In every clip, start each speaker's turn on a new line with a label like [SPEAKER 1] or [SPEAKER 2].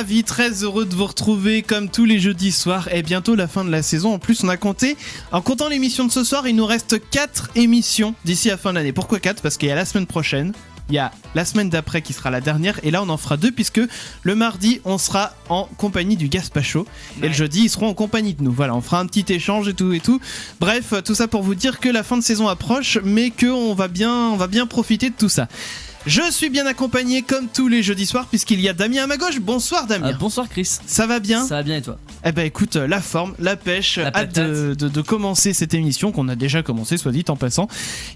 [SPEAKER 1] ravi, très heureux de vous retrouver comme tous les jeudis soirs et bientôt la fin de la saison. En plus, on a compté, en comptant l'émission de ce soir, il nous reste 4 émissions d'ici la fin de l'année. Pourquoi 4 ? Parce qu'il y a la semaine prochaine, il y a la semaine d'après qui sera la dernière et là on en fera 2 puisque le mardi on sera en compagnie du Gaspacho et le jeudi ils seront en compagnie de nous. Voilà, on fera un petit échange et tout. Bref, tout ça pour vous dire que la fin de saison approche mais qu'on va bien profiter de tout ça. Je suis bien accompagné comme tous les jeudis soirs puisqu'il y a Damien à ma gauche. Bonsoir Damien.
[SPEAKER 2] Bonsoir Chris.
[SPEAKER 1] Ça va bien ?
[SPEAKER 2] Ça va bien et toi ?
[SPEAKER 1] Eh ben écoute, la forme, la pêche, hâte de commencer cette émission qu'on a déjà commencé, soit dit en passant.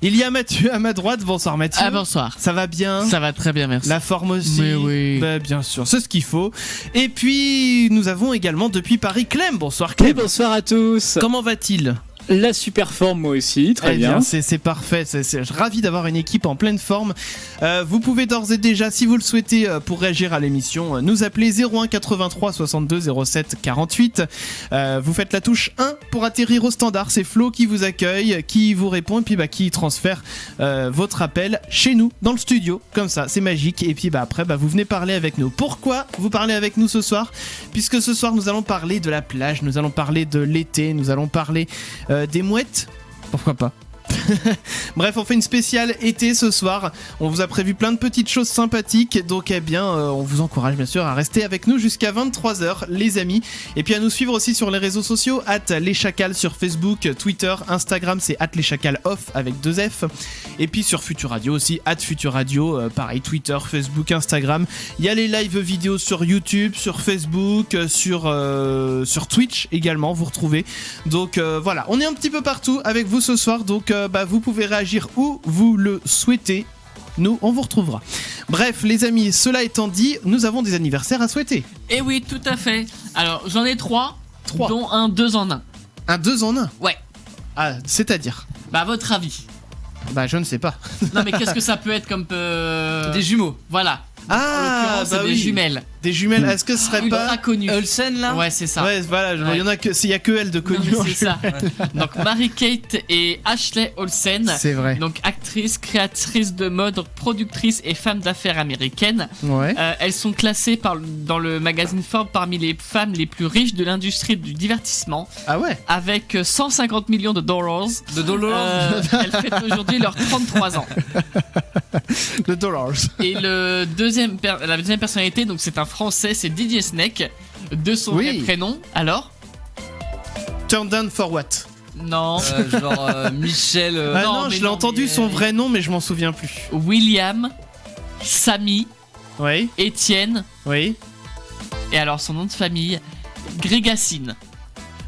[SPEAKER 1] Il y a Mathieu à ma droite. Bonsoir Mathieu.
[SPEAKER 3] Ah bonsoir.
[SPEAKER 1] Ça va bien ?
[SPEAKER 3] Ça va très bien, merci.
[SPEAKER 1] La forme aussi.
[SPEAKER 3] Mais oui.
[SPEAKER 1] Ben, bien sûr, c'est ce qu'il faut. Et puis nous avons également depuis Paris Clem. Bonsoir Clem.
[SPEAKER 4] Et bonsoir à tous.
[SPEAKER 1] Comment va-t-il ?
[SPEAKER 4] La super forme moi aussi, très bien.
[SPEAKER 1] C'est parfait, c'est ravi d'avoir une équipe en pleine forme. Vous pouvez d'ores et déjà, si vous le souhaitez, pour réagir à l'émission, nous appeler 01 83 62 07 48. Vous faites la touche 1 pour atterrir au standard. C'est Flo qui vous accueille, qui vous répond et puis qui transfère votre appel chez nous, dans le studio. Comme ça, c'est magique. Et puis après, vous venez parler avec nous. Pourquoi vous parlez avec nous ce soir ? Puisque ce soir, nous allons parler de la plage, nous allons parler de l'été, nous allons parler des mouettes, pourquoi pas. Bref, on fait une spéciale été ce soir. On vous a prévu plein de petites choses sympathiques. Donc on vous encourage bien sûr à rester avec nous jusqu'à 23h les amis. Et puis à nous suivre aussi sur les réseaux sociaux @leschacals sur Facebook, Twitter, Instagram c'est @leschacalsoff avec 2 F. Et puis sur Futur Radio aussi Futur Radio, pareil Twitter, Facebook, Instagram. Il y a les live vidéos sur YouTube, sur Facebook, sur Twitch également vous retrouvez. Donc voilà, on est un petit peu partout avec vous ce soir. Donc vous pouvez réagir où vous le souhaitez. Nous, on vous retrouvera. Bref, les amis, cela étant dit, nous avons des anniversaires à souhaiter.
[SPEAKER 3] Eh oui, tout à fait. Alors, j'en ai 3, dont un 2 en 1.
[SPEAKER 1] Un 2 en 1 ?
[SPEAKER 3] Ouais.
[SPEAKER 1] Ah, c'est-à-dire ?
[SPEAKER 3] À votre avis ?
[SPEAKER 1] Je ne sais pas.
[SPEAKER 3] Non, mais qu'est-ce que ça peut être comme...
[SPEAKER 2] Des jumeaux.
[SPEAKER 3] Voilà.
[SPEAKER 1] Ah,
[SPEAKER 3] c'est des jumelles.
[SPEAKER 1] Des jumelles, est-ce que ce serait pas
[SPEAKER 3] connu
[SPEAKER 2] Olsen là ?
[SPEAKER 3] Ouais, c'est ça.
[SPEAKER 1] Ouais, voilà, il y en a que s'il y a que elle de connue.
[SPEAKER 3] C'est ça. Donc Mary-Kate et Ashley Olsen.
[SPEAKER 1] C'est vrai.
[SPEAKER 3] Donc actrice, créatrice de mode, productrice et femme d'affaires américaine.
[SPEAKER 1] Ouais.
[SPEAKER 3] Elles sont classées dans le magazine Forbes parmi les femmes les plus riches de l'industrie du divertissement.
[SPEAKER 1] Ah ouais.
[SPEAKER 3] Avec 150 millions de dollars. Elles fêtent aujourd'hui leurs 33 ans.
[SPEAKER 1] De dollars.
[SPEAKER 3] Et la deuxième personnalité, donc c'est un Français, c'est DJ Snake, de son vrai prénom. Alors ?
[SPEAKER 1] Turn down for what ?
[SPEAKER 3] Non.
[SPEAKER 2] Michel.
[SPEAKER 1] Non, je l'ai entendu son vrai nom, mais je m'en souviens plus.
[SPEAKER 3] William, Samy,
[SPEAKER 1] oui.
[SPEAKER 3] Étienne.
[SPEAKER 1] Oui.
[SPEAKER 3] Et alors son nom de famille, Grégassine.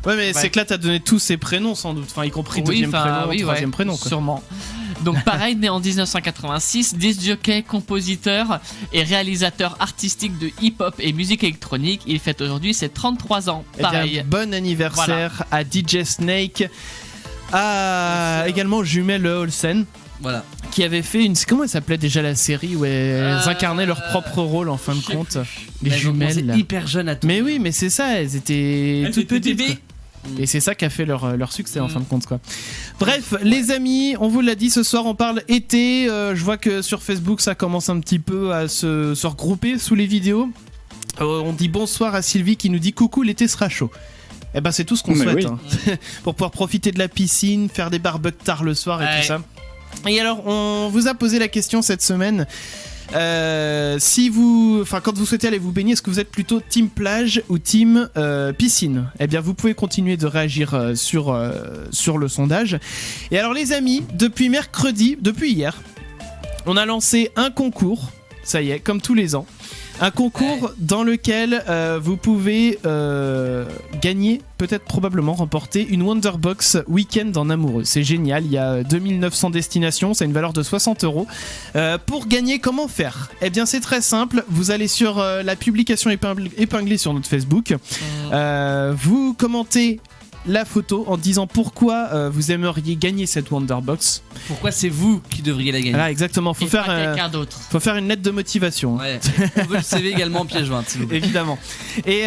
[SPEAKER 1] Ouais, mais c'est que là t'as donné tous ses prénoms sans doute, enfin y compris deuxième prénom, troisième prénom quoi.
[SPEAKER 3] Sûrement. Donc pareil, né en 1986, disc jockey, compositeur et réalisateur artistique de hip-hop et musique électronique. Il fête aujourd'hui ses 33 ans. Pareil.
[SPEAKER 1] Eh bien, bon anniversaire à DJ Snake, également jumelle Olsen.
[SPEAKER 2] Voilà.
[SPEAKER 1] Qui avait fait une... Comment elle s'appelait déjà la série où elles incarnaient leur propre rôle en fin de compte. Les jumelles.
[SPEAKER 2] Là. Hyper jeunes à tout.
[SPEAKER 1] Mais oui, mais c'est ça, elles étaient toutes petites.
[SPEAKER 2] bébés.
[SPEAKER 1] Et c'est ça qui a fait leur succès en fin de compte quoi. Bref, les amis, on vous l'a dit, ce soir on parle été. Je vois que sur Facebook ça commence un petit peu à se regrouper sous les vidéos. On dit bonsoir à Sylvie qui nous dit coucou, l'été sera chaud. Eh ben c'est tout ce qu'on souhaite hein. Pour pouvoir profiter de la piscine, faire des barbecues tard le soir et tout ça. Et alors on vous a posé la question cette semaine. Quand vous souhaitez aller vous baigner, est-ce que vous êtes plutôt team plage ou team piscine ? Eh bien, vous pouvez continuer de réagir sur le sondage. Et alors, les amis, depuis hier, on a lancé un concours. Ça y est, comme tous les ans. Un concours dans lequel vous pouvez gagner, peut-être probablement remporter une Wonderbox Weekend en amoureux. C'est génial, il y a 2900 destinations, ça a une valeur de 60€. Pour gagner, comment faire ? Eh bien c'est très simple, vous allez sur la publication épinglée sur notre Facebook, vous commentez la photo en disant pourquoi vous aimeriez gagner cette Wonderbox.
[SPEAKER 2] Pourquoi c'est vous qui devriez la gagner?
[SPEAKER 1] Voilà, exactement. Faut
[SPEAKER 3] Et
[SPEAKER 1] faire,
[SPEAKER 3] pas quelqu'un d'autre.
[SPEAKER 1] faut faire une lettre de motivation.
[SPEAKER 2] Ouais. On veut le CV également en pièce jointe, s'il vous plaît.
[SPEAKER 1] Évidemment. Et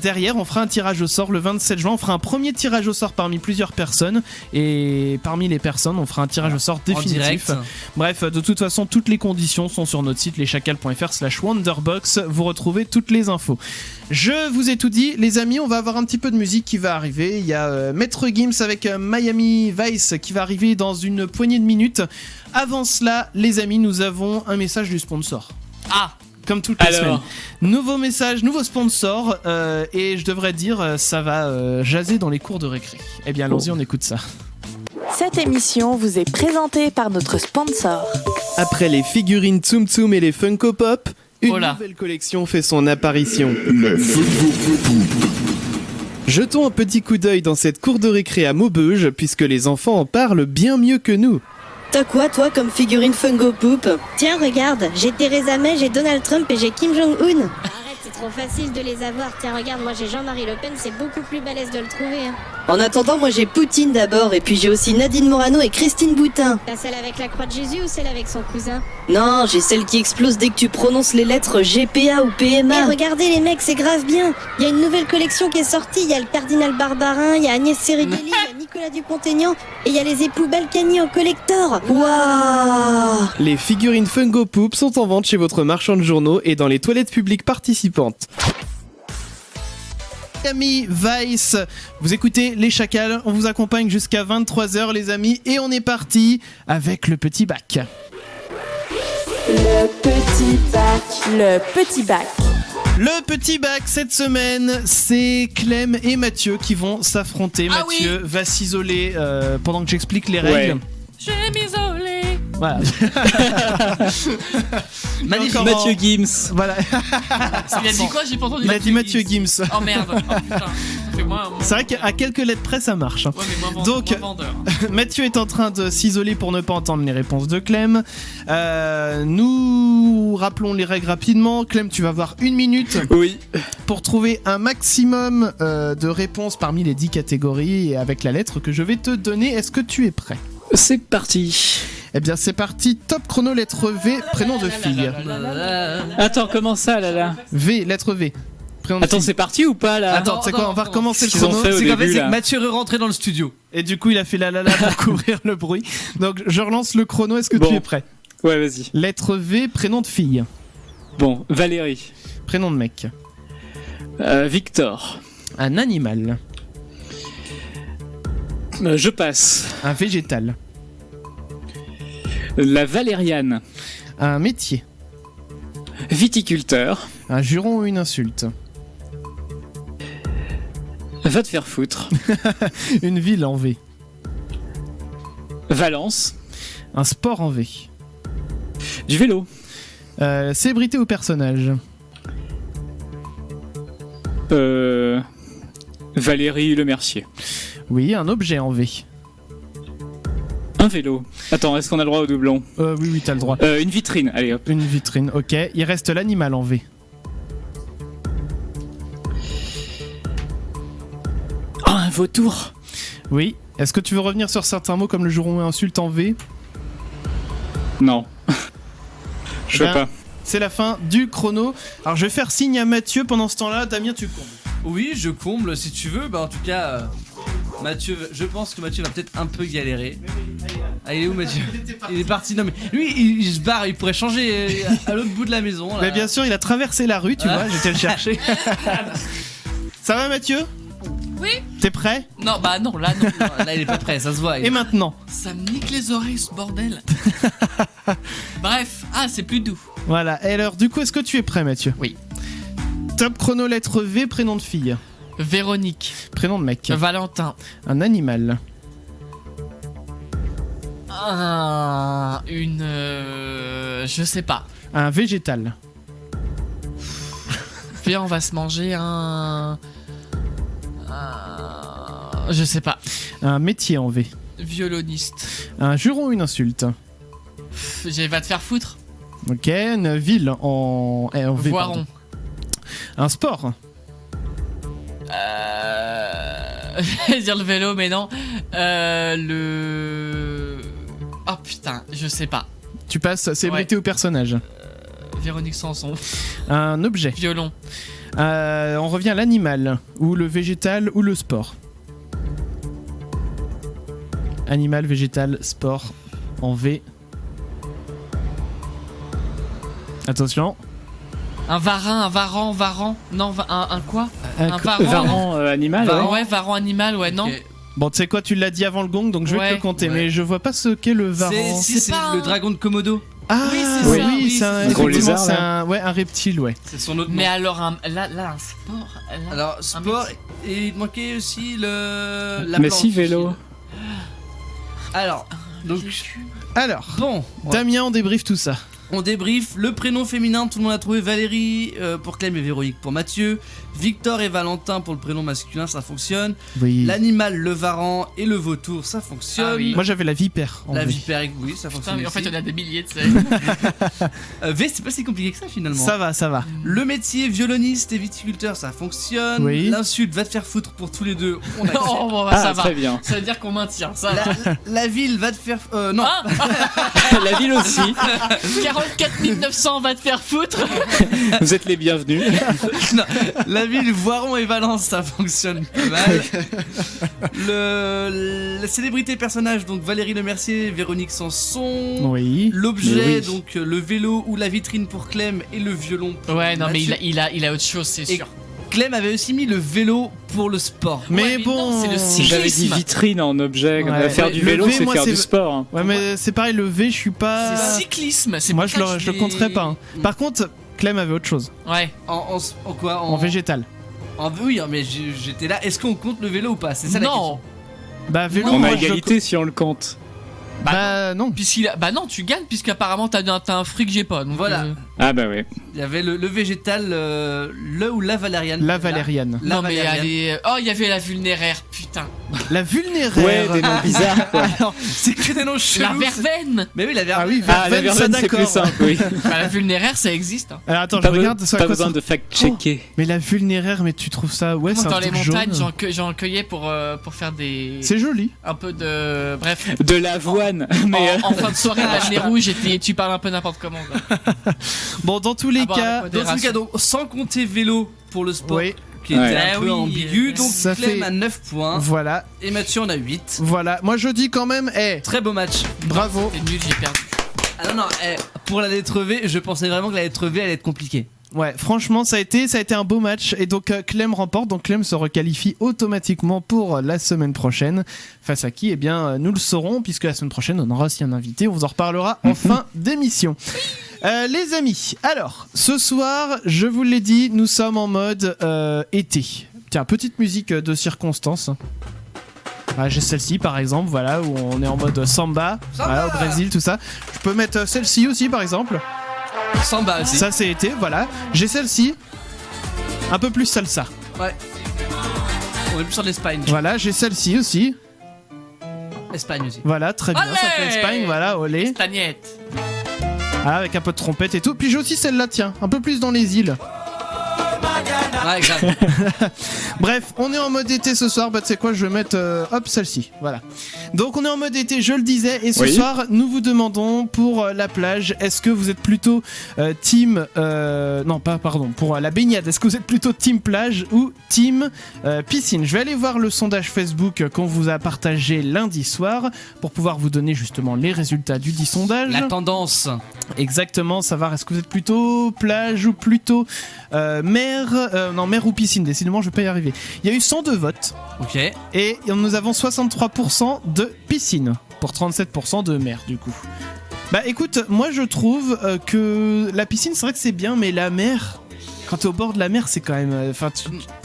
[SPEAKER 1] derrière, on fera un tirage au sort le 27 juin. On fera un premier tirage au sort parmi plusieurs personnes. Et parmi les personnes, on fera un tirage au sort
[SPEAKER 2] En
[SPEAKER 1] définitif.
[SPEAKER 2] direct.
[SPEAKER 1] Bref, de toute façon, toutes les conditions sont sur notre site leschacals.fr/Wonderbox. Vous retrouvez toutes les infos. Je vous ai tout dit, les amis. On va avoir un petit peu de musique qui va arriver. Il y a Maître Gims avec Miami Vice qui va arriver dans une poignée de minutes. Avant cela, les amis, nous avons un message du sponsor.
[SPEAKER 3] Ah,
[SPEAKER 1] Comme toutes les semaines.
[SPEAKER 4] Alors,
[SPEAKER 1] Nouveau message, nouveau sponsor, et je devrais dire, ça va jaser dans les cours de récré. Eh bien, allons-y, on écoute ça.
[SPEAKER 5] Cette émission vous est présentée par notre sponsor.
[SPEAKER 6] Après les figurines Tsum Tsum et les Funko Pop, une
[SPEAKER 3] Oh là.
[SPEAKER 6] nouvelle collection fait son apparition. Jetons un petit coup d'œil dans cette cour de récré à Maubeuge, puisque les enfants en parlent bien mieux que nous.
[SPEAKER 7] T'as quoi, toi, comme figurine Funko Poop?
[SPEAKER 8] Tiens, regarde, j'ai Theresa May, j'ai Donald Trump et j'ai Kim Jong-un. Arrête, c'est trop facile de les avoir. Tiens, regarde, moi j'ai Jean-Marie Le Pen, c'est beaucoup plus balèze de le trouver. Hein.
[SPEAKER 7] En attendant, moi j'ai Poutine d'abord, et puis j'ai aussi Nadine Morano et Christine Boutin.
[SPEAKER 8] T'as celle avec la croix de Jésus ou celle avec son cousin?
[SPEAKER 7] Non, j'ai celle qui explose dès que tu prononces les lettres GPA ou
[SPEAKER 8] Eh,
[SPEAKER 7] PMA.
[SPEAKER 8] regardez les mecs, c'est grave bien. Il y a une nouvelle collection qui est sortie. Il y a le cardinal Barbarin, il y a Agnès Serighelli, il y a Nicolas Dupont-Aignan et il y a les époux Balkany en collector.
[SPEAKER 7] Waouh!
[SPEAKER 6] Les figurines Funko Pop sont en vente chez votre marchand de journaux et dans les toilettes publiques participantes.
[SPEAKER 1] Miami Vice, vous écoutez les Chacals, on vous accompagne jusqu'à 23h les amis, et on est parti avec le petit bac.
[SPEAKER 5] Le petit bac. Le petit bac.
[SPEAKER 1] Le petit bac cette semaine, c'est Clem et Mathieu qui vont s'affronter.
[SPEAKER 3] Ah
[SPEAKER 1] Mathieu va s'isoler pendant que j'explique les
[SPEAKER 4] Ouais.
[SPEAKER 1] règles.
[SPEAKER 3] je vais m'isoler.
[SPEAKER 1] Voilà.
[SPEAKER 2] Magnifique.
[SPEAKER 1] Encore
[SPEAKER 4] Mathieu
[SPEAKER 1] en-
[SPEAKER 4] Gims.
[SPEAKER 1] Voilà.
[SPEAKER 3] Il a dit quoi? J'ai pas entendu.
[SPEAKER 1] Il a dit Mathieu Gims.
[SPEAKER 3] Oh merde. Oh putain. Ça fait moins.
[SPEAKER 1] C'est vrai qu'à quelques lettres près ça marche.
[SPEAKER 3] Ouais, mais moins
[SPEAKER 1] Donc-
[SPEAKER 3] moins vendeur.
[SPEAKER 1] Mathieu est en train de s'isoler pour ne pas entendre les réponses de Clem. Nous rappelons les règles rapidement. Clem, tu vas avoir 1 minute
[SPEAKER 4] Oui.
[SPEAKER 1] pour trouver un maximum de réponses parmi les 10 catégories et avec la lettre que je vais te donner. Est-ce que tu es prêt?
[SPEAKER 4] C'est parti.
[SPEAKER 1] Eh bien c'est parti, top chrono, lettre V, prénom de fille.
[SPEAKER 4] Attends, comment ça, là?
[SPEAKER 1] V, lettre V. Prénom de
[SPEAKER 4] Attends,
[SPEAKER 1] fille.
[SPEAKER 4] c'est parti ou pas, là?
[SPEAKER 1] Attends, c'est quoi, on va recommencer le
[SPEAKER 4] Qu'est-ce qu'ils ont
[SPEAKER 1] chrono.
[SPEAKER 4] fait au
[SPEAKER 2] C'est qu'en fait,
[SPEAKER 4] début,
[SPEAKER 2] c'est
[SPEAKER 4] là.
[SPEAKER 2] que Mathieu est rentré dans le studio.
[SPEAKER 1] Et du coup il a fait la pour couvrir le bruit. Donc je relance le chrono, est-ce que
[SPEAKER 4] Bon.
[SPEAKER 1] tu es prêt?
[SPEAKER 4] Ouais, vas-y.
[SPEAKER 1] Lettre V, prénom de fille.
[SPEAKER 4] Bon, Valérie.
[SPEAKER 1] Prénom de mec.
[SPEAKER 4] Victor.
[SPEAKER 1] Un animal.
[SPEAKER 4] Je passe.
[SPEAKER 1] Un végétal.
[SPEAKER 4] La Valériane.
[SPEAKER 1] Un métier.
[SPEAKER 4] Viticulteur.
[SPEAKER 1] Un juron ou une insulte.
[SPEAKER 4] Va te faire foutre.
[SPEAKER 1] Une ville en V.
[SPEAKER 4] Valence.
[SPEAKER 1] Un sport en V.
[SPEAKER 4] Du vélo.
[SPEAKER 1] Célébrité ou personnage.
[SPEAKER 4] Valérie Lemercier.
[SPEAKER 1] Oui, un objet en V.
[SPEAKER 4] Un vélo. Attends, est-ce qu'on a le droit au doublon?
[SPEAKER 1] Oui, oui, t'as le droit.
[SPEAKER 4] Une vitrine. Allez, hop.
[SPEAKER 1] Une vitrine, ok. Il reste l'animal en V.
[SPEAKER 4] Oh, un vautour.
[SPEAKER 1] Oui. Est-ce que tu veux revenir sur certains mots comme le juron et insulte en V?
[SPEAKER 4] Non. Je sais
[SPEAKER 1] bien,
[SPEAKER 4] pas.
[SPEAKER 1] C'est la fin du chrono. Alors je vais faire signe à Mathieu pendant ce temps-là. Damien, tu combles.
[SPEAKER 2] Oui, je comble si tu veux. Bah, en tout cas, Mathieu, je pense que Mathieu va peut-être un peu galérer. Ah, il est où Mathieu? Il est parti. Non, mais lui, il se barre. Il pourrait changer à l'autre bout de la maison. Là.
[SPEAKER 1] Mais bien sûr, il a traversé la rue, tu vois. J'étais le chercher. Ça va, Mathieu?
[SPEAKER 3] Oui.
[SPEAKER 1] T'es prêt?
[SPEAKER 3] Non, bah non, là non.
[SPEAKER 2] Non, là, il est pas prêt. Ça se voit.
[SPEAKER 1] Et maintenant?
[SPEAKER 3] Ça me nique les oreilles ce bordel. Bref, c'est plus doux.
[SPEAKER 1] Voilà. Et alors, du coup, est-ce que tu es prêt, Mathieu?
[SPEAKER 3] Oui.
[SPEAKER 1] Top chrono, lettre V, prénom de fille.
[SPEAKER 3] Véronique.
[SPEAKER 1] Prénom de mec.
[SPEAKER 3] Valentin.
[SPEAKER 1] Un animal.
[SPEAKER 3] Je sais pas.
[SPEAKER 1] Un végétal.
[SPEAKER 3] Viens, on va se manger je sais pas.
[SPEAKER 1] Un métier en V.
[SPEAKER 3] Violoniste.
[SPEAKER 1] Un juron ou une insulte.
[SPEAKER 3] Va te faire foutre.
[SPEAKER 1] Ok. Une ville en V.
[SPEAKER 3] Voiron.
[SPEAKER 1] pardon. Un sport.
[SPEAKER 3] Je vais dire le vélo, mais non. Le. Oh putain, je sais pas.
[SPEAKER 1] Tu passes célébrité ou personnage.
[SPEAKER 3] Véronique Sanson.
[SPEAKER 1] Un objet.
[SPEAKER 3] Violon.
[SPEAKER 1] On revient à l'animal, ou le végétal, ou le sport. Animal, végétal, sport, en V. Attention.
[SPEAKER 3] Un varan. Non, un quoi? Un varan.
[SPEAKER 4] Varan animal.
[SPEAKER 3] Varan,
[SPEAKER 4] ouais.
[SPEAKER 3] ouais, varan animal, ouais, non.
[SPEAKER 2] Ok.
[SPEAKER 1] Bon, tu sais quoi, tu l'as dit avant le gong, donc je vais te le compter,
[SPEAKER 2] Ouais.
[SPEAKER 1] mais je vois pas ce qu'est le varan.
[SPEAKER 2] C'est
[SPEAKER 3] pas
[SPEAKER 2] le
[SPEAKER 3] un-
[SPEAKER 2] dragon de Komodo.
[SPEAKER 1] Ah
[SPEAKER 3] Oui, c'est
[SPEAKER 1] oui,
[SPEAKER 3] ça, oui,
[SPEAKER 1] c'est un,
[SPEAKER 3] c'est
[SPEAKER 4] gros
[SPEAKER 1] effectivement,
[SPEAKER 4] lézard,
[SPEAKER 1] c'est
[SPEAKER 4] là.
[SPEAKER 1] un reptile, ouais.
[SPEAKER 2] C'est son autre nom.
[SPEAKER 3] Mais alors, là, un sport. Là,
[SPEAKER 2] Alors, sport,
[SPEAKER 3] métier.
[SPEAKER 2] et il manquait aussi la
[SPEAKER 4] Mais
[SPEAKER 2] planche.
[SPEAKER 4] si, vélo.
[SPEAKER 2] Alors, donc,
[SPEAKER 1] Alors,
[SPEAKER 2] bon,
[SPEAKER 1] Damien, on débriefe tout ça.
[SPEAKER 2] on débrief. Le prénom féminin, tout le monde a trouvé Valérie pour Clem et Véronique pour Mathieu. Victor et Valentin pour le prénom masculin, ça fonctionne.
[SPEAKER 1] Oui.
[SPEAKER 2] L'animal, le varan et le vautour, ça fonctionne.
[SPEAKER 3] Ah oui.
[SPEAKER 1] Moi, j'avais la vipère. En
[SPEAKER 2] La
[SPEAKER 1] V.
[SPEAKER 2] vipère, oui, ça
[SPEAKER 3] Putain,
[SPEAKER 2] fonctionne.
[SPEAKER 3] mais en fait,
[SPEAKER 2] aussi.
[SPEAKER 3] on a des milliers, tu sais.
[SPEAKER 2] V, c'est pas si compliqué que ça finalement.
[SPEAKER 1] Ça va, ça va.
[SPEAKER 2] Le métier violoniste et viticulteur, ça fonctionne.
[SPEAKER 1] Oui.
[SPEAKER 2] L'insulte va te faire foutre pour tous les deux, on accepte.
[SPEAKER 3] Oh, bon, bah,
[SPEAKER 4] Ah,
[SPEAKER 3] ça va.
[SPEAKER 4] très bien.
[SPEAKER 3] Ça veut dire qu'on maintient, ça va.
[SPEAKER 2] La ville va te faire. Non,
[SPEAKER 3] Ah,
[SPEAKER 4] La ville aussi.
[SPEAKER 3] 44 900 va te faire foutre.
[SPEAKER 4] Vous êtes les bienvenus.
[SPEAKER 2] non. La ville, Voiron et Valence, ça fonctionne pas mal. La célébrité personnage, donc Valérie Lemercier, Véronique Sanson.
[SPEAKER 1] Oui.
[SPEAKER 2] L'objet,
[SPEAKER 1] Oui.
[SPEAKER 2] donc le vélo ou la vitrine pour Clem et le violon. pour
[SPEAKER 3] Ouais, non, mais
[SPEAKER 2] Mathieu.
[SPEAKER 3] il a autre chose, c'est
[SPEAKER 2] Et
[SPEAKER 3] sûr.
[SPEAKER 2] Clem avait aussi mis le vélo pour le sport.
[SPEAKER 1] Mais
[SPEAKER 3] Ouais,
[SPEAKER 1] bon.
[SPEAKER 3] non, c'est le
[SPEAKER 4] Si j'avais dit
[SPEAKER 3] cyclisme.
[SPEAKER 4] vitrine en objet,
[SPEAKER 1] Ouais.
[SPEAKER 4] faire
[SPEAKER 1] Ouais,
[SPEAKER 4] du
[SPEAKER 1] le
[SPEAKER 4] vélo,
[SPEAKER 1] V,
[SPEAKER 4] c'est
[SPEAKER 1] moi,
[SPEAKER 4] faire
[SPEAKER 1] c'est-
[SPEAKER 4] du sport. hein.
[SPEAKER 1] Ouais, mais c'est pareil, le V, je suis pas.
[SPEAKER 3] C'est cyclisme. C'est
[SPEAKER 1] Moi,
[SPEAKER 3] pour ça que
[SPEAKER 1] je le
[SPEAKER 3] l'ai-
[SPEAKER 1] compterais pas. hein. Par contre, Clem avait autre chose.
[SPEAKER 3] Ouais.
[SPEAKER 2] En quoi
[SPEAKER 1] En végétal.
[SPEAKER 2] Oui, mais j'étais là. Est-ce qu'on compte le vélo ou pas? C'est ça la question.
[SPEAKER 3] Non.
[SPEAKER 1] Bah, vélo.
[SPEAKER 4] On
[SPEAKER 1] moi,
[SPEAKER 4] a
[SPEAKER 1] je-
[SPEAKER 4] égalité si on le compte.
[SPEAKER 1] Bah, non.
[SPEAKER 3] Puisqu'il a... Bah non, tu gagnes puisqu'apparemment t'as un fruit que j'ai pas. Donc,
[SPEAKER 2] Voilà.
[SPEAKER 4] Ah bah oui.
[SPEAKER 2] Il y avait le végétal, le ou la valériane.
[SPEAKER 1] La Valériane.
[SPEAKER 2] La
[SPEAKER 3] Non mais
[SPEAKER 2] valériane.
[SPEAKER 3] allez. Oh, il y avait la vulnéraire, putain.
[SPEAKER 1] La vulnéraire.
[SPEAKER 4] Ouais, des noms bizarres quoi.
[SPEAKER 1] Alors,
[SPEAKER 2] C'est que des noms chelous.
[SPEAKER 3] La verveine.
[SPEAKER 2] Mais oui, la
[SPEAKER 1] ah
[SPEAKER 2] verveine.
[SPEAKER 1] oui,
[SPEAKER 4] Ah, la
[SPEAKER 1] Verveine, ça,
[SPEAKER 4] verveine, c'est plus
[SPEAKER 1] d'accord.
[SPEAKER 4] simple, oui.
[SPEAKER 3] Bah, la vulnéraire, ça existe. Hein.
[SPEAKER 1] Alors attends, je
[SPEAKER 4] Pas,
[SPEAKER 1] regarde sur
[SPEAKER 4] pas
[SPEAKER 1] quoi
[SPEAKER 4] besoin
[SPEAKER 1] ça-
[SPEAKER 4] de fact-checker.
[SPEAKER 1] Mais la vulnéraire, mais tu trouves ça. Ouais, c'est
[SPEAKER 3] Dans
[SPEAKER 1] un
[SPEAKER 3] les
[SPEAKER 1] truc
[SPEAKER 3] montagnes,
[SPEAKER 1] jaune.
[SPEAKER 3] j'en cueillais pour faire des.
[SPEAKER 1] C'est joli.
[SPEAKER 3] Un peu de. Bref.
[SPEAKER 4] De l'avoine. Mais
[SPEAKER 3] En fin de soirée, la nez rouge, et tu parles un peu n'importe comment. Quoi.
[SPEAKER 1] Bon, dans tous les
[SPEAKER 3] À boire
[SPEAKER 1] cas.
[SPEAKER 3] avec
[SPEAKER 2] Dans tous les
[SPEAKER 3] modération.
[SPEAKER 2] cas, donc, sans compter vélo pour le sport,
[SPEAKER 1] Oui,
[SPEAKER 2] qui était
[SPEAKER 4] Ouais.
[SPEAKER 2] un
[SPEAKER 3] Ah
[SPEAKER 2] peu
[SPEAKER 3] oui,
[SPEAKER 2] ambigu. Donc
[SPEAKER 1] ça
[SPEAKER 2] Clem
[SPEAKER 1] fait-
[SPEAKER 2] a 9 points
[SPEAKER 1] voilà.
[SPEAKER 2] et Mathieu en a 8.
[SPEAKER 1] Voilà. Moi, je dis quand même,
[SPEAKER 2] Très beau match.
[SPEAKER 1] bravo.
[SPEAKER 3] T'es nul, j'ai perdu.
[SPEAKER 2] Ah non, pour la lettre V, je pensais vraiment que la lettre V allait être compliquée.
[SPEAKER 1] Ouais, franchement, ça a été un beau match. Et donc, Clem remporte. Donc, Clem se requalifie automatiquement pour la semaine prochaine. Face à qui? Eh bien, nous le saurons, puisque la semaine prochaine, on aura aussi un invité. On vous en reparlera en fin d'émission. Les amis, alors, ce soir, je vous l'ai dit, nous sommes en mode été. Tiens, petite musique de circonstance. Ah, j'ai celle-ci par exemple, voilà, où on est en mode samba, voilà, au Brésil, tout ça. Je peux mettre celle-ci aussi par exemple.
[SPEAKER 2] Samba aussi.
[SPEAKER 1] Ça c'est été, voilà. J'ai celle-ci, un peu plus salsa.
[SPEAKER 2] Ouais. On est plus sur l'Espagne.
[SPEAKER 1] Voilà, j'ai celle-ci aussi.
[SPEAKER 2] Espagne aussi.
[SPEAKER 1] Voilà, très bien, ça fait
[SPEAKER 3] Allez
[SPEAKER 1] Espagne, voilà, olé.
[SPEAKER 3] Stagnette.
[SPEAKER 1] Voilà, avec un peu de trompette et tout. Puis j'ai aussi celle-là, tiens, un peu plus dans les îles.
[SPEAKER 2] Ouais, grave.
[SPEAKER 1] Bref, on est en mode été ce soir. Bah, tu sais quoi, je vais mettre hop celle-ci. Voilà. Donc, on est en mode été, je le disais. Et ce
[SPEAKER 4] Oui.
[SPEAKER 1] soir, nous vous demandons pour la plage, est-ce que vous êtes plutôt team. Non, pas, pardon. Pour la baignade, est-ce que vous êtes plutôt team plage ou team piscine? Je vais aller voir le sondage Facebook qu'on vous a partagé lundi soir pour pouvoir vous donner justement les résultats du dit sondage.
[SPEAKER 2] La tendance.
[SPEAKER 1] Exactement, savoir est-ce que vous êtes plutôt plage ou plutôt mer, non mer ou piscine, décidément je vais pas y arriver. Il y a eu 102 votes
[SPEAKER 2] Ok.
[SPEAKER 1] et nous avons 63% de piscine pour 37% de mer du coup. Bah écoute, moi je trouve que la piscine c'est vrai que c'est bien, mais la mer, quand t'es au bord de la mer c'est quand même... Enfin,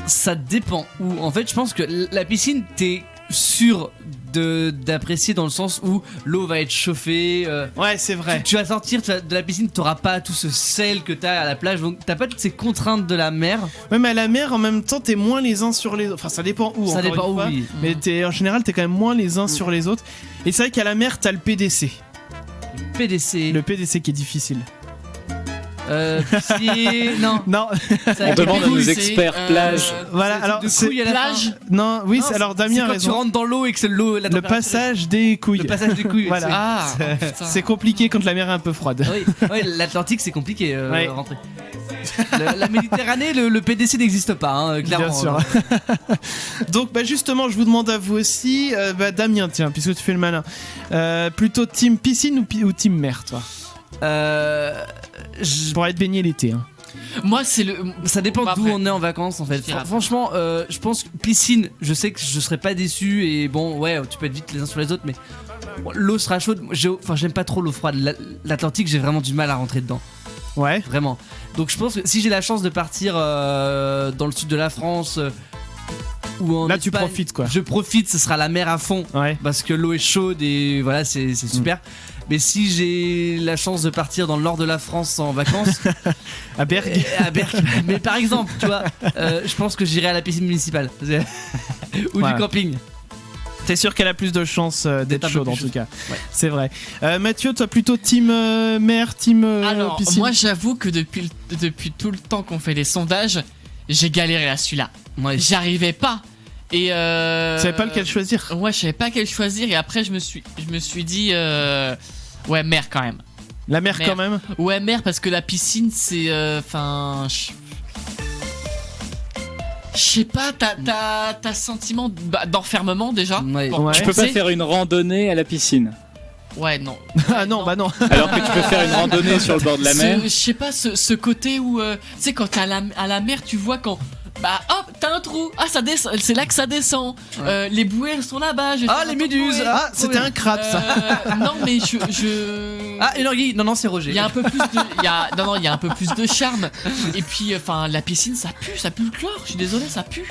[SPEAKER 2] Ça dépend où. En fait, je pense que la piscine, t'es sûr d'apprécier dans le sens où l'eau va être chauffée.
[SPEAKER 1] ouais c'est vrai.
[SPEAKER 2] Tu vas sortir de la piscine, t'auras pas tout ce sel que t'as à la plage, donc t'as pas toutes ces contraintes de la mer.
[SPEAKER 1] Ouais mais à la mer en même temps t'es moins les uns sur les autres. Enfin ça dépend où.
[SPEAKER 2] Ça
[SPEAKER 1] encore
[SPEAKER 2] dépend
[SPEAKER 1] une
[SPEAKER 2] où,
[SPEAKER 1] fois.
[SPEAKER 2] oui.
[SPEAKER 1] Mais en général t'es quand même moins les uns sur les autres. Et c'est vrai qu'à la mer t'as le PDC.
[SPEAKER 2] PDC.
[SPEAKER 1] Le PDC qui est difficile.
[SPEAKER 2] Non.
[SPEAKER 1] Non.
[SPEAKER 4] On demande à nos experts plage.
[SPEAKER 1] Voilà, alors
[SPEAKER 2] de
[SPEAKER 1] c'est
[SPEAKER 2] couilles à la fin.
[SPEAKER 3] Plage.
[SPEAKER 1] non, oui,
[SPEAKER 2] Non,
[SPEAKER 1] alors
[SPEAKER 2] c'est
[SPEAKER 1] Damien a
[SPEAKER 2] quand tu
[SPEAKER 1] raison.
[SPEAKER 2] rentres dans l'eau et que c'est l'eau, la
[SPEAKER 1] Le
[SPEAKER 2] température-
[SPEAKER 1] passage des couilles.
[SPEAKER 2] Le passage des couilles.
[SPEAKER 1] Voilà.
[SPEAKER 3] Ah, putain.
[SPEAKER 1] C'est compliqué quand la mer est un peu froide.
[SPEAKER 2] Oui, l'Atlantique c'est compliqué
[SPEAKER 1] Ouais.
[SPEAKER 2] à rentrer. La Méditerranée, le PDC n'existe pas, hein, clairement.
[SPEAKER 1] Bien sûr. Donc justement, je vous demande à vous aussi, Damien, tiens, puisque tu fais le malin, plutôt team piscine ou team mer, toi, pour être baigné l'été. Hein.
[SPEAKER 3] Moi, c'est le.
[SPEAKER 2] Ça dépend
[SPEAKER 3] Bah,
[SPEAKER 2] d'où
[SPEAKER 3] après.
[SPEAKER 2] on est en vacances en fait.
[SPEAKER 3] Je dirais après.
[SPEAKER 2] Franchement, je pense que piscine, je sais que je serais pas déçu et bon, ouais, tu peux être vite les uns sur les autres, mais bon, l'eau sera chaude. J'aime pas trop l'eau froide. L'Atlantique, j'ai vraiment du mal à rentrer dedans.
[SPEAKER 1] Ouais.
[SPEAKER 2] Vraiment. Donc je pense que si j'ai la chance de partir dans le sud de la France ou en
[SPEAKER 1] Là, tu
[SPEAKER 2] Espagne,
[SPEAKER 1] profites, quoi.
[SPEAKER 2] Je profite, ce sera la mer à fond
[SPEAKER 1] Ouais.
[SPEAKER 2] parce que l'eau est chaude et voilà, c'est super. Mais si j'ai la chance de partir dans le nord de la France en vacances,
[SPEAKER 1] À Bergue.
[SPEAKER 2] à Berck, mais par exemple, tu vois, je pense que j'irai à la piscine municipale ou
[SPEAKER 1] Voilà.
[SPEAKER 2] du camping.
[SPEAKER 1] T'es sûr qu'elle a plus de chances d'être
[SPEAKER 2] un peu
[SPEAKER 1] chaude
[SPEAKER 2] plus
[SPEAKER 1] en tout
[SPEAKER 2] chaude.
[SPEAKER 1] cas.
[SPEAKER 2] Ouais.
[SPEAKER 1] C'est vrai. Mathieu, toi plutôt team mer, team
[SPEAKER 3] Alors,
[SPEAKER 1] piscine.
[SPEAKER 3] moi, j'avoue que depuis tout le temps qu'on fait les sondages, j'ai galéré à celui-là.
[SPEAKER 2] Ouais.
[SPEAKER 3] J'arrivais pas. Et
[SPEAKER 1] Tu savais pas lequel choisir.
[SPEAKER 3] Ouais, je savais pas quel choisir. Et après, je me suis dit, ouais, mer quand même.
[SPEAKER 1] La mer
[SPEAKER 3] Mer.
[SPEAKER 1] quand même.
[SPEAKER 3] Ouais, mer parce que la piscine, c'est, enfin, je sais pas. T'as sentiment d'enfermement déjà.
[SPEAKER 2] Ouais.
[SPEAKER 3] Bon,
[SPEAKER 1] Ouais.
[SPEAKER 4] Tu peux pas
[SPEAKER 3] sais-
[SPEAKER 4] faire une randonnée à la piscine.
[SPEAKER 3] Ouais, non.
[SPEAKER 1] Ah non, bah non.
[SPEAKER 4] Alors que tu peux faire une randonnée sur le bord de la mer.
[SPEAKER 3] Je sais pas, ce côté où, tu sais, quand t'es à la mer, tu vois quand. Bah hop, t'as un trou. Ah, ça descend. C'est là que ça descend. Les bouées, elles sont là-bas. je vais
[SPEAKER 2] Ah,
[SPEAKER 3] faire
[SPEAKER 2] les
[SPEAKER 3] un tour de
[SPEAKER 2] méduses.
[SPEAKER 3] bouée.
[SPEAKER 1] Ah, c'était un crabe ça.
[SPEAKER 3] Non, mais je...
[SPEAKER 2] Ah, une anguille. Non, c'est Roger.
[SPEAKER 3] Il y a un peu plus de, il y a, non, il y a un peu plus de charme. Et puis, enfin, la piscine, ça pue le chlore. Je suis désolé, ça pue.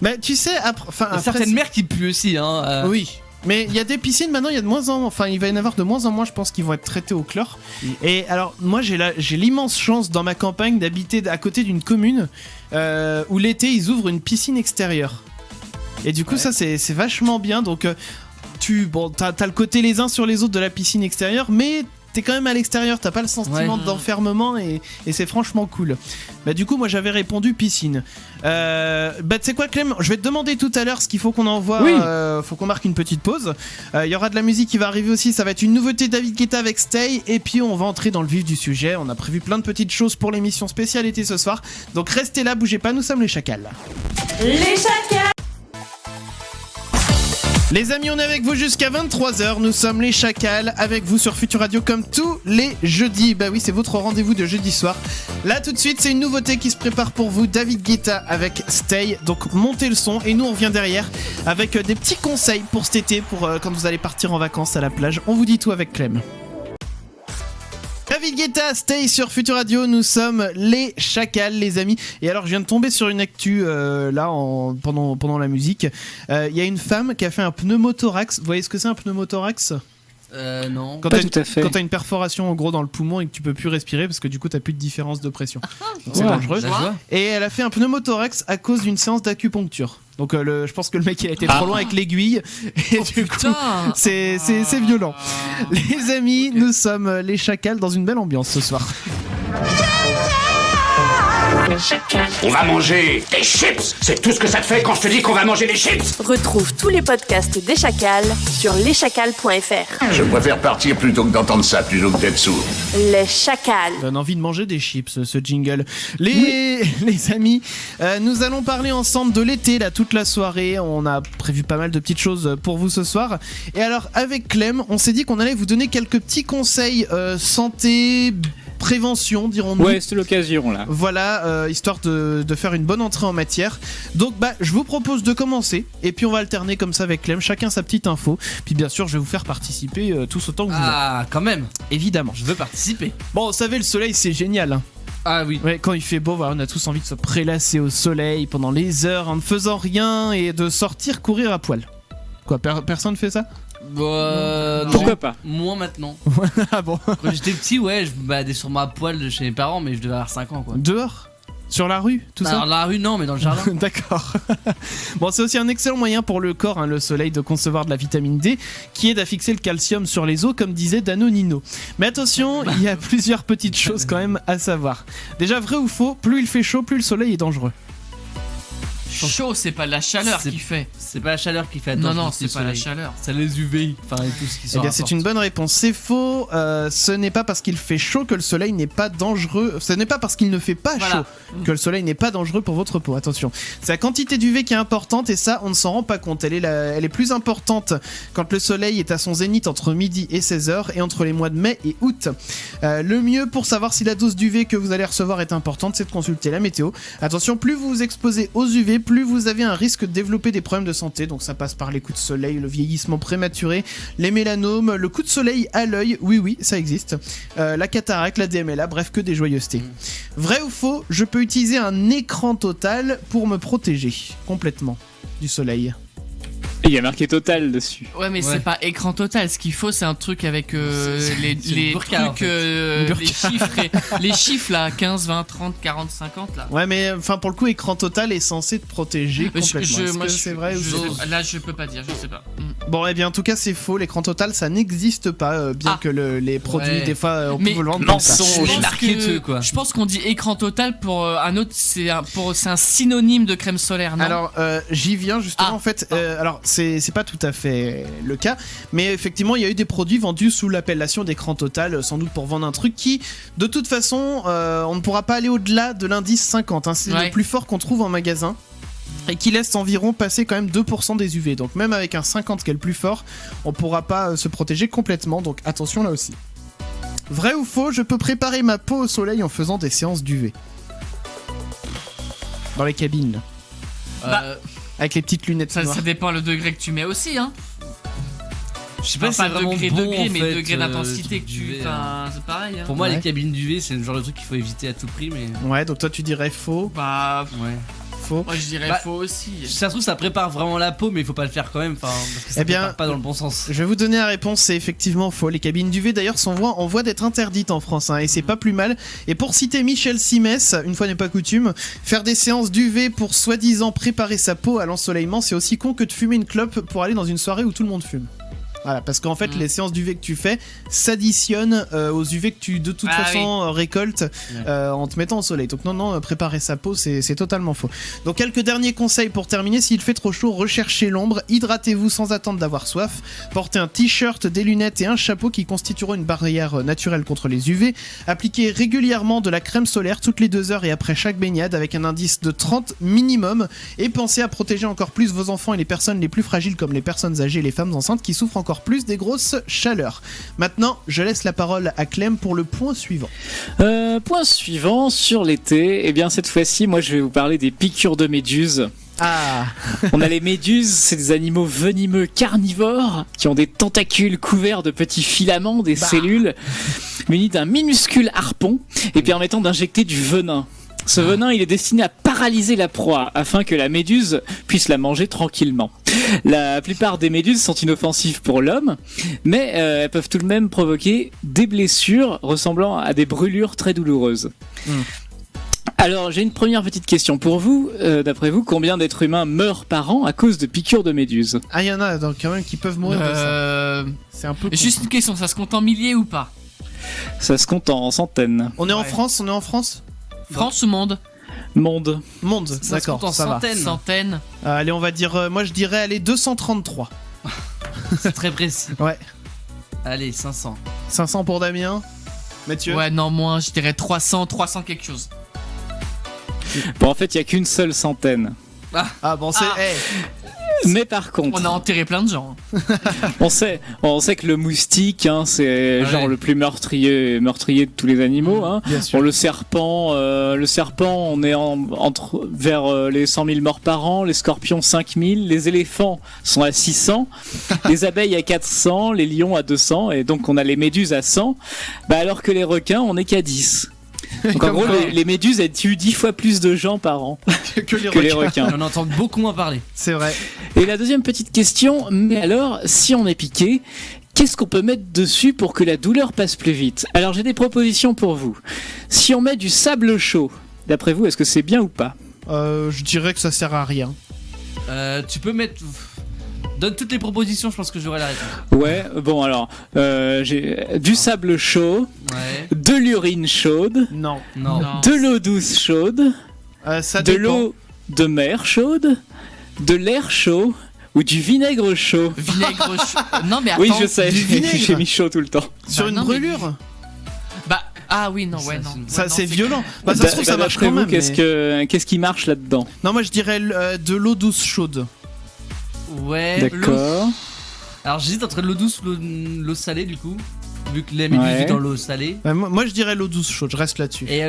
[SPEAKER 1] Mais tu sais,
[SPEAKER 2] Il y a
[SPEAKER 1] après,
[SPEAKER 2] certaines mers qui puent aussi, hein.
[SPEAKER 1] Oui. Mais il y a des piscines maintenant, il y a de moins en moins, enfin il va y en avoir de moins en moins, je pense, qui vont être traités au chlore. Et alors moi j'ai l'immense chance dans ma campagne d'habiter à côté d'une commune où l'été ils ouvrent une piscine extérieure. Et du coup ça c'est vachement bien. Donc t'as le côté les uns sur les autres de la piscine extérieure, mais t'es quand même à l'extérieur, t'as pas le sentiment
[SPEAKER 2] Ouais.
[SPEAKER 1] d'enfermement et c'est franchement cool. Bah du coup moi j'avais répondu piscine. Bah tu sais quoi Clem, je vais te demander tout à l'heure ce qu'il faut qu'on envoie.
[SPEAKER 4] Oui.
[SPEAKER 1] Faut qu'on marque une petite pause. Il y aura de la musique qui va arriver aussi, ça va être une nouveauté David Guetta avec Stay et puis on va entrer dans le vif du sujet. On a prévu plein de petites choses pour l'émission spéciale été ce soir. Donc restez là, bougez pas, nous sommes les Chacals.
[SPEAKER 5] Les Chacals.
[SPEAKER 1] Les amis, on est avec vous jusqu'à 23h, nous sommes les Chacals, avec vous sur Futur Radio comme tous les jeudis. Bah oui, c'est votre rendez-vous de jeudi soir. Là tout de suite, c'est une nouveauté qui se prépare pour vous, David Guetta avec Stay. Donc montez le son et nous on revient derrière avec des petits conseils pour cet été, pour quand vous allez partir en vacances à la plage. On vous dit tout avec Clem. David Guetta, Stay sur Futur Radio, nous sommes les Chacals les amis. Et alors je viens de tomber sur une actu pendant la musique. Il y a une femme qui a fait un pneumothorax. Vous voyez ce que c'est un pneumothorax ?
[SPEAKER 2] Non.
[SPEAKER 1] Quand
[SPEAKER 4] Pas
[SPEAKER 1] t'as
[SPEAKER 4] tout à fait.
[SPEAKER 1] Quand t'as une perforation en gros dans le poumon et que tu peux plus respirer parce que du coup t'as plus de différence de pression. Donc c'est
[SPEAKER 4] Ouais.
[SPEAKER 1] dangereux.
[SPEAKER 2] La joie.
[SPEAKER 1] Et elle a fait un pneumothorax à cause d'une séance d'acupuncture. Donc je pense que le mec il a été trop loin avec l'aiguille et du coup
[SPEAKER 3] Putain.
[SPEAKER 1] c'est violent. Les amis, nous sommes les Chacals dans une belle ambiance ce soir.
[SPEAKER 9] On va manger des chips. C'est tout ce que ça te fait quand je te dis qu'on va manger des chips.
[SPEAKER 5] Retrouve tous les podcasts des Chacals sur leschacals.fr.
[SPEAKER 9] Je préfère partir plutôt que d'entendre ça, plutôt que d'être sourd.
[SPEAKER 5] Les Chacals.
[SPEAKER 1] Donne envie de manger des chips ce jingle. Les amis, nous allons parler ensemble de l'été là toute la soirée. On a prévu pas mal de petites choses pour vous ce soir. Et alors avec Clem, on s'est dit qu'on allait vous donner quelques petits conseils santé, prévention dirons-nous.
[SPEAKER 4] Ouais, c'est l'occasion là.
[SPEAKER 1] Voilà, histoire de faire une bonne entrée en matière. Donc je vous propose de commencer et puis on va alterner comme ça avec Clem, chacun sa petite info. Puis bien sûr je vais vous faire participer tous autant que vous voulez.
[SPEAKER 2] Ah, quand même.
[SPEAKER 1] Évidemment.
[SPEAKER 2] Je veux participer.
[SPEAKER 1] Bon, vous savez, le soleil c'est génial hein.
[SPEAKER 2] Ah oui.
[SPEAKER 1] Ouais, quand il fait beau, voilà, on a tous envie de se prélasser au soleil pendant les heures en ne faisant rien et de sortir courir à poil. Quoi, personne fait ça?
[SPEAKER 2] Non.
[SPEAKER 4] Pourquoi pas?
[SPEAKER 2] Moi maintenant.
[SPEAKER 1] Ah bon?
[SPEAKER 2] Quand j'étais petit, ouais, je me baladais sur ma poêle de chez mes parents, mais je devais avoir 5 ans quoi.
[SPEAKER 1] Dehors? Sur la rue, tout
[SPEAKER 2] Alors,
[SPEAKER 1] ça
[SPEAKER 2] la rue, non, mais dans le jardin.
[SPEAKER 1] D'accord. Bon, c'est aussi un excellent moyen pour le corps, le soleil, de concevoir de la vitamine D, qui aide à fixer le calcium sur les os, comme disait Dano Nino. Mais attention, il y a plusieurs petites choses quand même à savoir. Déjà, vrai ou faux, plus il fait chaud, plus le soleil est dangereux.
[SPEAKER 3] Chaud, c'est pas la chaleur qui fait.
[SPEAKER 2] C'est pas la chaleur qui fait.
[SPEAKER 3] Non, c'est pas la chaleur.
[SPEAKER 2] C'est les UV, enfin et tout ce qui
[SPEAKER 1] Eh bien, c'est une bonne réponse. C'est faux. Ce n'est pas parce qu'il fait chaud que le soleil n'est pas dangereux. Ce n'est pas parce qu'il ne fait pas chaud que le soleil n'est pas dangereux pour votre peau. Attention. C'est la quantité d'UV qui est importante et ça, on ne s'en rend pas compte. Elle est plus importante quand le soleil est à son zénith entre midi et 16h et entre les mois de mai et août. Le mieux pour savoir si la dose d'UV que vous allez recevoir est importante, c'est de consulter la météo. Attention, plus vous vous exposez aux UV, plus vous avez un risque de développer des problèmes de santé. Donc ça passe par les coups de soleil, le vieillissement prématuré, les mélanomes, le coup de soleil à l'œil, oui, ça existe, la cataracte, la DMLA, bref, que des joyeusetés. Vrai ou faux, je peux utiliser un écran total pour me protéger complètement du soleil.
[SPEAKER 4] Il y a marqué total dessus.
[SPEAKER 3] Ouais, mais c'est pas écran total. Ce qu'il faut, c'est un truc avec les
[SPEAKER 2] burqa,
[SPEAKER 3] trucs, les chiffres, les chiffres là, 15, 20, 30, 40, 50 là.
[SPEAKER 1] Ouais, mais enfin pour le coup, écran total est censé te protéger complètement. C'est vrai ou faux ?
[SPEAKER 3] Là, je peux pas dire, je sais pas.
[SPEAKER 1] Bon, eh bien, en tout cas, c'est faux. L'écran total, ça n'existe pas, bien que les produits, des fois, on peut vous le vendre comme ça.
[SPEAKER 3] Je pense qu'on dit écran total pour un autre, c'est un synonyme de crème solaire, non ?
[SPEAKER 1] Alors, j'y viens justement. En fait, alors c'est pas tout à fait le cas, mais effectivement, il y a eu des produits vendus sous l'appellation d'écran total, sans doute pour vendre un truc qui, de toute façon, on ne pourra pas aller au-delà de l'indice 50. C'est le plus fort qu'on trouve en magasin. Et qui laisse environ passer quand même 2% des UV. Donc même avec un 50 qui est le plus fort, on pourra pas se protéger complètement. Donc attention là aussi. Vrai ou faux, je peux préparer ma peau au soleil en faisant des séances d'UV. Dans les cabines. Avec les petites lunettes noires.
[SPEAKER 3] Ça dépend le degré que tu mets aussi, hein.
[SPEAKER 2] Je sais pas si c'est vraiment
[SPEAKER 3] degré, mais
[SPEAKER 2] en fait,
[SPEAKER 3] degré d'intensité que tu... c'est pareil. Hein.
[SPEAKER 2] Pour moi, les cabines d'UV, c'est le genre de truc qu'il faut éviter à tout prix, mais...
[SPEAKER 1] Ouais, donc toi tu dirais faux.
[SPEAKER 3] Bah...
[SPEAKER 1] Ouais. Faux.
[SPEAKER 3] Moi je dirais faux aussi.
[SPEAKER 2] Ça se trouve, ça prépare vraiment la peau, mais il faut pas le faire quand même, parce que ça prépare pas dans le bon sens.
[SPEAKER 1] Je vais vous donner la réponse, c'est effectivement faux. Les cabines d'UV d'ailleurs sont en voie d'être interdites en France, et c'est pas plus mal. Et pour citer Michel Simès, une fois n'est pas coutume, faire des séances d'UV pour soi-disant préparer sa peau à l'ensoleillement, c'est aussi con que de fumer une clope pour aller dans une soirée où tout le monde fume. Voilà, parce qu'en fait, les séances d'UV que tu fais s'additionnent aux UV que tu de toute façon récoltes en te mettant au soleil. Donc non, préparer sa peau, c'est totalement faux. Donc quelques derniers conseils pour terminer. S'il fait trop chaud, recherchez l'ombre, hydratez-vous sans attendre d'avoir soif, portez un t-shirt, des lunettes et un chapeau qui constitueront une barrière naturelle contre les UV. Appliquez régulièrement de la crème solaire toutes les 2 heures et après chaque baignade avec un indice de 30 minimum. Et pensez à protéger encore plus vos enfants et les personnes les plus fragiles comme les personnes âgées et les femmes enceintes qui souffrent encore plus des grosses chaleurs. Maintenant, je laisse la parole à Clem pour le point suivant.
[SPEAKER 4] Point suivant sur l'été. Eh bien, cette fois-ci, moi, je vais vous parler des piqûres de méduses. On a les méduses, c'est des animaux venimeux carnivores qui ont des tentacules couverts de petits filaments, des cellules munis d'un minuscule harpon et permettant d'injecter du venin. Ce venin, il est destiné à paralyser la proie afin que la méduse puisse la manger tranquillement. La plupart des méduses sont inoffensives pour l'homme, mais elles peuvent tout de même provoquer des blessures ressemblant à des brûlures très douloureuses. Alors, j'ai une première petite question pour vous. D'après vous, combien d'êtres humains meurent par an à cause de piqûres de méduses ?
[SPEAKER 1] Il y en a donc quand même qui peuvent mourir de ça. C'est un peu...
[SPEAKER 3] Juste une question, ça se compte en milliers ou pas ?
[SPEAKER 4] Ça se compte en centaines.
[SPEAKER 1] On est en France ?
[SPEAKER 3] France ou monde ?
[SPEAKER 4] Monde,
[SPEAKER 1] d'accord, ça va.
[SPEAKER 3] Centaines.
[SPEAKER 1] Allez, on va dire, moi je dirais, 233.
[SPEAKER 2] C'est très précis.
[SPEAKER 1] Ouais.
[SPEAKER 2] Allez, 500.
[SPEAKER 1] 500 pour Damien. Mathieu ?
[SPEAKER 3] Ouais, non, moins, je dirais 300 quelque chose.
[SPEAKER 4] Bon, en fait, il n'y a qu'une seule centaine.
[SPEAKER 1] Bon, c'est...
[SPEAKER 4] Mais par contre,
[SPEAKER 3] on a enterré plein de gens.
[SPEAKER 4] on sait que le moustique, c'est genre le plus meurtrier de tous les animaux. Bon, le serpent, on est vers les 100 000 morts par an. Les scorpions 5 000, les éléphants sont à 600, les abeilles à 400, les lions à 200, et donc on a les méduses à 100. Alors que les requins, on est qu'à 10. Donc en gros, les méduses, elles tuent 10 fois plus de gens par an que les requins.
[SPEAKER 2] On entend beaucoup moins parler.
[SPEAKER 1] C'est vrai.
[SPEAKER 4] Et la deuxième petite question, mais alors, si on est piqué, qu'est-ce qu'on peut mettre dessus pour que la douleur passe plus vite ? Alors j'ai des propositions pour vous. Si on met du sable chaud, D'après vous, est-ce que c'est bien ou pas?
[SPEAKER 1] Je dirais que ça sert à rien.
[SPEAKER 2] Tu peux mettre. Donne toutes les propositions, je pense que j'aurai la réponse.
[SPEAKER 4] Ouais, bon alors, j'ai du sable chaud, de l'urine chaude,
[SPEAKER 1] Non.
[SPEAKER 4] de l'eau douce chaude,
[SPEAKER 1] Ça
[SPEAKER 4] de
[SPEAKER 1] dépend.
[SPEAKER 4] l'eau de mer chaude, de l'air chaud ou du vinaigre chaud.
[SPEAKER 3] Vinaigre chaud. Non, mais attends.
[SPEAKER 4] Oui, je sais,
[SPEAKER 1] du vinaigre.
[SPEAKER 4] j'ai mis chaud tout le temps.
[SPEAKER 1] Sur
[SPEAKER 3] Bah
[SPEAKER 1] une
[SPEAKER 3] non, mais-
[SPEAKER 1] brûlure.
[SPEAKER 3] Bah, ah oui, non, ouais, non.
[SPEAKER 1] Ça,
[SPEAKER 3] Ouais, non,
[SPEAKER 1] c'est violent. Bah, ça se trouve, ça marche
[SPEAKER 4] D'après
[SPEAKER 1] quand
[SPEAKER 4] vous,
[SPEAKER 1] même.
[SPEAKER 4] qu'est-ce qui marche là-dedans?
[SPEAKER 1] Non, moi je dirais de l'eau douce chaude.
[SPEAKER 2] Ouais.
[SPEAKER 4] D'accord.
[SPEAKER 2] Alors j'hésite entre l'eau douce ou l'eau salée du coup. Vu que la méduse
[SPEAKER 4] Ouais.
[SPEAKER 2] vit dans l'eau salée.
[SPEAKER 1] Moi je dirais l'eau douce chaude, je reste là-dessus.
[SPEAKER 2] Et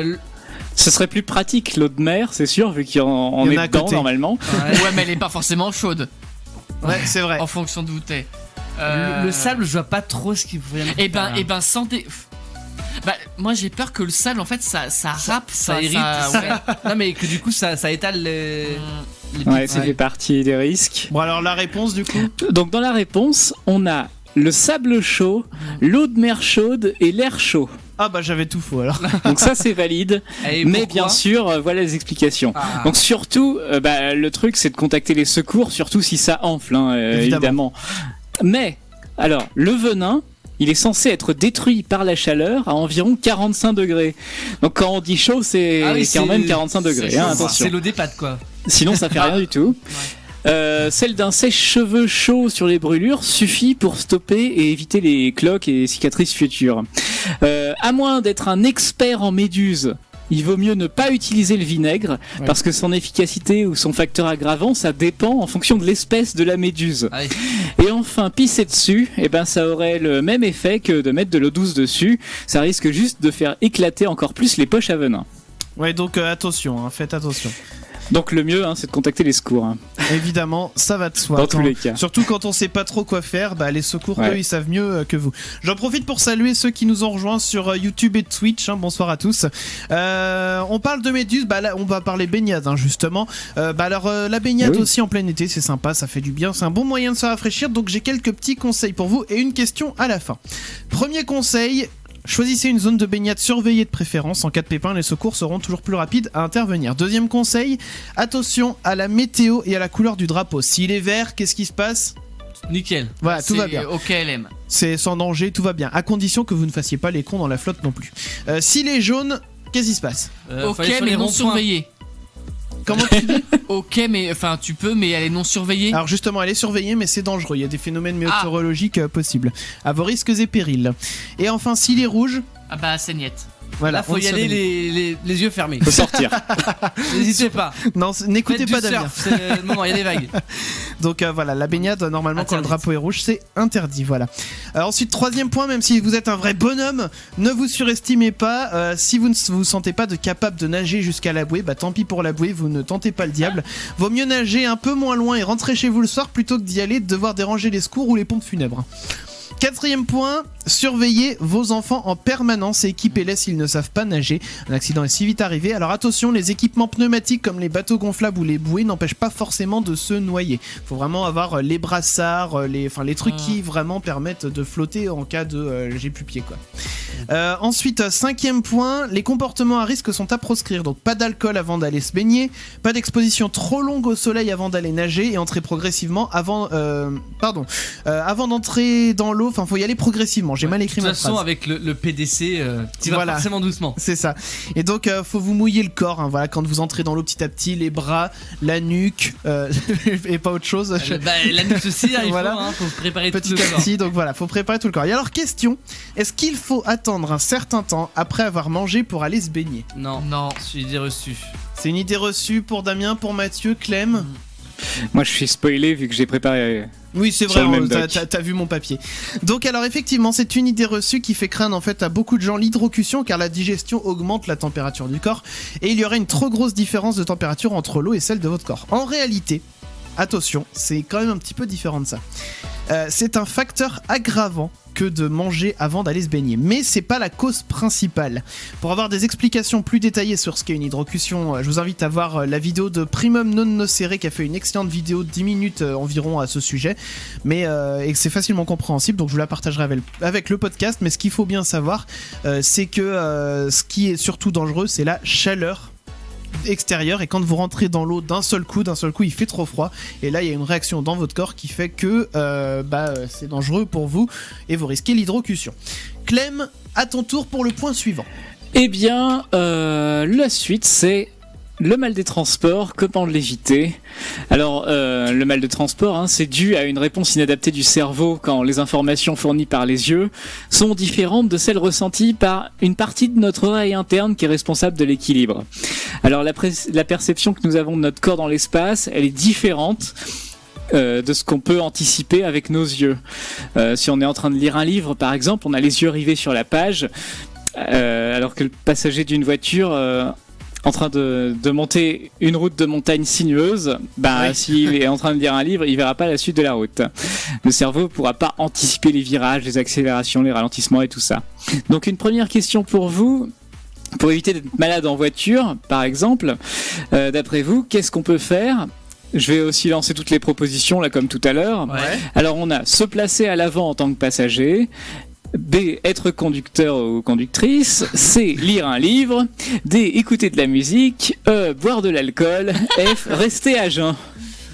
[SPEAKER 4] Ce serait plus pratique l'eau de mer, c'est sûr, vu qu'il y en
[SPEAKER 1] Il y
[SPEAKER 4] est
[SPEAKER 1] en a à
[SPEAKER 4] dedans
[SPEAKER 1] côté.
[SPEAKER 4] normalement.
[SPEAKER 3] Ouais, mais elle est pas forcément chaude.
[SPEAKER 1] Ouais, c'est vrai.
[SPEAKER 3] En fonction d'où t'es.
[SPEAKER 2] Le sable, je vois pas trop ce qu'il faut.
[SPEAKER 3] Et ben, sans des. Bah, moi j'ai peur que le sable en fait ça râpe,
[SPEAKER 2] Ça irrite.
[SPEAKER 3] ouais.
[SPEAKER 2] Non mais que du coup ça étale les
[SPEAKER 4] Ouais, ça fait partie des risques.
[SPEAKER 1] Bon, alors la réponse du coup.
[SPEAKER 4] Donc dans la réponse, on a le sable chaud, l'eau de mer chaude et l'air chaud.
[SPEAKER 1] Ah bah j'avais tout faux alors.
[SPEAKER 4] Donc ça c'est valide,
[SPEAKER 2] Et
[SPEAKER 4] mais
[SPEAKER 2] pourquoi
[SPEAKER 4] bien sûr, voilà les explications.
[SPEAKER 2] Ah.
[SPEAKER 4] Donc surtout, le truc c'est de contacter les secours, surtout si ça enfle, hein, évidemment. Mais, alors, le venin, il est censé être détruit par la chaleur à environ 45 degrés. Donc quand on dit chaud, c'est
[SPEAKER 2] Ah oui,
[SPEAKER 4] quand même
[SPEAKER 2] c'est-
[SPEAKER 4] 45 degrés,
[SPEAKER 2] c'est
[SPEAKER 4] hein,
[SPEAKER 2] chaud,
[SPEAKER 4] attention.
[SPEAKER 2] C'est l'eau des pâtes quoi.
[SPEAKER 4] Sinon ça fait rien du tout. Celle d'un sèche-cheveux chaud sur les brûlures suffit pour stopper et éviter les cloques et cicatrices futures. À moins d'être un expert en méduses, il vaut mieux ne pas utiliser le vinaigre parce que son efficacité ou son facteur aggravant, ça dépend en fonction de l'espèce de la méduse.
[SPEAKER 2] Ah oui.
[SPEAKER 4] Et enfin, pisser dessus, ça aurait le même effet que de mettre de l'eau douce dessus. Ça risque juste de faire éclater encore plus les poches à venin.
[SPEAKER 1] Ouais, donc attention, faites attention.
[SPEAKER 4] Donc le mieux, c'est de contacter les secours. hein.
[SPEAKER 1] Évidemment, ça va de soi.
[SPEAKER 4] Dans tous les cas.
[SPEAKER 1] Surtout quand on sait pas trop quoi faire, les secours,
[SPEAKER 4] Ouais.
[SPEAKER 1] eux, ils savent mieux que vous. J'en profite pour saluer ceux qui nous ont rejoints sur YouTube et Twitch. Bonsoir à tous. On parle de méduses, là, on va parler baignade, justement. La baignade
[SPEAKER 4] Oui.
[SPEAKER 1] aussi en plein été, c'est sympa, ça fait du bien. C'est un bon moyen de se rafraîchir. Donc j'ai quelques petits conseils pour vous et une question à la fin. Premier conseil. Choisissez une zone de baignade surveillée de préférence. En cas de pépin, les secours seront toujours plus rapides à intervenir. Deuxième conseil, attention à la météo et à la couleur du drapeau. S'il est vert, qu'est-ce qui se passe ?
[SPEAKER 2] Nickel.
[SPEAKER 1] Voilà, tout va bien.
[SPEAKER 3] Au KLM.
[SPEAKER 1] C'est sans danger, tout va bien. À condition que vous ne fassiez pas les cons dans la flotte non plus. S'il est jaune, qu'est-ce qui se passe ?
[SPEAKER 3] Ok,
[SPEAKER 2] faut aller sur
[SPEAKER 3] mais
[SPEAKER 2] les
[SPEAKER 3] non
[SPEAKER 2] ronds-points.
[SPEAKER 3] surveillée.
[SPEAKER 1] Comment tu dis ?
[SPEAKER 3] Ok, mais enfin tu peux, mais elle est non surveillée.
[SPEAKER 1] Alors justement, elle est surveillée, mais c'est dangereux. Il y a des phénomènes météorologiques possibles. À vos risques et périls. Et enfin, s'il est rouge,
[SPEAKER 3] Ah bah saignette.
[SPEAKER 1] voilà.
[SPEAKER 2] Là faut
[SPEAKER 1] on
[SPEAKER 2] y
[SPEAKER 1] se
[SPEAKER 2] aller
[SPEAKER 1] baigne.
[SPEAKER 2] les yeux fermés.
[SPEAKER 4] Faut sortir.
[SPEAKER 2] N'hésitez pas.
[SPEAKER 1] Non, n'écoutez
[SPEAKER 2] Faites
[SPEAKER 1] pas
[SPEAKER 2] du
[SPEAKER 1] Damien.
[SPEAKER 2] surf, c'est le moment, il y a des vagues.
[SPEAKER 1] Donc voilà, la baignade, normalement, quand le
[SPEAKER 2] Interdite.
[SPEAKER 1] drapeau est rouge, c'est interdit. Voilà. Ensuite, troisième point, même si vous êtes un vrai bonhomme, ne vous surestimez pas. Si vous ne vous sentez pas capable de nager jusqu'à la bouée, tant pis pour la bouée, vous ne tentez pas le diable. Vaut mieux nager un peu moins loin et rentrer chez vous le soir plutôt que d'y aller, de devoir déranger les secours ou les pompes funèbres. Quatrième point, surveillez vos enfants en permanence et équipez-les s'ils ne savent pas nager. Un accident est si vite arrivé. Alors attention, les équipements pneumatiques comme les bateaux gonflables ou les bouées n'empêchent pas forcément de se noyer. Faut vraiment avoir les brassards, les trucs qui vraiment permettent de flotter en cas de j'ai plus pied quoi. Ensuite, cinquième point, les comportements à risque sont à proscrire. Donc pas d'alcool avant d'aller se baigner, pas d'exposition trop longue au soleil avant d'aller nager et entrer progressivement avant d'entrer dans l'eau. Enfin, faut y aller progressivement. J'ai mal écrit
[SPEAKER 2] De
[SPEAKER 1] ma
[SPEAKER 2] toute façon,
[SPEAKER 1] phrase.
[SPEAKER 2] avec le PDC, tu vas
[SPEAKER 1] Voilà.
[SPEAKER 2] forcément doucement.
[SPEAKER 1] C'est ça. Et donc, faut vous mouiller le corps. Voilà, quand vous entrez dans l'eau petit à petit, les bras, la nuque, et pas autre chose.
[SPEAKER 2] La nuque aussi, il
[SPEAKER 1] Voilà.
[SPEAKER 2] faut préparer tout
[SPEAKER 1] Petit
[SPEAKER 2] le
[SPEAKER 1] à
[SPEAKER 2] corps.
[SPEAKER 1] petit, donc voilà, faut préparer tout le corps. Et alors, question, est-ce qu'il faut attendre un certain temps après avoir mangé pour aller se baigner ?
[SPEAKER 2] Non, c'est une idée reçue.
[SPEAKER 1] C'est une idée reçue pour Damien, pour Mathieu, Clem.
[SPEAKER 4] Moi je suis spoilé vu que j'ai préparé.
[SPEAKER 1] Oui, c'est
[SPEAKER 4] Sur
[SPEAKER 1] vrai,
[SPEAKER 4] le même doc.
[SPEAKER 1] t'as vu mon papier. Donc alors effectivement, c'est une idée reçue qui fait craindre en fait à beaucoup de gens l'hydrocution car la digestion augmente la température du corps et il y aurait une trop grosse différence de température entre l'eau et celle de votre corps. En réalité, attention, c'est quand même un petit peu différent de ça. C'est un facteur aggravant que de manger avant d'aller se baigner. Mais c'est pas la cause principale. Pour avoir des explications plus détaillées sur ce qu'est une hydrocution, je vous invite à voir la vidéo de Primum Non Nocere qui a fait une excellente vidéo de 10 minutes environ à ce sujet. Mais et c'est facilement compréhensible, donc je vous la partagerai avec le podcast. Mais ce qu'il faut bien savoir, c'est que ce qui est surtout dangereux, c'est la chaleur extérieur, et quand vous rentrez dans l'eau d'un seul coup il fait trop froid, et là il y a une réaction dans votre corps qui fait que c'est dangereux pour vous et vous risquez l'hydrocution. Clem, à ton tour pour le point suivant.
[SPEAKER 4] Eh bien, la suite, c'est le mal des transports, comment l'éviter ? Alors, le mal de transport, c'est dû à une réponse inadaptée du cerveau quand les informations fournies par les yeux sont différentes de celles ressenties par une partie de notre oreille interne qui est responsable de l'équilibre. Alors, la perception que nous avons de notre corps dans l'espace, elle est différente de ce qu'on peut anticiper avec nos yeux. Si on est en train de lire un livre, par exemple, on a les yeux rivés sur la page, alors que le passager d'une voiture en train de monter une route de montagne sinueuse, s'il est en train de lire un livre, il verra pas la suite de la route. Le cerveau pourra pas anticiper les virages, les accélérations, les ralentissements et tout ça. Donc une première question pour vous, pour éviter d'être malade en voiture, par exemple, d'après vous, qu'est-ce qu'on peut faire ? Je vais aussi lancer toutes les propositions là comme tout à l'heure.
[SPEAKER 2] Ouais.
[SPEAKER 4] Alors on a se placer à l'avant en tant que passager, B, être conducteur ou conductrice, C, lire un livre, D, écouter de la musique, E, boire de l'alcool, F, rester à jeun.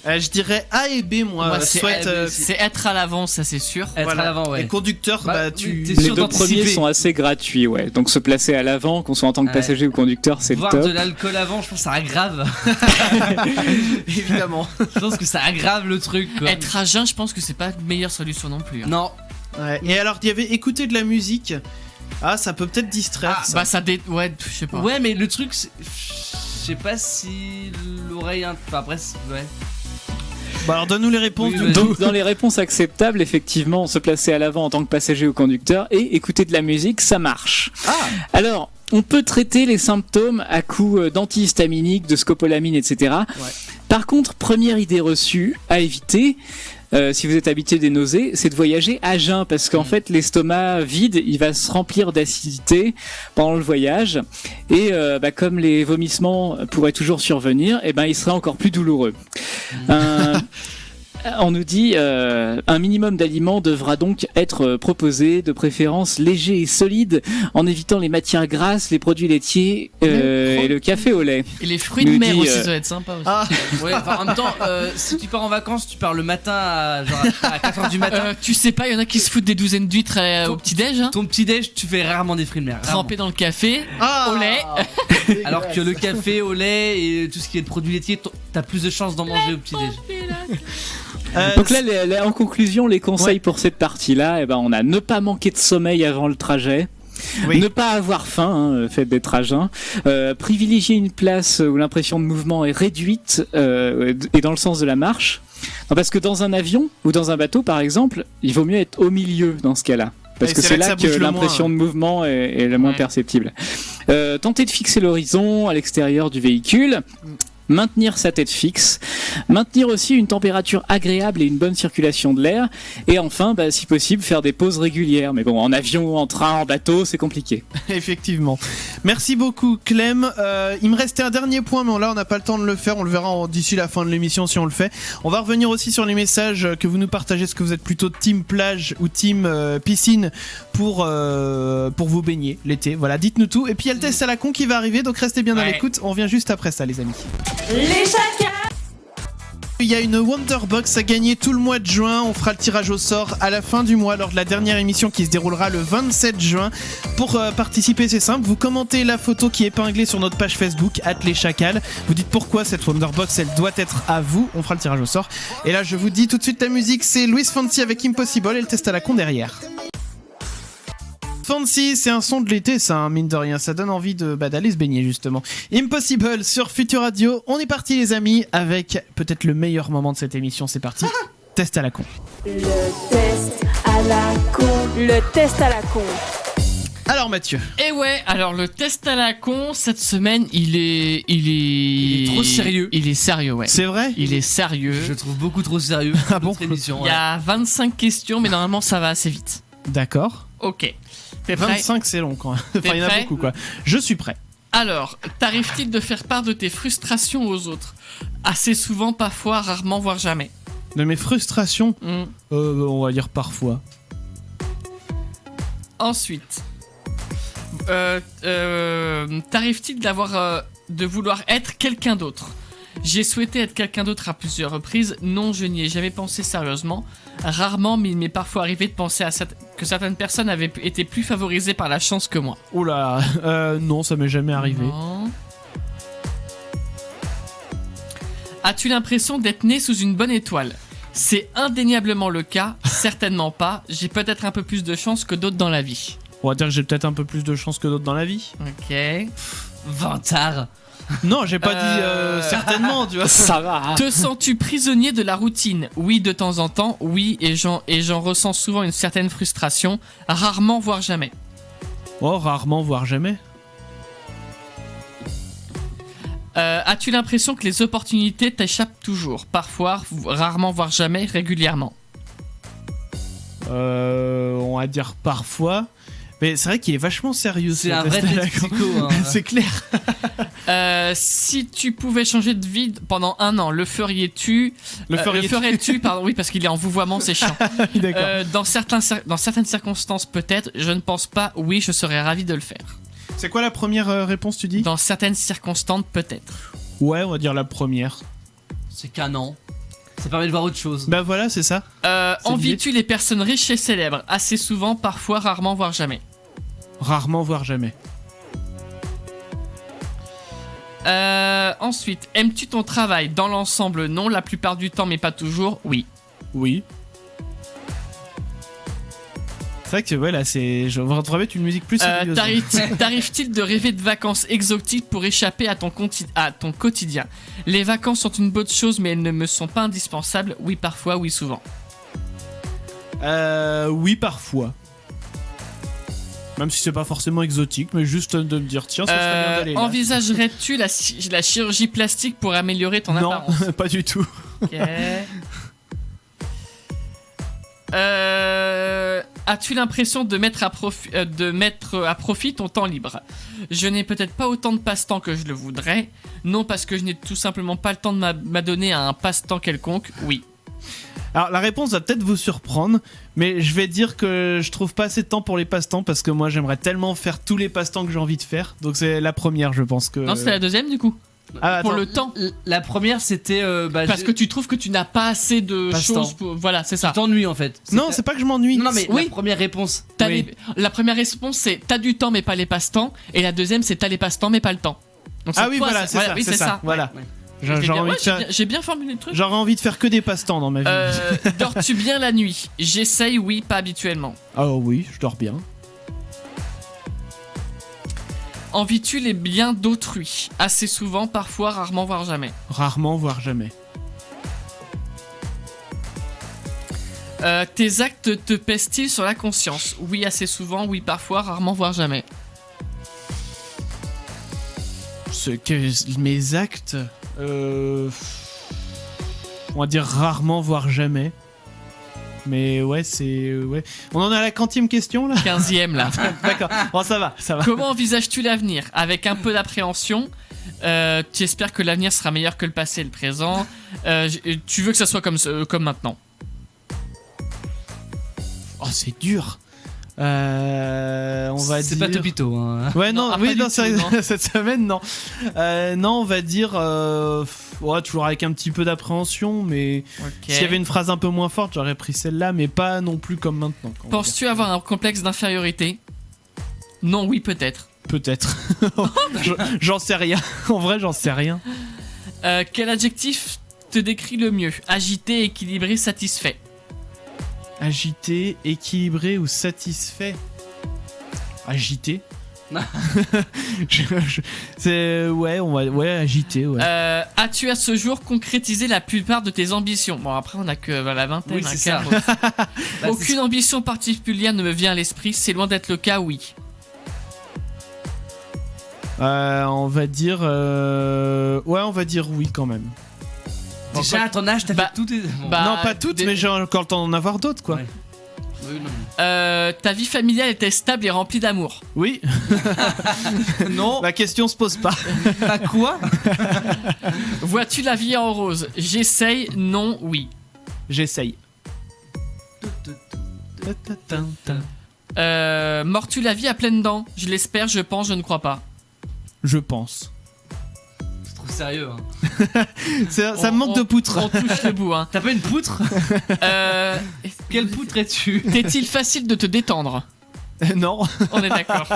[SPEAKER 1] Je dirais A et B, moi.
[SPEAKER 3] C'est être à l'avant, ça c'est sûr.
[SPEAKER 2] Être à l'avant, ouais.
[SPEAKER 1] Et conducteur,
[SPEAKER 2] t'es
[SPEAKER 4] Les
[SPEAKER 2] sûr
[SPEAKER 4] deux
[SPEAKER 2] d'anticiper.
[SPEAKER 4] premiers sont assez gratuits, ouais. Donc se placer à l'avant, qu'on soit en tant que passager ou conducteur, c'est le
[SPEAKER 2] Boire
[SPEAKER 4] top.
[SPEAKER 2] de l'alcool avant, je pense que ça aggrave.
[SPEAKER 1] Évidemment.
[SPEAKER 2] Je pense que ça aggrave le truc, quoi.
[SPEAKER 3] Être à jeun, je pense que c'est pas la meilleure solution non plus.
[SPEAKER 2] Non.
[SPEAKER 1] Ouais. Et alors, il y avait écouter de la musique. Ah, ça peut peut-être distraire.
[SPEAKER 3] Ouais, je sais pas.
[SPEAKER 2] Ouais, mais le truc, je sais pas si l'oreille. Enfin, après, ouais.
[SPEAKER 1] Bon, alors donne-nous les réponses.
[SPEAKER 2] Oui,
[SPEAKER 4] Donc dans les réponses acceptables, effectivement, se placer à l'avant en tant que passager ou conducteur et écouter de la musique, ça marche. Alors, on peut traiter les symptômes à coups d'antihistaminiques, de scopolamine, etc.
[SPEAKER 1] Ouais.
[SPEAKER 4] Par contre, première idée reçue à éviter, si vous êtes habitué des nausées, c'est de voyager à jeun, parce qu'en fait l'estomac vide, il va se remplir d'acidité pendant le voyage, et comme les vomissements pourraient toujours survenir, il serait encore plus douloureux. On nous dit un minimum d'aliments devra donc être proposé, de préférence léger et solide, en évitant les matières grasses, les produits laitiers et le café au lait.
[SPEAKER 3] Et les fruits de
[SPEAKER 4] Nous
[SPEAKER 3] mer
[SPEAKER 4] dit,
[SPEAKER 3] aussi, ça doit être sympa aussi.
[SPEAKER 2] Ouais, en même temps, si tu pars en vacances, tu pars le matin à 4h du matin.
[SPEAKER 3] Tu sais pas, il y en a qui se foutent des douzaines d'huîtres au petit-déj. Hein.
[SPEAKER 2] Ton petit-déj, tu fais rarement des fruits de mer.
[SPEAKER 3] Trempé dans le café, au lait.
[SPEAKER 2] Alors que le café au lait et tout ce qui est de produits laitiers, t'as plus de chances d'en manger au petit-déj.
[SPEAKER 4] Donc là, en conclusion, les conseils pour cette partie-là, on a ne pas manquer de sommeil avant le trajet.
[SPEAKER 1] Oui.
[SPEAKER 4] Ne pas avoir faim, le fait d'être à jeun. Privilégier une place où l'impression de mouvement est réduite et dans le sens de la marche. Non, parce que dans un avion ou dans un bateau, par exemple, il vaut mieux être au milieu dans ce cas-là. Parce que c'est là que l'impression de mouvement est la moins perceptible. Tenter de fixer l'horizon à l'extérieur du véhicule. Maintenir sa tête fixe, maintenir aussi une température agréable et une bonne circulation de l'air, et enfin, si possible, faire des pauses régulières. Mais bon, en avion, en train, en bateau, c'est compliqué.
[SPEAKER 1] Effectivement. Merci beaucoup, Clem. Il me restait un dernier point, mais là, on n'a pas le temps de le faire. On le verra d'ici la fin de l'émission si on le fait. On va revenir aussi sur les messages que vous nous partagez. Est-ce que vous êtes plutôt team plage ou team piscine pour vous baigner l'été? Voilà, dites-nous tout. Et puis, il y a le test à la con qui va arriver, donc restez bien à l'écoute. On revient juste après ça, les amis.
[SPEAKER 5] Les chacals.
[SPEAKER 1] Il y a une Wonderbox à gagner tout le mois de juin. On fera le tirage au sort à la fin du mois lors de la dernière émission qui se déroulera le 27 juin. Pour participer, c'est simple. Vous commentez la photo qui est épinglée sur notre page Facebook @leschacals. Vous dites pourquoi cette Wonderbox elle doit être à vous. On fera le tirage au sort. Et là, je vous dis tout de suite la musique. C'est Louis Fonsi avec Impossible et le test à la con derrière. Fancy, c'est un son de l'été, ça, mine de rien. Ça donne envie d'aller se baigner, justement. Impossible sur Futur Radio. On est parti, les amis, avec peut-être le meilleur moment de cette émission. C'est parti. Test à la con.
[SPEAKER 5] Le test à la con. Le test à la con.
[SPEAKER 1] Alors, Mathieu.
[SPEAKER 3] Et ouais, alors le test à la con, cette semaine, il est
[SPEAKER 2] trop sérieux.
[SPEAKER 3] Il est sérieux, ouais.
[SPEAKER 1] C'est vrai?
[SPEAKER 3] Il est sérieux.
[SPEAKER 2] Je le trouve beaucoup trop sérieux.
[SPEAKER 1] Ah bon?
[SPEAKER 2] Émission,
[SPEAKER 3] Il y a 25 questions, mais normalement, ça va assez vite.
[SPEAKER 1] D'accord.
[SPEAKER 3] Ok. T'es prêt?
[SPEAKER 1] 25, c'est long, quand même. Enfin, il y en a
[SPEAKER 3] prêt?
[SPEAKER 1] beaucoup, quoi. Je suis prêt.
[SPEAKER 3] Alors, t'arrive-t-il de faire part de tes frustrations aux autres? Assez souvent, parfois, rarement, voire jamais.
[SPEAKER 1] De mes frustrations? On va dire parfois.
[SPEAKER 3] Ensuite, t'arrive-t-il d'avoir de vouloir être quelqu'un d'autre. J'ai souhaité être quelqu'un d'autre à plusieurs reprises. Non, je n'y ai jamais pensé sérieusement. Rarement, mais il m'est parfois arrivé de penser que certaines personnes avaient été plus favorisées par la chance que moi.
[SPEAKER 1] Oula, non, ça m'est jamais arrivé.
[SPEAKER 3] Non. As-tu l'impression d'être né sous une bonne étoile ? C'est indéniablement le cas, certainement pas. J'ai peut-être un peu plus de chance que d'autres dans la vie.
[SPEAKER 1] On va dire que j'ai peut-être un peu plus de chance que d'autres dans la vie.
[SPEAKER 3] Ok.
[SPEAKER 2] Vantard.
[SPEAKER 1] Non, j'ai pas dit certainement, tu vois.
[SPEAKER 4] Ça va. Hein.
[SPEAKER 3] Te sens-tu prisonnier de la routine ? Oui, de temps en temps, oui, et j'en ressens souvent une certaine frustration, rarement, voire jamais.
[SPEAKER 1] Oh, rarement, voire jamais.
[SPEAKER 3] As-tu l'impression que les opportunités t'échappent toujours ? Parfois, rarement, voire jamais, régulièrement.
[SPEAKER 1] On va dire parfois. Mais c'est vrai qu'il est vachement sérieux.
[SPEAKER 2] C'est
[SPEAKER 1] ce
[SPEAKER 2] un
[SPEAKER 1] test
[SPEAKER 2] vrai
[SPEAKER 1] à la
[SPEAKER 2] test
[SPEAKER 1] con.
[SPEAKER 2] psycho, hein.
[SPEAKER 1] C'est clair.
[SPEAKER 3] Si tu pouvais changer de vie pendant 1 an, le ferais-tu ? Pardon, oui, parce qu'il est en vouvoiement, c'est chiant.
[SPEAKER 1] D'accord.
[SPEAKER 3] Dans certaines circonstances, peut-être. Je ne pense pas. Oui, je serais ravi de le faire.
[SPEAKER 1] C'est quoi la première réponse, tu dis ?
[SPEAKER 3] Dans certaines circonstances, peut-être.
[SPEAKER 1] Ouais, on va dire la première.
[SPEAKER 2] C'est qu'un an. Ça permet de voir autre chose.
[SPEAKER 1] Bah voilà, c'est ça.
[SPEAKER 3] Envies-tu les personnes riches et célèbres ? Assez souvent, parfois, rarement, voire jamais.
[SPEAKER 1] Rarement, voire jamais.
[SPEAKER 3] Ensuite, aimes-tu ton travail ? Dans l'ensemble, non. La plupart du temps, mais pas toujours, oui.
[SPEAKER 1] Oui. C'est vrai que ouais, là, je vais retrouver une musique plus sérieuse.
[SPEAKER 3] T'arrive-t-il de rêver de vacances exotiques pour échapper à ton quotidien ? Les vacances sont une bonne chose, mais elles ne me sont pas indispensables. Oui, parfois, oui, souvent.
[SPEAKER 1] Oui, parfois. Même si c'est pas forcément exotique, mais juste de me dire, tiens, ça serait bien d'aller là.
[SPEAKER 3] Envisagerais-tu la chirurgie plastique pour améliorer ton apparence ?
[SPEAKER 1] Non, pas du tout.
[SPEAKER 3] Ok. As-tu l'impression de mettre à profit ton temps libre ? Je n'ai peut-être pas autant de passe-temps que je le voudrais. Non, parce que je n'ai tout simplement pas le temps de m'adonner à un passe-temps quelconque. Oui.
[SPEAKER 1] Alors la réponse va peut-être vous surprendre, mais je vais dire que je trouve pas assez de temps pour les passe-temps parce que moi j'aimerais tellement faire tous les passe-temps que j'ai envie de faire. Donc c'est la première, je pense que.
[SPEAKER 3] Non, c'était la deuxième du coup.
[SPEAKER 1] Ah,
[SPEAKER 3] pour
[SPEAKER 1] attends.
[SPEAKER 3] le temps.
[SPEAKER 2] La première, c'était.
[SPEAKER 3] Parce que tu trouves que tu n'as pas assez de
[SPEAKER 2] Passe-temps.
[SPEAKER 3] choses pour... Voilà, c'est ça.
[SPEAKER 2] Tu t'ennuies en fait.
[SPEAKER 1] Non, c'est pas que je m'ennuie.
[SPEAKER 2] Non, mais
[SPEAKER 3] Oui.
[SPEAKER 2] la première réponse.
[SPEAKER 1] Oui.
[SPEAKER 3] La première réponse c'est t'as du temps mais pas les passe-temps. Et la deuxième c'est t'as les passe-temps mais pas le temps. Donc,
[SPEAKER 1] Ah
[SPEAKER 3] c'est
[SPEAKER 1] oui,
[SPEAKER 3] toi,
[SPEAKER 1] voilà, c'est ça.
[SPEAKER 3] oui,
[SPEAKER 1] c'est ça. Voilà.
[SPEAKER 2] Ouais.
[SPEAKER 3] J'ai bien formulé le truc.
[SPEAKER 1] J'aurais envie de faire que des passe-temps dans ma vie.
[SPEAKER 3] Dors-tu bien la nuit ? J'essaye, oui, pas habituellement.
[SPEAKER 1] Oh oui, je dors bien.
[SPEAKER 3] Envies-tu les biens d'autrui ? Assez souvent, parfois, rarement, voire jamais.
[SPEAKER 1] Rarement, voire jamais.
[SPEAKER 3] Tes actes te pèsent-ils sur la conscience ? Oui, assez souvent, oui, parfois, rarement, voire jamais.
[SPEAKER 1] Mes actes, on va dire rarement, voire jamais. Mais ouais, ouais. On en est à la 40e question là.
[SPEAKER 3] 15e là.
[SPEAKER 1] D'accord. Bon, ça va.
[SPEAKER 3] Comment envisages-tu l'avenir ? Avec un peu d'appréhension. Tu espères que l'avenir sera meilleur que le passé et le présent. Tu veux que ça soit comme maintenant.
[SPEAKER 1] Oh, c'est dur. On va dire.
[SPEAKER 2] C'est pas Topito. Hein.
[SPEAKER 1] Ouais, non,
[SPEAKER 3] Non,
[SPEAKER 1] oui,
[SPEAKER 3] pas
[SPEAKER 1] non,
[SPEAKER 3] du tout, non.
[SPEAKER 1] cette semaine, non. Non, on va dire. Ouais, toujours avec un petit peu d'appréhension, mais s'il y avait une phrase un peu moins forte, j'aurais pris celle-là, mais pas non plus comme maintenant.
[SPEAKER 3] Penses-tu avoir un complexe d'infériorité ? Non, oui, peut-être.
[SPEAKER 1] Peut-être. J'en sais rien. En vrai, j'en sais rien.
[SPEAKER 3] Quel adjectif te décrit le mieux ? Agité, équilibré, satisfait.
[SPEAKER 1] Agité, équilibré ou satisfait ? Agité. C'est ouais, agité. Ouais.
[SPEAKER 3] As-tu à ce jour concrétisé la plupart de tes ambitions ? Bon, après on a que la vingtaine.
[SPEAKER 2] Oui,
[SPEAKER 3] hein,
[SPEAKER 2] c'est ça.
[SPEAKER 3] Aucune ambition particulière ne me vient à l'esprit. C'est loin d'être le cas, oui.
[SPEAKER 1] On va dire ouais, on va dire oui quand même.
[SPEAKER 2] Déjà à ton âge, t'as fait tout tes.
[SPEAKER 1] Non, pas toutes, mais j'ai encore le temps d'en avoir d'autres quoi.
[SPEAKER 2] Ouais. Oui, non.
[SPEAKER 3] Ta vie familiale était stable et remplie d'amour.
[SPEAKER 1] Oui.
[SPEAKER 2] Non.
[SPEAKER 1] La question se pose pas.
[SPEAKER 2] Pas quoi ?
[SPEAKER 3] Vois-tu la vie en rose ? J'essaye, non, oui.
[SPEAKER 1] J'essaye.
[SPEAKER 3] Mords-tu la vie à pleines dents ? Je l'espère, je pense, je ne crois pas.
[SPEAKER 1] Je pense.
[SPEAKER 2] sérieux. Hein.
[SPEAKER 1] Ça me manque de poutre.
[SPEAKER 3] On touche le bout. Hein.
[SPEAKER 2] T'as pas une poutre? Quelle poutre es-tu?
[SPEAKER 3] T'est-il facile de te détendre?
[SPEAKER 1] Non.
[SPEAKER 3] On est d'accord.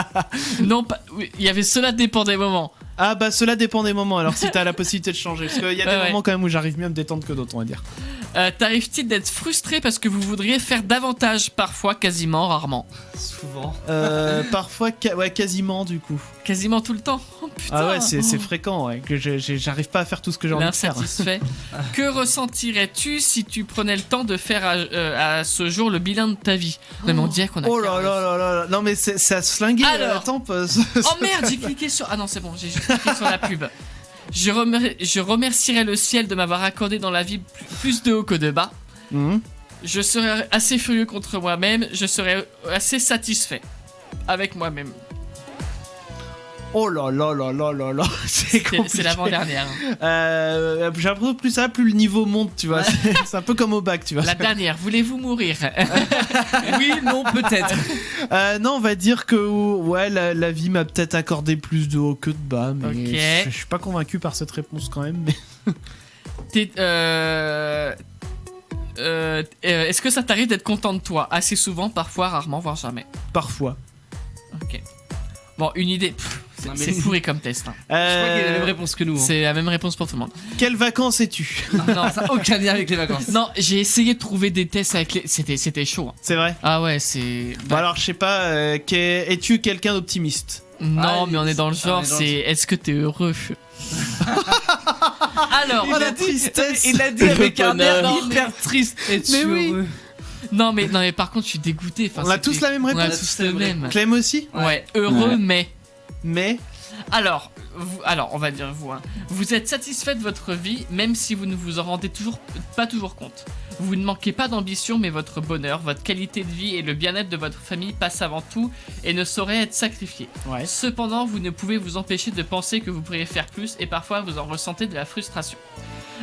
[SPEAKER 3] Non, oui, il y avait cela dépend des moments.
[SPEAKER 1] Ah bah cela dépend des moments, alors si t'as la possibilité de changer. Parce qu'il y a des moments quand même où j'arrive mieux à me détendre que d'autres, on va dire.
[SPEAKER 3] T'arrive-t-il d'être frustré parce que vous voudriez faire davantage? Parfois, quasiment, rarement.
[SPEAKER 2] Souvent.
[SPEAKER 1] Parfois, ouais, quasiment du coup.
[SPEAKER 3] Quasiment tout le temps. Oh putain.
[SPEAKER 1] Ah ouais, c'est fréquent, ouais, que j'arrive pas à faire tout ce que j'ai envie de faire.
[SPEAKER 3] L'insatisfait. Que ressentirais-tu si tu prenais le temps de faire à ce jour le bilan de ta vie? Non mais on dirait qu'on a...
[SPEAKER 1] Oh là là là là. Non mais ça a flingué la tempe.
[SPEAKER 3] Oh merde, j'ai cliqué sur... Ah non c'est bon, j'ai juste cliqué sur la pub. Je remercierais le ciel de m'avoir accordé dans la vie plus de haut que de bas. Je serais assez furieux contre moi-même. Je serais assez satisfait avec moi-même.
[SPEAKER 1] Oh là là là là là là, c'est compliqué.
[SPEAKER 3] C'est l'avant-dernière.
[SPEAKER 1] J'ai l'impression que plus ça va, plus le niveau monte, tu vois. C'est un peu comme au bac, tu vois.
[SPEAKER 3] La dernière, voulez-vous mourir?
[SPEAKER 2] Oui, non, peut-être.
[SPEAKER 1] Non, on va dire que ouais, la vie m'a peut-être accordé plus de haut que de bas, mais je suis pas convaincu par cette réponse quand même. Mais...
[SPEAKER 3] Est-ce que ça t'arrive d'être content de toi? Assez souvent, parfois, rarement, voire jamais.
[SPEAKER 1] Parfois.
[SPEAKER 3] Ok. Bon, une idée. C'est pourri comme test. Hein.
[SPEAKER 2] Je crois qu'il a la même réponse que nous. Hein.
[SPEAKER 3] C'est la même réponse pour tout le monde.
[SPEAKER 1] Quelles vacances es-tu?
[SPEAKER 3] Non,
[SPEAKER 2] ça n'a aucun lien avec les vacances.
[SPEAKER 3] Non, j'ai essayé de trouver des tests avec les... C'était chaud. Hein.
[SPEAKER 1] C'est vrai?
[SPEAKER 3] Ah ouais, c'est...
[SPEAKER 1] Bon alors, je sais pas, es-tu quelqu'un d'optimiste?
[SPEAKER 3] Non, mais on est dans le genre, c'est... Est-ce que t'es heureux? Alors,
[SPEAKER 1] la tristesse.
[SPEAKER 2] Il a dit avec un air hyper triste.
[SPEAKER 1] Mais oui.
[SPEAKER 3] Non mais par contre je suis dégoûté. Enfin,
[SPEAKER 1] on a tous la même réponse.
[SPEAKER 3] On a tous le même.
[SPEAKER 1] Clem aussi?
[SPEAKER 3] Ouais, heureux mais. Alors, on va dire vous. Hein. Vous êtes satisfait de votre vie même si vous ne vous en rendez pas toujours compte. Vous ne manquez pas d'ambition mais votre bonheur, votre qualité de vie et le bien-être de votre famille passent avant tout et ne sauraient être sacrifiés.
[SPEAKER 1] Ouais.
[SPEAKER 3] Cependant, vous ne pouvez vous empêcher de penser que vous pourriez faire plus et parfois vous en ressentez de la frustration.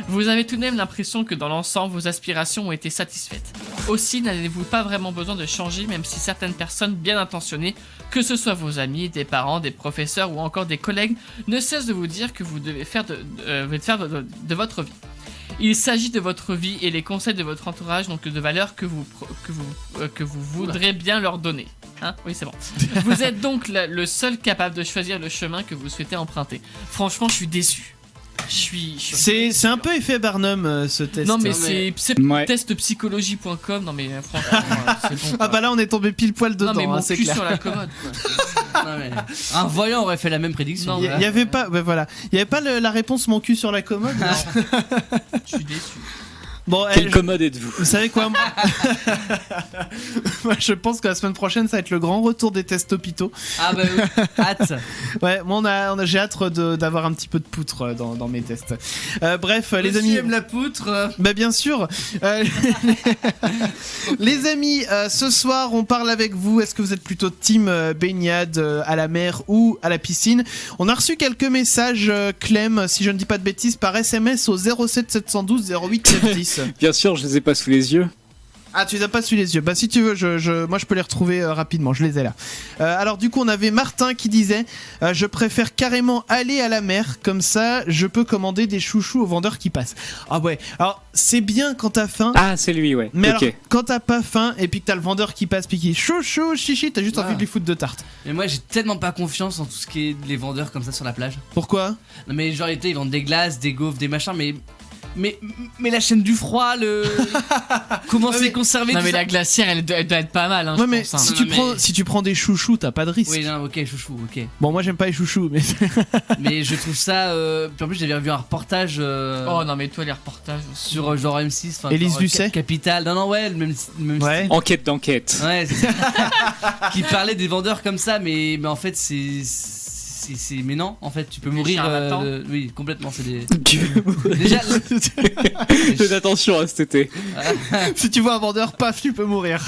[SPEAKER 3] Vous avez tout de même l'impression que dans l'ensemble, vos aspirations ont été satisfaites. Aussi, n'avez-vous pas vraiment besoin de changer, même si certaines personnes bien intentionnées, que ce soit vos amis, des parents, des professeurs ou encore des collègues, ne cessent de vous dire que vous devez faire de votre vie. Il s'agit de votre vie et les conseils de votre entourage, donc de valeurs que vous voudrez bien leur donner. Hein? Oui, c'est bon. Vous êtes donc le seul capable de choisir le chemin que vous souhaitez emprunter. Franchement, je suis déçu.
[SPEAKER 1] C'est un peu effet Barnum ce test.
[SPEAKER 3] Non mais c'est testpsychologie.com. Non mais franchement c'est bon.
[SPEAKER 1] Ah bah là on est tombé pile poil dedans.
[SPEAKER 3] Non mais mon
[SPEAKER 1] c'est
[SPEAKER 3] cul
[SPEAKER 1] clair.
[SPEAKER 3] sur la commode quoi.
[SPEAKER 2] Non, mais... Un voyant aurait fait la même prédiction.
[SPEAKER 1] Il y avait pas, bah voilà, il y avait pas la réponse mon cul sur la commode.
[SPEAKER 3] Je suis déçu.
[SPEAKER 1] Bon,
[SPEAKER 4] quelle commode êtes-vous?
[SPEAKER 1] Vous savez quoi? Moi, je pense que la semaine prochaine, ça va être le grand retour des tests hôpitaux.
[SPEAKER 2] Ah bah oui, hâte.
[SPEAKER 1] Ouais, moi j'ai hâte d'avoir un petit peu de poutre dans mes tests. Bref, les
[SPEAKER 2] Monsieur
[SPEAKER 1] amis.
[SPEAKER 2] aime la poutre.
[SPEAKER 1] Bah bien sûr. Les amis, ce soir, on parle avec vous. Est-ce que vous êtes plutôt team baignade à la mer ou à la piscine? On a reçu quelques messages, Clem, si je ne dis pas de bêtises, par SMS au 07 712 08 70.
[SPEAKER 4] Bien sûr, je les ai pas sous les yeux.
[SPEAKER 1] Ah, tu les as pas sous les yeux. Bah si tu veux, moi je peux les retrouver rapidement, je les ai là. Alors du coup on avait Martin qui disait je préfère carrément aller à la mer, comme ça je peux commander des chouchous aux vendeurs qui passent. Ah ouais, alors c'est bien quand t'as faim.
[SPEAKER 4] Ah c'est lui ouais.
[SPEAKER 1] Mais
[SPEAKER 4] okay.
[SPEAKER 1] Alors quand t'as pas faim et puis que t'as le vendeur qui passe puis qui chouchou chichi, t'as juste envie de lui foutre de tarte.
[SPEAKER 2] Mais moi j'ai tellement pas confiance en tout ce qui est les vendeurs comme ça sur la plage.
[SPEAKER 1] Pourquoi?
[SPEAKER 2] Non mais genre ils vendent des glaces, des gaufres, des machins mais la chaîne du froid, comment c'est conservé?
[SPEAKER 3] Non
[SPEAKER 2] tout
[SPEAKER 3] mais
[SPEAKER 2] ça.
[SPEAKER 3] la glacière elle doit être pas mal. Hein,
[SPEAKER 1] ouais, mais
[SPEAKER 3] pense, hein.
[SPEAKER 1] si tu prends des chouchous, t'as pas de risque.
[SPEAKER 2] Oui, non, ok, chouchou, ok.
[SPEAKER 1] Bon, moi j'aime pas les chouchous, mais.
[SPEAKER 2] Mais je trouve ça. Puis en plus, j'avais vu un reportage.
[SPEAKER 3] Oh non, mais toi, les reportages.
[SPEAKER 2] Sur genre M6.
[SPEAKER 1] Élise Lucet
[SPEAKER 2] Capital. Non, ouais, même
[SPEAKER 1] ouais.
[SPEAKER 2] Style.
[SPEAKER 4] Enquête d'enquête.
[SPEAKER 2] Ouais, c'est ça. Qui parlait des vendeurs comme ça, mais en fait, mais non, en fait, tu peux mourir. Oui, complètement. C'est des.
[SPEAKER 4] Tu peux mourir.
[SPEAKER 2] Déjà.
[SPEAKER 4] Faites attention à cet été.
[SPEAKER 1] Si tu vois un vendeur, paf, tu peux mourir.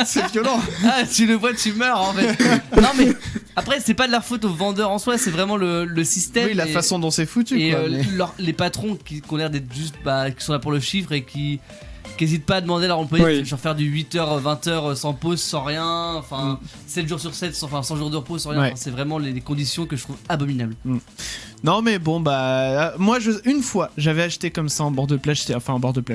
[SPEAKER 1] C'est violent.
[SPEAKER 2] Ah, tu le vois, tu meurs en fait. Non, mais après, c'est pas de leur faute aux vendeurs en soi, c'est vraiment le système.
[SPEAKER 1] Oui, la façon dont c'est foutu.
[SPEAKER 2] Et
[SPEAKER 1] quoi, mais...
[SPEAKER 2] les patrons qui ont l'air d'être juste. Qui sont là pour le chiffre et qui qu'hésite pas à demander à leur employé
[SPEAKER 4] Oui.
[SPEAKER 2] de genre faire du 8h, 20h sans pause, sans rien, enfin 7 jours sur 7, sans jours de repos, sans rien.
[SPEAKER 1] Ouais.
[SPEAKER 2] Enfin, c'est vraiment les conditions que je trouve abominables.
[SPEAKER 1] Non mais bon bah moi une fois j'avais acheté comme ça en bord de plage,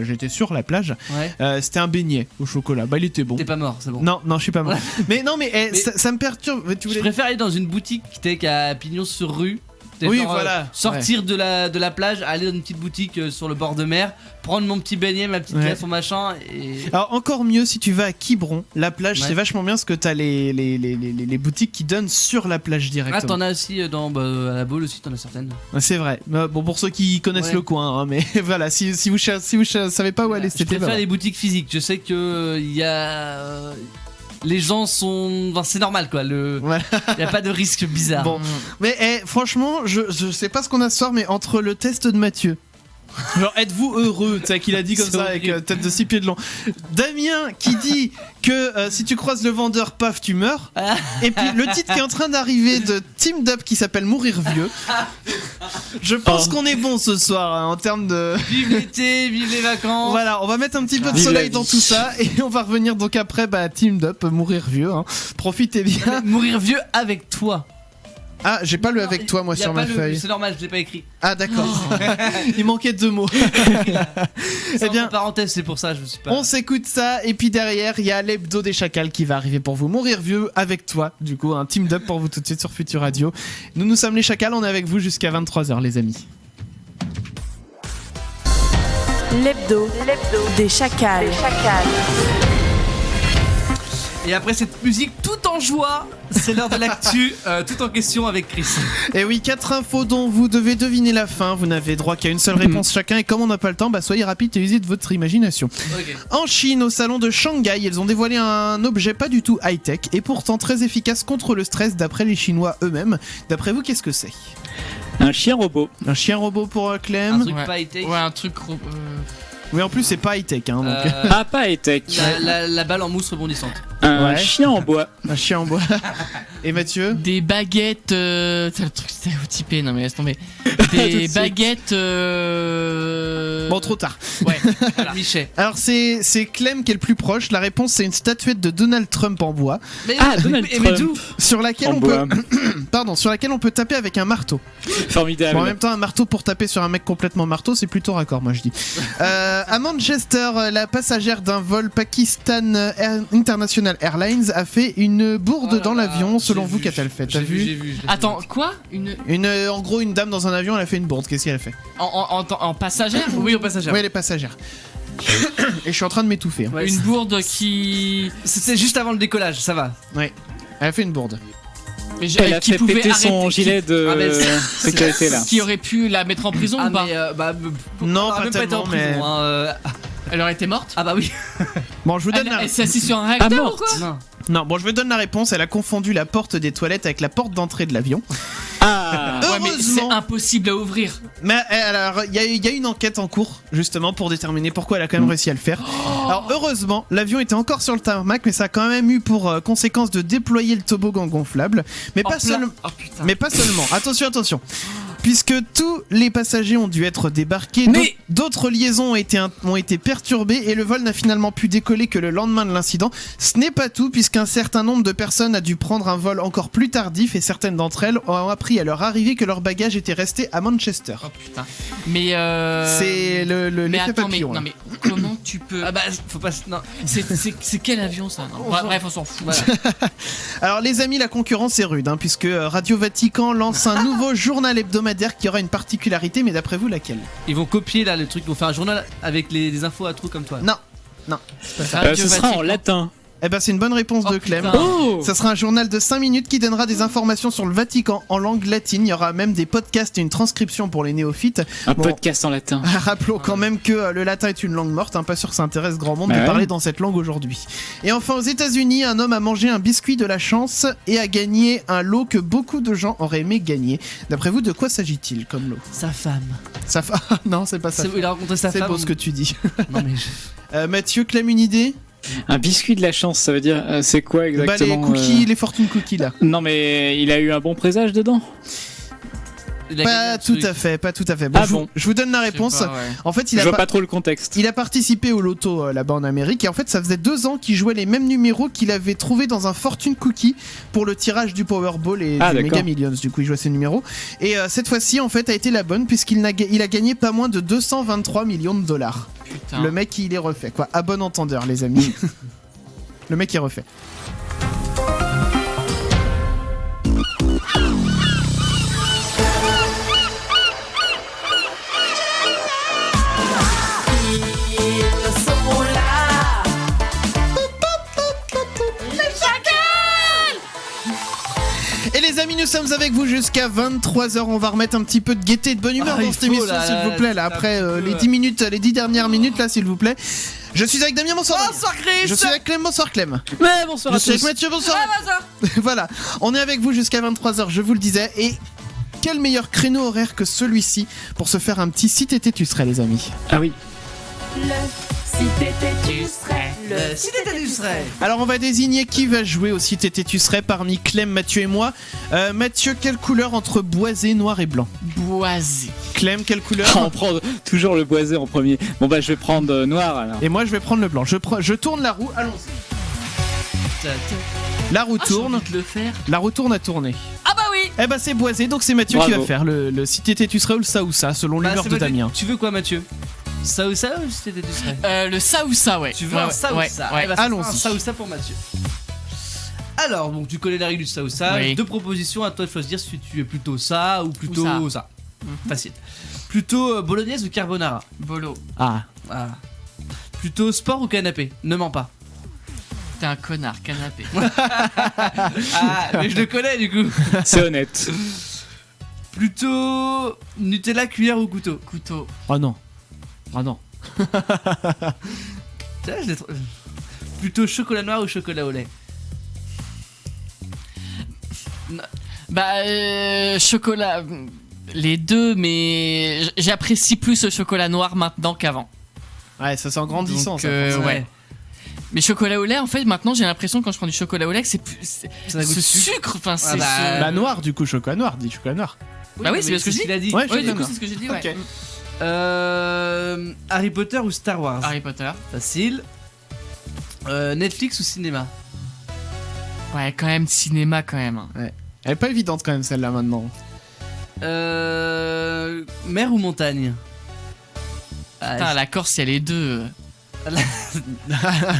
[SPEAKER 1] j'étais sur la plage.
[SPEAKER 2] Ouais.
[SPEAKER 1] C'était un beignet au chocolat. Bah il était bon.
[SPEAKER 2] T'es pas mort, c'est bon.
[SPEAKER 1] Non, je suis pas mort. mais non mais,
[SPEAKER 2] Mais-
[SPEAKER 1] ça me perturbe. Tu
[SPEAKER 2] Je
[SPEAKER 1] voulais...
[SPEAKER 2] préfère aller dans une boutique qui est à Pignon sur rue.
[SPEAKER 1] Oui,
[SPEAKER 2] Genre,
[SPEAKER 1] voilà.
[SPEAKER 2] sortir de la plage, aller dans une petite boutique sur le bord de mer, prendre mon petit beignet, ma petite glace, mon machin et.
[SPEAKER 1] Alors encore mieux si tu vas à Quiberon, la plage
[SPEAKER 2] Ouais.
[SPEAKER 1] c'est vachement bien parce que t'as les boutiques qui donnent sur la plage
[SPEAKER 2] Ah,
[SPEAKER 1] directement.
[SPEAKER 2] t'en as aussi à la Baule aussi, t'en as certaines.
[SPEAKER 1] C'est vrai. Bon pour ceux qui connaissent
[SPEAKER 2] Ouais.
[SPEAKER 1] le coin, hein, mais voilà, si vous savez pas où aller,
[SPEAKER 2] Je
[SPEAKER 1] c'était
[SPEAKER 2] préfère les boutiques physiques. Je sais que il y a. Les gens sont. Enfin, c'est normal quoi.
[SPEAKER 1] Voilà.
[SPEAKER 2] Il y a pas de risque bizarre.
[SPEAKER 1] Bon, mais franchement, je sais pas ce qu'on a ce soir, mais entre le test de Mathieu. Genre, êtes-vous heureux, tu sais, qu'il a dit comme
[SPEAKER 2] C'est
[SPEAKER 1] ça avec
[SPEAKER 2] horrible.
[SPEAKER 1] tête de 6 pieds de long. Damien qui dit que si tu croises le vendeur, paf, tu meurs. Et puis le titre qui est en train d'arriver de Team Up qui s'appelle Mourir Vieux. Je pense qu'on est bon ce soir hein, en termes de.
[SPEAKER 2] Vive l'été, vive les vacances.
[SPEAKER 1] Voilà, on va mettre un petit peu de
[SPEAKER 4] Vive la
[SPEAKER 1] soleil
[SPEAKER 4] vie.
[SPEAKER 1] dans tout ça et on va revenir donc après Team Up, Mourir Vieux. Hein. Profitez bien.
[SPEAKER 2] Mourir vieux avec toi.
[SPEAKER 1] Ah, j'ai pas le avec toi moi
[SPEAKER 2] Y a
[SPEAKER 1] sur
[SPEAKER 2] pas
[SPEAKER 1] ma feuille.
[SPEAKER 2] C'est normal, je l'ai pas écrit.
[SPEAKER 1] Ah d'accord. Il manquait 2 mots.
[SPEAKER 2] Eh
[SPEAKER 1] bien,
[SPEAKER 2] en parenthèse, c'est pour ça, je me suis pas.
[SPEAKER 1] on s'écoute ça et puis derrière il y a l'hebdo des chacals qui va arriver pour vous. Mourir vieux avec toi. Du coup, un team up pour vous tout de suite sur Futur Radio. Nous sommes les chacals, on est avec vous jusqu'à 23h les amis.
[SPEAKER 5] L'hebdo des chacals.
[SPEAKER 2] Et après cette musique tout en joie, c'est l'heure de l'actu, tout en question avec Chris.
[SPEAKER 1] Et oui, 4 infos dont vous devez deviner la fin. Vous n'avez droit qu'à une seule réponse chacun. Et comme on n'a pas le temps, soyez rapide et usez de votre imagination.
[SPEAKER 2] Ok.
[SPEAKER 1] En Chine, au salon de Shanghai, ils ont dévoilé un objet pas du tout high-tech et pourtant très efficace contre le stress d'après les Chinois eux-mêmes. D'après vous, qu'est-ce que c'est?
[SPEAKER 4] Un chien robot.
[SPEAKER 1] Un chien robot pour
[SPEAKER 2] Un
[SPEAKER 1] Clem.
[SPEAKER 2] truc pas high-tech.
[SPEAKER 3] Ouais, un truc.
[SPEAKER 1] Oui, en plus, c'est pas high-tech. Hein, donc.
[SPEAKER 4] Ah, pas high-tech.
[SPEAKER 2] La balle en mousse rebondissante.
[SPEAKER 4] Un
[SPEAKER 1] Ouais.
[SPEAKER 4] chien en bois.
[SPEAKER 1] Un chien en bois. Et Mathieu?
[SPEAKER 3] Des baguettes. C'est le truc stéréotypé, non mais laisse tomber.
[SPEAKER 4] Tout de
[SPEAKER 3] Des
[SPEAKER 4] suite.
[SPEAKER 3] baguettes.
[SPEAKER 1] Bon, trop tard.
[SPEAKER 3] Ouais.
[SPEAKER 2] Michel.
[SPEAKER 1] Alors, c'est Clem qui est le plus proche. La réponse, c'est une statuette de Donald Trump en bois,
[SPEAKER 2] Mais,
[SPEAKER 4] Ah, Donald
[SPEAKER 2] mais
[SPEAKER 4] Trump.
[SPEAKER 2] d'où
[SPEAKER 1] sur laquelle
[SPEAKER 4] En
[SPEAKER 1] on
[SPEAKER 4] bois.
[SPEAKER 1] peut. Pardon, sur laquelle on peut taper avec un marteau.
[SPEAKER 4] Formidable.
[SPEAKER 1] Bon, en même temps, un marteau pour taper sur un mec complètement marteau, c'est plutôt raccord, moi je dis. À Manchester, la passagère d'un vol Pakistan International Airlines a fait une bourde
[SPEAKER 2] Oh là
[SPEAKER 1] dans
[SPEAKER 2] là,
[SPEAKER 1] l'avion. Selon
[SPEAKER 2] j'ai
[SPEAKER 1] vous,
[SPEAKER 2] vu,
[SPEAKER 1] qu'a-t-elle fait? T'as
[SPEAKER 2] j'ai
[SPEAKER 1] vu?
[SPEAKER 2] j'ai vu. je l'ai
[SPEAKER 3] Attends,
[SPEAKER 2] vu.
[SPEAKER 3] quoi
[SPEAKER 1] En gros, une dame dans un avion, elle a fait une bourde. Qu'est-ce qu'elle a fait?
[SPEAKER 3] En passagère
[SPEAKER 2] Oui, au passagère.
[SPEAKER 1] Oui, elle est passagère. Et je suis en train de m'étouffer. Hein.
[SPEAKER 2] Ouais,
[SPEAKER 3] Une bourde qui.
[SPEAKER 2] C'était juste avant le décollage, ça va.
[SPEAKER 1] Ouais. Elle a fait une bourde.
[SPEAKER 3] Mais
[SPEAKER 4] Elle a
[SPEAKER 3] qui
[SPEAKER 4] fait
[SPEAKER 3] pouvait
[SPEAKER 4] péter son
[SPEAKER 3] arrêter-
[SPEAKER 4] gilet de
[SPEAKER 2] Ah, mais
[SPEAKER 4] sécurité là.
[SPEAKER 3] Qui aurait pu la mettre en prison
[SPEAKER 2] Ah,
[SPEAKER 3] ou pas
[SPEAKER 2] mais
[SPEAKER 1] Non,
[SPEAKER 2] on aurait
[SPEAKER 1] pas
[SPEAKER 2] même été
[SPEAKER 1] tellement,
[SPEAKER 2] en prison,
[SPEAKER 1] mais-
[SPEAKER 2] hein,
[SPEAKER 3] Elle aurait été morte.
[SPEAKER 2] Ah bah oui.
[SPEAKER 1] Bon, je vous donne
[SPEAKER 3] Elle s'est assise sur un réacteur ou
[SPEAKER 4] morte.
[SPEAKER 3] quoi
[SPEAKER 2] Non.
[SPEAKER 1] Non, bon, je vous donne la réponse. Elle a confondu la porte des toilettes avec la porte d'entrée de l'avion.
[SPEAKER 4] Ah.
[SPEAKER 3] Ouais, mais c'est
[SPEAKER 1] Heureusement.
[SPEAKER 3] impossible à ouvrir.
[SPEAKER 1] Mais alors, il y a une enquête en cours, justement, pour déterminer pourquoi elle a quand même réussi à le faire. Alors, heureusement, l'avion était encore sur le tarmac, mais ça a quand même eu pour conséquence de déployer le toboggan gonflable. Mais
[SPEAKER 3] En
[SPEAKER 1] pas
[SPEAKER 3] plein-
[SPEAKER 1] seulement.
[SPEAKER 3] Oh putain.
[SPEAKER 1] Mais pas seulement. Attention, attention. Puisque tous les passagers ont dû être débarqués,
[SPEAKER 2] Mais-
[SPEAKER 1] d'autres liaisons ont été perturbées et le vol n'a finalement pu décoller que le lendemain de l'incident. Ce n'est pas tout, puisqu'un certain nombre de personnes a dû prendre un vol encore plus tardif et certaines d'entre elles ont appris à leur arrivée que leur bagage était resté à Manchester.
[SPEAKER 3] Oh putain. Mais
[SPEAKER 1] C'est
[SPEAKER 3] Mais
[SPEAKER 1] l'effet
[SPEAKER 3] attends, mais,
[SPEAKER 1] papillon.
[SPEAKER 3] non
[SPEAKER 1] là.
[SPEAKER 3] mais comment tu peux.
[SPEAKER 2] Ah bah faut pas. Non.
[SPEAKER 3] C'est quel avion ça non Bref, on s'en fout.
[SPEAKER 2] Voilà.
[SPEAKER 1] Alors les amis, la concurrence est rude, hein, puisque Radio Vatican lance un nouveau journal hebdomadaire qui aura une particularité, mais d'après vous laquelle?
[SPEAKER 2] Ils vont copier là le truc, ils vont faire un journal avec des infos à trous comme toi.
[SPEAKER 1] Non.
[SPEAKER 3] Radio
[SPEAKER 4] Ce sera en
[SPEAKER 3] Vatican.
[SPEAKER 4] latin.
[SPEAKER 1] Eh ben c'est une bonne réponse de
[SPEAKER 3] Oh,
[SPEAKER 1] Clem.
[SPEAKER 3] putain.
[SPEAKER 4] Oh.
[SPEAKER 1] Ça sera un journal de 5 minutes qui donnera des informations sur le Vatican en langue latine. Il y aura même des podcasts et une transcription pour les néophytes.
[SPEAKER 4] Un
[SPEAKER 1] Bon.
[SPEAKER 4] podcast en latin.
[SPEAKER 1] Rappelons quand même que le latin est une langue morte, hein, pas sûr que ça intéresse grand monde
[SPEAKER 4] Bah
[SPEAKER 1] de
[SPEAKER 4] ouais.
[SPEAKER 1] parler dans cette langue aujourd'hui. Et enfin aux États-Unis, un homme a mangé un biscuit de la chance et a gagné un lot que beaucoup de gens auraient aimé gagner. D'après vous, de quoi s'agit-il comme lot?
[SPEAKER 2] Sa femme.
[SPEAKER 1] Non, c'est pas ça.
[SPEAKER 2] Il a rencontré sa
[SPEAKER 1] C'est
[SPEAKER 2] femme.
[SPEAKER 1] beau ce que tu dis.
[SPEAKER 2] Non mais.
[SPEAKER 1] Mathieu, Clem, une idée?
[SPEAKER 4] Un biscuit de la chance, ça veut dire c'est quoi
[SPEAKER 1] Bah,
[SPEAKER 4] exactement
[SPEAKER 1] les cookies, les fortune cookies là.
[SPEAKER 4] Non mais il a eu un bon présage dedans.
[SPEAKER 2] Il a
[SPEAKER 1] Pas
[SPEAKER 2] gagné un
[SPEAKER 1] tout
[SPEAKER 2] truc.
[SPEAKER 1] à fait, pas tout à fait. Bon,
[SPEAKER 4] Ah
[SPEAKER 1] je, vous-
[SPEAKER 4] bon.
[SPEAKER 1] je vous donne la
[SPEAKER 3] Je sais
[SPEAKER 1] réponse.
[SPEAKER 3] pas, ouais.
[SPEAKER 1] En fait,
[SPEAKER 4] Je vois pas trop le contexte.
[SPEAKER 1] il a participé au loto là-bas en Amérique et en fait ça faisait 2 ans qu'il jouait les mêmes numéros qu'il avait trouvé dans un fortune cookie pour le tirage du Powerball et
[SPEAKER 4] Ah,
[SPEAKER 1] du
[SPEAKER 4] d'accord.
[SPEAKER 1] Mega Millions. Du coup il jouait ces numéros et cette fois-ci en fait a été la bonne puisqu'il il a gagné pas moins de 223 millions de dollars.
[SPEAKER 3] Putain.
[SPEAKER 1] Le mec il est refait quoi, à bon entendeur les amis. Le mec est refait. Et les amis, nous sommes avec vous jusqu'à 23h. On va remettre un petit peu de gaieté et de bonne humeur
[SPEAKER 2] Ah,
[SPEAKER 1] dans
[SPEAKER 2] il
[SPEAKER 1] cette
[SPEAKER 2] faut,
[SPEAKER 1] émission,
[SPEAKER 2] là,
[SPEAKER 1] s'il vous plaît. Là,
[SPEAKER 2] un
[SPEAKER 1] après
[SPEAKER 2] petit peu,
[SPEAKER 1] les 10 minutes, les 10 dernières minutes, là, s'il vous plaît. Je suis avec Damien, bonsoir. Damien.
[SPEAKER 2] Bonsoir Chris.
[SPEAKER 1] Je suis avec Clem, bonsoir Clem.
[SPEAKER 4] Ouais, bonsoir
[SPEAKER 1] Je
[SPEAKER 4] à
[SPEAKER 1] suis avec
[SPEAKER 4] tous.
[SPEAKER 1] Mathieu, bonsoir. Voilà, on est avec vous jusqu'à 23h, je vous le disais. Et quel meilleur créneau horaire que celui-ci pour se faire un petit si t'étais tu serais, les amis.
[SPEAKER 4] Ah oui.
[SPEAKER 5] Si t'étais, tu serais.
[SPEAKER 2] Si t'étais du serais.
[SPEAKER 1] Alors on va désigner qui va jouer au si t'étais tu serais parmi Clem, Mathieu et moi. Mathieu, quelle couleur entre boisé, noir et blanc?
[SPEAKER 3] Boisé.
[SPEAKER 1] Clem, quelle couleur?
[SPEAKER 4] On prend toujours le boisé en premier. Bon bah je vais prendre noir alors.
[SPEAKER 1] Et moi je vais prendre le blanc. Je tourne la roue, allons-y. La roue tourne.
[SPEAKER 3] De le faire.
[SPEAKER 1] La roue tourne à tourner.
[SPEAKER 3] Ah bah oui.
[SPEAKER 1] Eh bah c'est boisé, donc c'est Mathieu qui
[SPEAKER 4] Bravo.
[SPEAKER 1] va faire le si t'étais tu serais ou le ça ou ça, selon
[SPEAKER 2] Bah,
[SPEAKER 1] l'humeur
[SPEAKER 2] c'est
[SPEAKER 1] de
[SPEAKER 2] Mathieu.
[SPEAKER 1] Damien.
[SPEAKER 2] Tu veux quoi Mathieu? Ça ou si t'étais du serais?
[SPEAKER 3] Le ça ou ça, ouais.
[SPEAKER 2] Tu veux
[SPEAKER 3] Ouais,
[SPEAKER 2] un
[SPEAKER 3] ouais,
[SPEAKER 2] ça
[SPEAKER 3] ouais,
[SPEAKER 2] ou ça?
[SPEAKER 3] ouais.
[SPEAKER 2] Eh ben, ça sera
[SPEAKER 1] Allons-y.
[SPEAKER 2] un ça ou ça pour Mathieu. Alors, donc tu connais la règle du ça ou ça.
[SPEAKER 3] Oui.
[SPEAKER 2] 2 propositions, à toi de choisir si tu es plutôt ça ou plutôt
[SPEAKER 3] ça.
[SPEAKER 2] ça. Facile. Plutôt bolognaise ou carbonara?
[SPEAKER 3] Bolo.
[SPEAKER 1] Ah.
[SPEAKER 2] Ah. Plutôt sport ou canapé? Ne mens pas.
[SPEAKER 3] T'es un connard, canapé.
[SPEAKER 2] Ah, mais je le connais du coup.
[SPEAKER 4] C'est honnête.
[SPEAKER 2] Plutôt Nutella, cuillère ou couteau?
[SPEAKER 3] Couteau.
[SPEAKER 1] Oh non. Oh non.
[SPEAKER 2] Tiens, je l'ai trop- Plutôt chocolat noir ou chocolat au lait?
[SPEAKER 3] Bah, chocolat. Les deux, mais j'apprécie plus le chocolat noir maintenant qu'avant.
[SPEAKER 1] Ouais, ça c'est en grandissant.
[SPEAKER 3] Donc,
[SPEAKER 1] ça, forcément.
[SPEAKER 3] ouais. Mais chocolat au lait, en fait, maintenant j'ai l'impression quand je prends du chocolat au lait que c'est plus.
[SPEAKER 2] Ça goûte
[SPEAKER 3] Ce
[SPEAKER 2] sucre.
[SPEAKER 3] sucre, enfin, c'est.
[SPEAKER 2] bah,
[SPEAKER 3] ce-
[SPEAKER 1] Bah noir du coup, chocolat noir, dit chocolat noir.
[SPEAKER 3] Bah oui, c'est
[SPEAKER 2] mais
[SPEAKER 3] ce que je dis.
[SPEAKER 2] qu'il a dit.
[SPEAKER 1] Ouais,
[SPEAKER 3] Ouais,
[SPEAKER 1] chocolat
[SPEAKER 3] du coup,
[SPEAKER 1] noir.
[SPEAKER 3] c'est ce que j'ai dit, ouais.
[SPEAKER 1] Ok.
[SPEAKER 2] Harry Potter ou Star Wars?
[SPEAKER 3] Harry Potter.
[SPEAKER 2] Facile. Netflix ou cinéma?
[SPEAKER 3] Ouais, quand même, cinéma, quand même.
[SPEAKER 1] Elle est pas évidente quand même celle-là maintenant.
[SPEAKER 2] Mer ou montagne?
[SPEAKER 3] Putain, la Corse, il y a les deux.
[SPEAKER 2] Du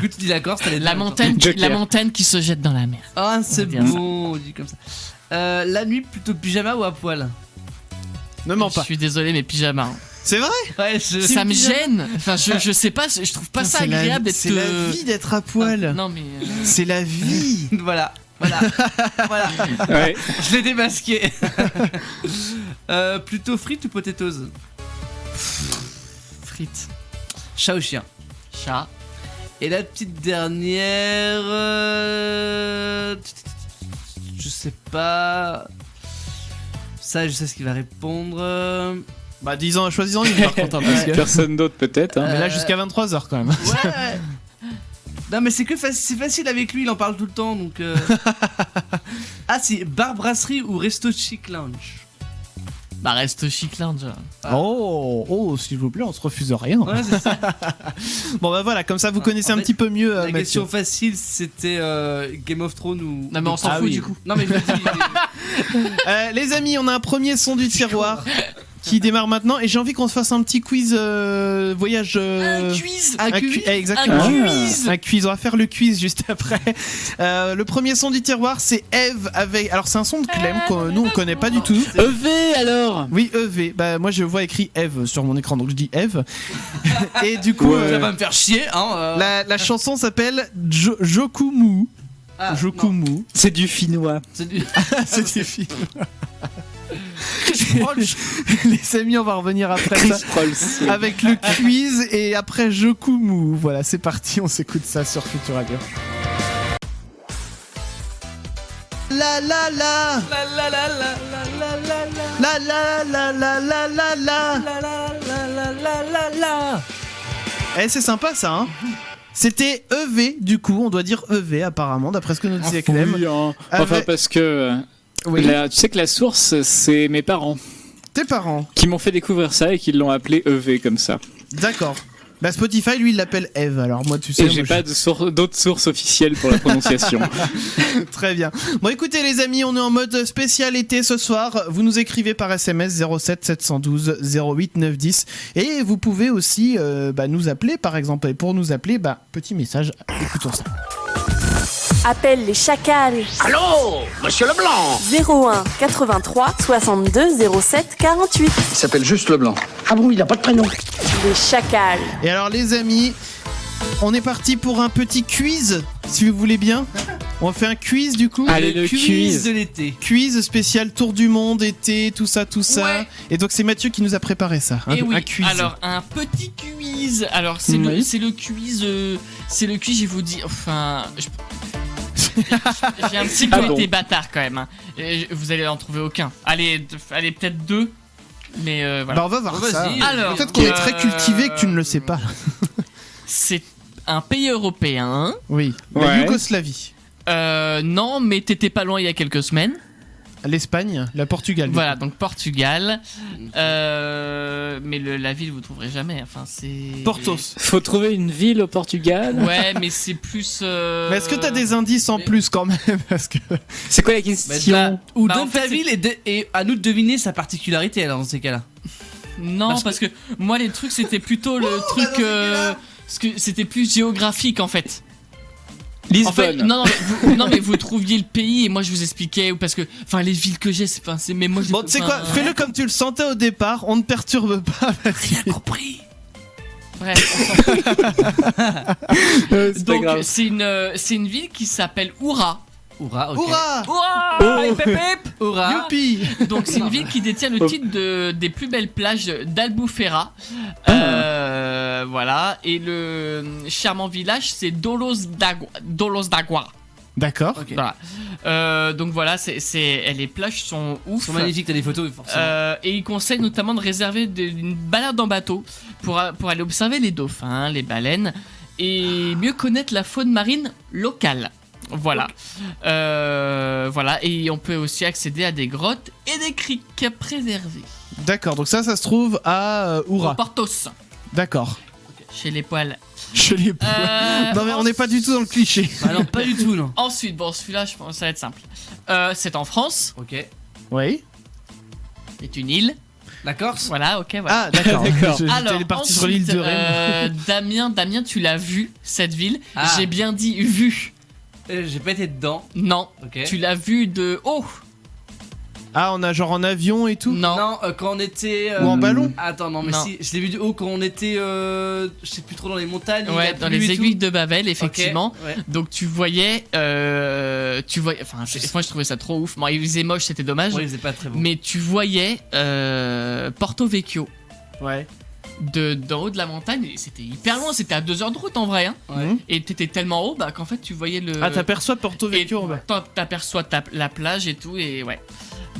[SPEAKER 2] coup, tu dis la Corse, t'as les deux
[SPEAKER 3] La
[SPEAKER 2] en même
[SPEAKER 3] montagne,
[SPEAKER 4] Joker.
[SPEAKER 3] la montagne qui se jette dans la mer.
[SPEAKER 2] temps. Ah, c'est
[SPEAKER 3] On va dire
[SPEAKER 2] bon, on dit comme ça. La nuit, plutôt pyjama ou à poil?
[SPEAKER 1] Ne mens
[SPEAKER 3] Je
[SPEAKER 1] pas.
[SPEAKER 3] suis désolé, mais pyjama. hein.
[SPEAKER 1] C'est vrai?
[SPEAKER 2] Ouais,
[SPEAKER 3] Ça me gêne. Enfin, je sais pas, je trouve pas ça
[SPEAKER 1] C'est la-
[SPEAKER 3] agréable d'être.
[SPEAKER 1] C'est la vie d'être à poil.
[SPEAKER 3] Non, mais.
[SPEAKER 1] C'est la vie.
[SPEAKER 2] Voilà. Voilà.
[SPEAKER 4] Ouais.
[SPEAKER 2] Je l'ai démasqué. Plutôt frites ou potatoes?
[SPEAKER 3] Frites.
[SPEAKER 2] Chat ou chien?
[SPEAKER 3] Chat.
[SPEAKER 2] Et la petite dernière. Je sais pas. Ça, je sais ce qu'il va répondre.
[SPEAKER 1] Bah disons, choisissons une par contre, hein, parce que...
[SPEAKER 4] Personne d'autre peut-être. Hein.
[SPEAKER 1] Mais là jusqu'à 23h quand même.
[SPEAKER 2] Ouais. Non, mais c'est que c'est facile avec lui, il en parle tout le temps donc. Ah, si, bar brasserie ou resto chic lounge?
[SPEAKER 3] Bah, reste chic lounge.
[SPEAKER 1] Oh, s'il vous plaît, on se refuse rien.
[SPEAKER 2] Ouais, c'est ça.
[SPEAKER 1] Bon bah voilà, comme ça vous connaissez
[SPEAKER 2] En
[SPEAKER 1] un
[SPEAKER 2] fait,
[SPEAKER 1] petit peu mieux
[SPEAKER 2] La
[SPEAKER 1] Mathieu.
[SPEAKER 2] question facile, c'était Game of Thrones ou.
[SPEAKER 3] Non, mais on s'en
[SPEAKER 1] Ah
[SPEAKER 3] fout
[SPEAKER 1] oui.
[SPEAKER 3] du coup.
[SPEAKER 2] Non, mais je le dis.
[SPEAKER 1] Les amis, on a un premier son du tiroir qui démarre maintenant et j'ai envie qu'on se fasse un petit quiz voyage.
[SPEAKER 3] quiz.
[SPEAKER 1] Un quiz. Exactement.
[SPEAKER 3] Un quiz.
[SPEAKER 1] Un quiz. On va faire le quiz juste après. Le premier son du tiroir, c'est Eve avec. Alors c'est un son de Clem que nous on connaît pas du tout.
[SPEAKER 4] EV alors.
[SPEAKER 1] Oui, EV. Bah moi je vois écrit Eve sur mon écran, donc je dis Eve. Et du coup,
[SPEAKER 2] Ça va me faire chier, hein.
[SPEAKER 1] la chanson s'appelle Jokumu.
[SPEAKER 2] Ah,
[SPEAKER 1] Jokumu.
[SPEAKER 4] C'est du finnois.
[SPEAKER 2] c'est du.
[SPEAKER 1] C'est des films. Les amis, on va revenir après
[SPEAKER 4] Chris
[SPEAKER 1] ça
[SPEAKER 4] Prolls.
[SPEAKER 1] avec le quiz et après Jokumu. Voilà, c'est parti, on s'écoute ça sur Future Radio. La la la
[SPEAKER 2] La la la la la la la la
[SPEAKER 1] la la la la la la.
[SPEAKER 2] la la la la la.
[SPEAKER 1] Eh, c'est sympa ça, hein. C'était EV, du coup, on doit dire EV apparemment, d'après ce que nous disait Clem.
[SPEAKER 4] Oui, hein. Enfin
[SPEAKER 1] Avec-
[SPEAKER 4] parce que
[SPEAKER 1] Oui.
[SPEAKER 4] tu sais que la source c'est mes parents.
[SPEAKER 1] Tes parents.
[SPEAKER 4] Qui m'ont fait découvrir ça et qui l'ont appelé EV comme ça.
[SPEAKER 1] D'accord. Bah Spotify, lui, il l'appelle Eve. Alors moi, tu sais.
[SPEAKER 4] Et j'ai pas d'autres sources officielles pour la prononciation.
[SPEAKER 1] Très bien. Bon, écoutez, les amis, on est en mode spécial été ce soir. Vous nous écrivez par SMS 07 712 08 910 et vous pouvez aussi nous appeler, par exemple. Et pour nous appeler, petit message. Écoutons ça.
[SPEAKER 5] Appelle les chacals.
[SPEAKER 9] Allô, monsieur Leblanc.
[SPEAKER 5] 01 83 62 07 48.
[SPEAKER 10] Il s'appelle juste Leblanc. Ah bon, il a pas de prénom.
[SPEAKER 5] Les chacals.
[SPEAKER 1] Et alors, les amis, on est parti pour un petit quiz, si vous voulez bien. On fait un quiz du coup.
[SPEAKER 4] Allez, le quiz
[SPEAKER 2] de l'été.
[SPEAKER 1] Quiz spécial Tour du Monde, été, tout ça.
[SPEAKER 3] Ouais.
[SPEAKER 1] Et donc c'est Mathieu qui nous a préparé ça.
[SPEAKER 3] Et oui,
[SPEAKER 1] un quiz.
[SPEAKER 3] alors un petit quiz. Alors c'est le quiz, je vais vous dire, enfin, j'ai un petit peu été bâtard quand même. Hein. Vous allez en trouver aucun. Allez peut-être 2. Mais voilà.
[SPEAKER 1] On va voir ça.
[SPEAKER 3] Alors,
[SPEAKER 1] peut-être qu'on est très cultivé que tu ne le sais pas.
[SPEAKER 3] C'est un pays européen.
[SPEAKER 1] Oui. La Yougoslavie.
[SPEAKER 3] Non, mais t'étais pas loin il y a quelques semaines.
[SPEAKER 1] L'Espagne, la Portugal.
[SPEAKER 3] Voilà, donc Portugal. Mais la ville, vous trouverez jamais. Enfin, c'est.
[SPEAKER 1] Portos.
[SPEAKER 4] Faut trouver une ville au Portugal.
[SPEAKER 3] Ouais, mais c'est plus.
[SPEAKER 1] Mais est-ce que t'as des indices en plus quand même? Parce que.
[SPEAKER 4] C'est quoi la question?
[SPEAKER 2] Ou donne ta ville et à nous de deviner sa particularité alors dans ces cas-là.
[SPEAKER 3] Non, parce que moi, les trucs, c'était plutôt le truc. Parce que c'était plus géographique en fait.
[SPEAKER 4] Lisbonne.
[SPEAKER 3] En fait, non, mais vous trouviez le pays et moi je vous expliquais parce que les villes que j'ai, c'est mais moi je.
[SPEAKER 1] Bon, tu sais quoi, fais-le comme tu le sentais au départ, on ne perturbe pas.
[SPEAKER 3] Rien compris. Bref, donc c'est une ville qui s'appelle Oura.
[SPEAKER 2] Oura, ok.
[SPEAKER 3] Oura, allez, pep, pep.
[SPEAKER 2] Oura.
[SPEAKER 1] Youpi.
[SPEAKER 3] Donc c'est une ville qui détient le titre des plus belles plages d'Albufeira. Voilà. Et le charmant village, c'est Dolos d'Agua.
[SPEAKER 1] D'accord.
[SPEAKER 2] Okay.
[SPEAKER 3] Voilà. Donc voilà, les plages sont ouf.
[SPEAKER 2] Ils sont magnifiques, t'as des photos forcément.
[SPEAKER 3] Et ils conseillent notamment de réserver une balade en bateau pour aller observer les dauphins, les baleines et mieux connaître la faune marine locale. Voilà. Voilà. Et on peut aussi accéder à des grottes et des criques préservées.
[SPEAKER 1] D'accord, donc ça se trouve à Oura.
[SPEAKER 3] Au Portos.
[SPEAKER 1] D'accord.
[SPEAKER 3] Chez les poils.
[SPEAKER 1] Chez les poils. Non mais on n'est pas du tout dans le cliché.
[SPEAKER 2] Ah non, pas du tout, non.
[SPEAKER 3] Ensuite, bon, celui-là, je pense que ça va être simple. C'est en France.
[SPEAKER 2] Ok.
[SPEAKER 1] Oui.
[SPEAKER 3] C'est une île.
[SPEAKER 2] La Corse.
[SPEAKER 3] Voilà, ok, voilà.
[SPEAKER 1] Ah, d'accord.
[SPEAKER 3] Alors,
[SPEAKER 1] j'étais parti sur l'île de Ré.
[SPEAKER 3] Damien, tu l'as vu, cette ville.
[SPEAKER 2] Ah.
[SPEAKER 3] J'ai bien dit vu.
[SPEAKER 2] J'ai pas été dedans.
[SPEAKER 3] Non.
[SPEAKER 2] Ok.
[SPEAKER 3] Tu l'as vu de haut.
[SPEAKER 1] Ah, on a genre en avion et tout?
[SPEAKER 3] Non.
[SPEAKER 2] Quand on était.
[SPEAKER 1] Ou en ballon?
[SPEAKER 2] Attends, non, mais
[SPEAKER 3] Non.
[SPEAKER 2] si, je l'ai vu du haut quand on était. Je sais plus trop dans les montagnes.
[SPEAKER 3] Ouais, dans les aiguilles de Babel, effectivement.
[SPEAKER 2] Okay, ouais.
[SPEAKER 3] Donc tu voyais. Enfin, moi je trouvais ça trop ouf. Bon, il faisait moche, c'était dommage.
[SPEAKER 2] Ouais, il faisait pas très beau.
[SPEAKER 3] Mais tu voyais Porto Vecchio.
[SPEAKER 1] Ouais.
[SPEAKER 3] D'en haut de la montagne, et c'était hyper loin, c'était à 2 heures de route en vrai. Hein.
[SPEAKER 2] Ouais.
[SPEAKER 3] Et t'étais tellement haut qu'en fait tu voyais le.
[SPEAKER 1] Ah, t'aperçois Porto Vecchio.
[SPEAKER 3] T'aperçois la plage et tout, et ouais.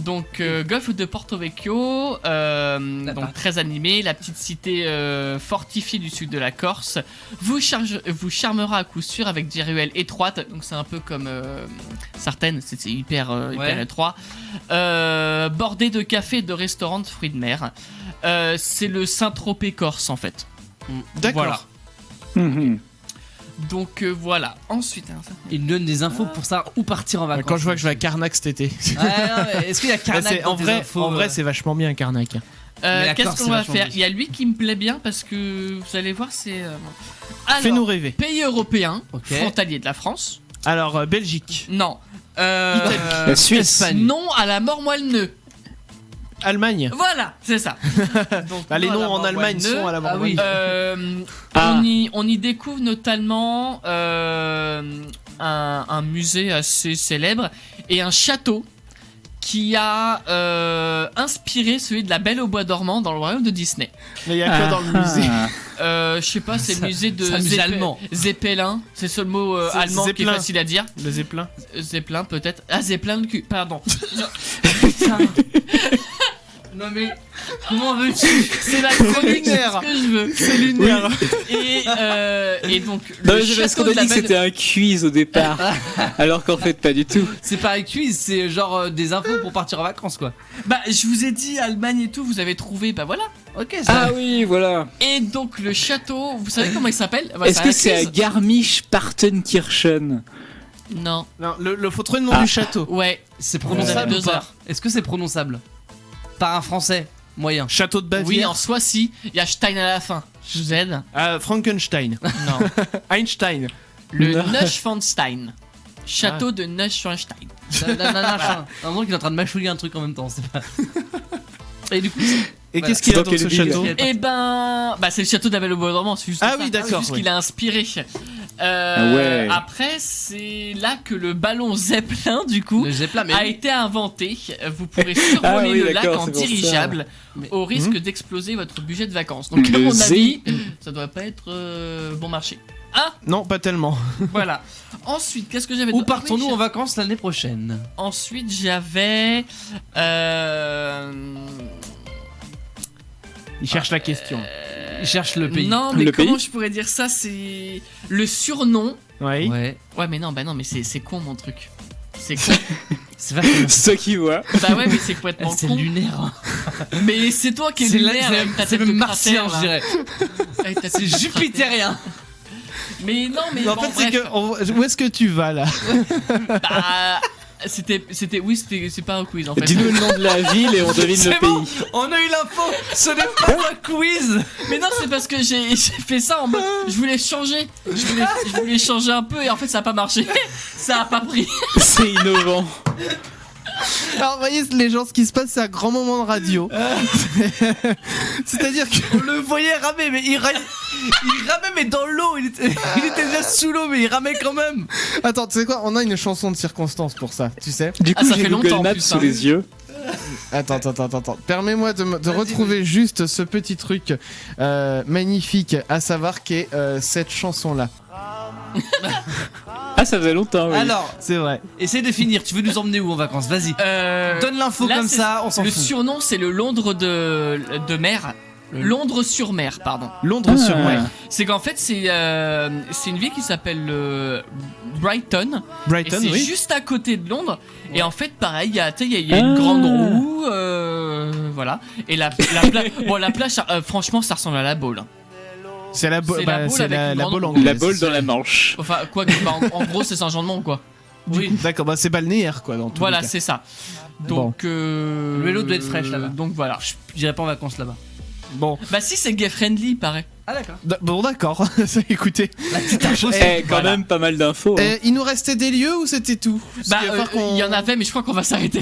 [SPEAKER 3] Donc, golfe de Porto Vecchio, donc très animé, la petite cité fortifiée du sud de la Corse, vous charmera à coup sûr avec des ruelles étroites, donc c'est un peu comme certaines, c'est hyper étroit, bordé de cafés et de restaurants de fruits de mer. C'est le Saint-Tropez corse en fait.
[SPEAKER 1] D'accord.
[SPEAKER 3] Voilà. Donc voilà. Ensuite,
[SPEAKER 2] il me donne des infos pour savoir où partir en vacances.
[SPEAKER 1] Quand je vois que je vais à Carnac cet été.
[SPEAKER 2] Est-ce qu'il y a Carnac dans tes infos,
[SPEAKER 1] En vrai, c'est vachement bien Carnac.
[SPEAKER 3] Qu'est-ce qu'on va faire? Il y a lui qui me plaît bien parce que vous allez voir, c'est. Alors,
[SPEAKER 1] fais-nous rêver.
[SPEAKER 3] Pays européen, frontalier de la France.
[SPEAKER 1] Alors, Belgique.
[SPEAKER 3] Non.
[SPEAKER 4] La Suisse.
[SPEAKER 3] Espagne. Non à la mort moelle-nœud.
[SPEAKER 1] Allemagne.
[SPEAKER 3] Voilà, c'est ça. Donc,
[SPEAKER 1] les noms en Allemagne sont à la mort moelle-nœud.
[SPEAKER 3] On y découvre notamment un musée assez célèbre et un château qui a inspiré celui de la Belle au bois dormant dans le royaume de Disney.
[SPEAKER 1] Mais il y a quoi dans le musée?
[SPEAKER 3] Je sais pas, c'est le musée de
[SPEAKER 2] allemand.
[SPEAKER 3] Zeppelin, c'est le seul mot allemand qui est facile à dire.
[SPEAKER 1] Le Zeppelin.
[SPEAKER 3] Zeppelin peut-être. Ah, Zeppelin de cul, pardon.
[SPEAKER 2] Non mais comment veux-tu?
[SPEAKER 3] C'est la chronique, c'est ce que je veux.
[SPEAKER 1] C'est lunaire.
[SPEAKER 3] Et donc,
[SPEAKER 4] Non,
[SPEAKER 3] le
[SPEAKER 4] mais c'est parce qu'on
[SPEAKER 3] château
[SPEAKER 4] a
[SPEAKER 3] de la
[SPEAKER 4] dit que
[SPEAKER 3] Belle...
[SPEAKER 4] c'était un quiz au départ, alors qu'en fait pas du tout.
[SPEAKER 2] C'est pas un quiz, c'est genre des infos pour partir en vacances quoi.
[SPEAKER 3] Bah, je vous ai dit Allemagne et tout, vous avez trouvé, bah voilà.
[SPEAKER 2] Ok, ça.
[SPEAKER 4] Ah oui, voilà.
[SPEAKER 3] Et donc, le château, vous savez comment il s'appelle? Bah,
[SPEAKER 4] Est-ce que c'est à
[SPEAKER 3] quiz.
[SPEAKER 4] Garmisch-Partenkirchen?
[SPEAKER 3] Non.
[SPEAKER 1] Non, le faut trouver le nom du château.
[SPEAKER 3] Ouais.
[SPEAKER 2] C'est
[SPEAKER 3] Vous avez
[SPEAKER 2] prononçable ou
[SPEAKER 3] 2
[SPEAKER 2] pas?
[SPEAKER 3] heures.
[SPEAKER 2] Est-ce que c'est prononçable par un français moyen?
[SPEAKER 1] Château de Bavière.
[SPEAKER 3] Oui, en soi, si. Il y a Stein à la fin. Je vous aide.
[SPEAKER 1] Frankenstein.
[SPEAKER 3] Non.
[SPEAKER 1] Einstein.
[SPEAKER 3] Le Neuschwanstein. Château de Neuschwanstein.
[SPEAKER 2] Un moment qu'il est en train de mâchouiller un truc en même temps, c'est pas. Et du coup,
[SPEAKER 1] Et
[SPEAKER 2] voilà.
[SPEAKER 1] qu'est-ce qu'il a
[SPEAKER 4] Dans
[SPEAKER 1] dans
[SPEAKER 4] quelle
[SPEAKER 1] ce
[SPEAKER 4] ville?
[SPEAKER 1] château?
[SPEAKER 3] Et ben, bah c'est le château de la Belle au bois dormant. C'est juste
[SPEAKER 1] Ah
[SPEAKER 3] ça.
[SPEAKER 1] oui, d'accord,
[SPEAKER 3] Juste
[SPEAKER 1] oui.
[SPEAKER 3] qu'il a inspiré.
[SPEAKER 4] Ouais.
[SPEAKER 3] Après, c'est là que le ballon Zeppelin, du coup,
[SPEAKER 2] Le Zeppelin, mais
[SPEAKER 3] a
[SPEAKER 2] oui.
[SPEAKER 3] été inventé. Vous pourrez survoler
[SPEAKER 4] oui,
[SPEAKER 3] le lac
[SPEAKER 4] d'accord,
[SPEAKER 3] en
[SPEAKER 4] c'est pour ça.
[SPEAKER 3] dirigeable
[SPEAKER 2] Mais-
[SPEAKER 3] au risque d'exploser votre budget de vacances. Donc, à
[SPEAKER 4] Le
[SPEAKER 3] mon avis,
[SPEAKER 4] Zé-
[SPEAKER 3] ça doit pas être bon marché.
[SPEAKER 1] Non, pas tellement.
[SPEAKER 3] Voilà. Ensuite, qu'est-ce que j'avais
[SPEAKER 2] Où
[SPEAKER 3] d'autre? Ah oui,
[SPEAKER 2] partons-nous en vacances l'année prochaine?
[SPEAKER 3] Ensuite, j'avais.
[SPEAKER 1] Il cherche la question.
[SPEAKER 2] Il cherche le pays.
[SPEAKER 3] Non, mais
[SPEAKER 4] Le
[SPEAKER 3] comment
[SPEAKER 4] pays
[SPEAKER 3] je pourrais dire ça? C'est le surnom.
[SPEAKER 1] Oui.
[SPEAKER 2] Ouais.
[SPEAKER 3] Ouais, mais non, bah non, mais c'est con mon truc. C'est con.
[SPEAKER 2] C'est vachement.
[SPEAKER 4] C'est toi qui vois.
[SPEAKER 3] Bah ouais, mais c'est complètement
[SPEAKER 2] C'est
[SPEAKER 3] con.
[SPEAKER 2] lunaire.
[SPEAKER 3] Mais c'est toi qui es
[SPEAKER 2] C'est
[SPEAKER 3] lunaire avec ta
[SPEAKER 2] c'est
[SPEAKER 3] tête
[SPEAKER 2] même
[SPEAKER 3] de
[SPEAKER 2] martien,
[SPEAKER 3] cratère,
[SPEAKER 2] je
[SPEAKER 3] là.
[SPEAKER 2] dirais.
[SPEAKER 3] Avec ta tête
[SPEAKER 2] C'est
[SPEAKER 3] de
[SPEAKER 2] jupitérien.
[SPEAKER 3] cratère. Mais non, mais
[SPEAKER 1] En
[SPEAKER 3] bon,
[SPEAKER 1] fait, c'est
[SPEAKER 3] bref.
[SPEAKER 1] que. Où est-ce que tu vas là?
[SPEAKER 3] Bah, oui, c'est pas un quiz en fait.
[SPEAKER 4] Dis-nous le nom de la ville et on devine le
[SPEAKER 2] C'est bon,
[SPEAKER 4] pays.
[SPEAKER 2] on a eu l'info. Ce n'est pas un quiz.
[SPEAKER 3] Mais non, c'est parce que j'ai fait ça en mode. Je voulais changer. Je voulais changer un peu et en fait ça a pas marché. Ça a pas pris.
[SPEAKER 4] C'est innovant.
[SPEAKER 1] Alors, vous voyez, les gens, ce qui se passe, c'est un grand moment de radio. C'est-à-dire que.
[SPEAKER 2] On le voyait ramer, mais il ramait, mais dans l'eau. Il était déjà sous l'eau, mais il ramait quand même.
[SPEAKER 1] Attends, tu sais quoi? On a une chanson de circonstance pour ça, tu sais?
[SPEAKER 4] Du coup,
[SPEAKER 3] ça
[SPEAKER 4] j'ai
[SPEAKER 3] fait
[SPEAKER 4] Google
[SPEAKER 3] longtemps, en
[SPEAKER 4] Maps
[SPEAKER 3] plus,
[SPEAKER 4] sous
[SPEAKER 3] hein.
[SPEAKER 4] les yeux.
[SPEAKER 1] Attends. Permets-moi de retrouver juste ce petit truc magnifique, à savoir qu'est cette chanson-là.
[SPEAKER 4] Ah, ça faisait longtemps, oui.
[SPEAKER 2] Alors,
[SPEAKER 1] C'est vrai.
[SPEAKER 2] essaye de finir. Tu veux nous emmener où en vacances? Vas-y. Donne l'info
[SPEAKER 3] Là,
[SPEAKER 2] comme
[SPEAKER 3] c'est-
[SPEAKER 2] ça, on s'en
[SPEAKER 3] Le
[SPEAKER 2] fout.
[SPEAKER 3] surnom, c'est le Londres de mer. Londres-sur-Mer, pardon.
[SPEAKER 1] Londres sur
[SPEAKER 4] Ah.
[SPEAKER 1] mer.
[SPEAKER 3] C'est qu'en fait, c'est une ville qui s'appelle Brighton. Et
[SPEAKER 1] Brighton,
[SPEAKER 3] c'est
[SPEAKER 1] oui.
[SPEAKER 3] juste à côté de Londres. Et en fait, pareil, il y a une grande roue. Voilà. Et la plage, franchement, ça ressemble à la Baule. hein.
[SPEAKER 1] C'est la
[SPEAKER 3] C'est la boule
[SPEAKER 1] c'est
[SPEAKER 3] avec une
[SPEAKER 1] la
[SPEAKER 3] grande
[SPEAKER 1] boule
[SPEAKER 3] roue.
[SPEAKER 1] anglaise.
[SPEAKER 4] La bolle dans la Manche.
[SPEAKER 3] Enfin, quoi que, en gros, c'est Saint-Jean-de-Mont, quoi. Oui.
[SPEAKER 1] D'accord, bah c'est balnéaire quoi dans tout
[SPEAKER 3] Voilà,
[SPEAKER 1] cas.
[SPEAKER 3] c'est ça. Donc,
[SPEAKER 2] Le vélo doit être fraîche, là-bas.
[SPEAKER 3] Donc voilà.
[SPEAKER 2] J'irai pas en vacances là-bas.
[SPEAKER 1] Bon,
[SPEAKER 3] Bah si, c'est gay friendly, il paraît.
[SPEAKER 2] Ah d'accord.
[SPEAKER 1] bon d'accord. Écoutez,
[SPEAKER 2] La petite info,
[SPEAKER 4] Eh, quand même pas mal d'infos. hein.
[SPEAKER 1] il nous restait des lieux ou c'était tout? Parce
[SPEAKER 3] Bah,
[SPEAKER 1] qu'il va falloir qu'on-
[SPEAKER 3] il y en avait, mais je crois qu'on va s'arrêter.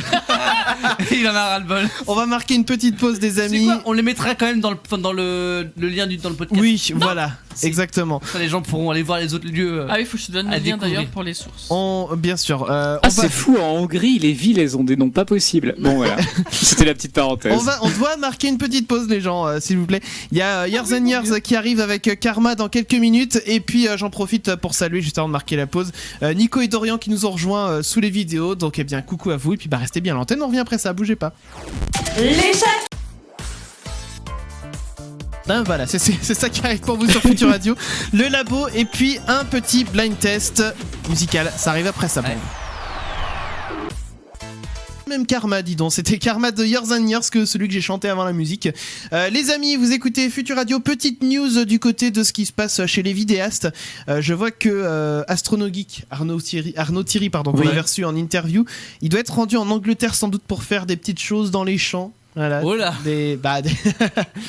[SPEAKER 2] il en a ras le bol.
[SPEAKER 1] On va marquer une petite pause, des
[SPEAKER 2] C'est
[SPEAKER 1] amis.
[SPEAKER 2] quoi? On les mettra quand même dans le lien dans le podcast.
[SPEAKER 1] Oui, voilà,
[SPEAKER 2] Si.
[SPEAKER 1] exactement.
[SPEAKER 2] Ça, les gens pourront aller voir les autres lieux.
[SPEAKER 3] Ah oui, faut que je te donne
[SPEAKER 2] À
[SPEAKER 3] le lien
[SPEAKER 2] découvrir.
[SPEAKER 3] d'ailleurs pour les sources.
[SPEAKER 1] Bien sûr.
[SPEAKER 4] Ah,
[SPEAKER 1] on va-
[SPEAKER 4] c'est fou, en Hongrie, les villes, elles ont des noms pas possibles. Bon, voilà. C'était la petite parenthèse.
[SPEAKER 1] On doit marquer une petite pause, les gens, s'il vous plaît. Il y a Years and Years qui arrive avec Karma dans quelques minutes. Et puis, j'en profite pour saluer, juste avant de marquer la pause, Nico et Dorian qui nous ont rejoints sous les vidéos. Donc, eh bien, coucou à vous. Et puis, bah, restez bien à l'antenne. On revient après ça. Bougez pas. Ben voilà, c'est ça qui arrive pour vous sur Future Radio. Le labo et puis un petit blind test musical. Ça arrive après ça. Bon.
[SPEAKER 2] Ouais.
[SPEAKER 1] Même Karma, dis donc, c'était Karma de Years and Years que celui que j'ai chanté avant la musique. Les amis, vous écoutez Future Radio, petite news du côté de ce qui se passe chez les vidéastes. Je vois que Astronogeek, Arnaud Thierry, pardon, qu'on avait reçu en interview, il doit être rendu en Angleterre sans doute pour faire des petites choses dans les champs. Voilà.
[SPEAKER 2] Oh là.
[SPEAKER 1] Il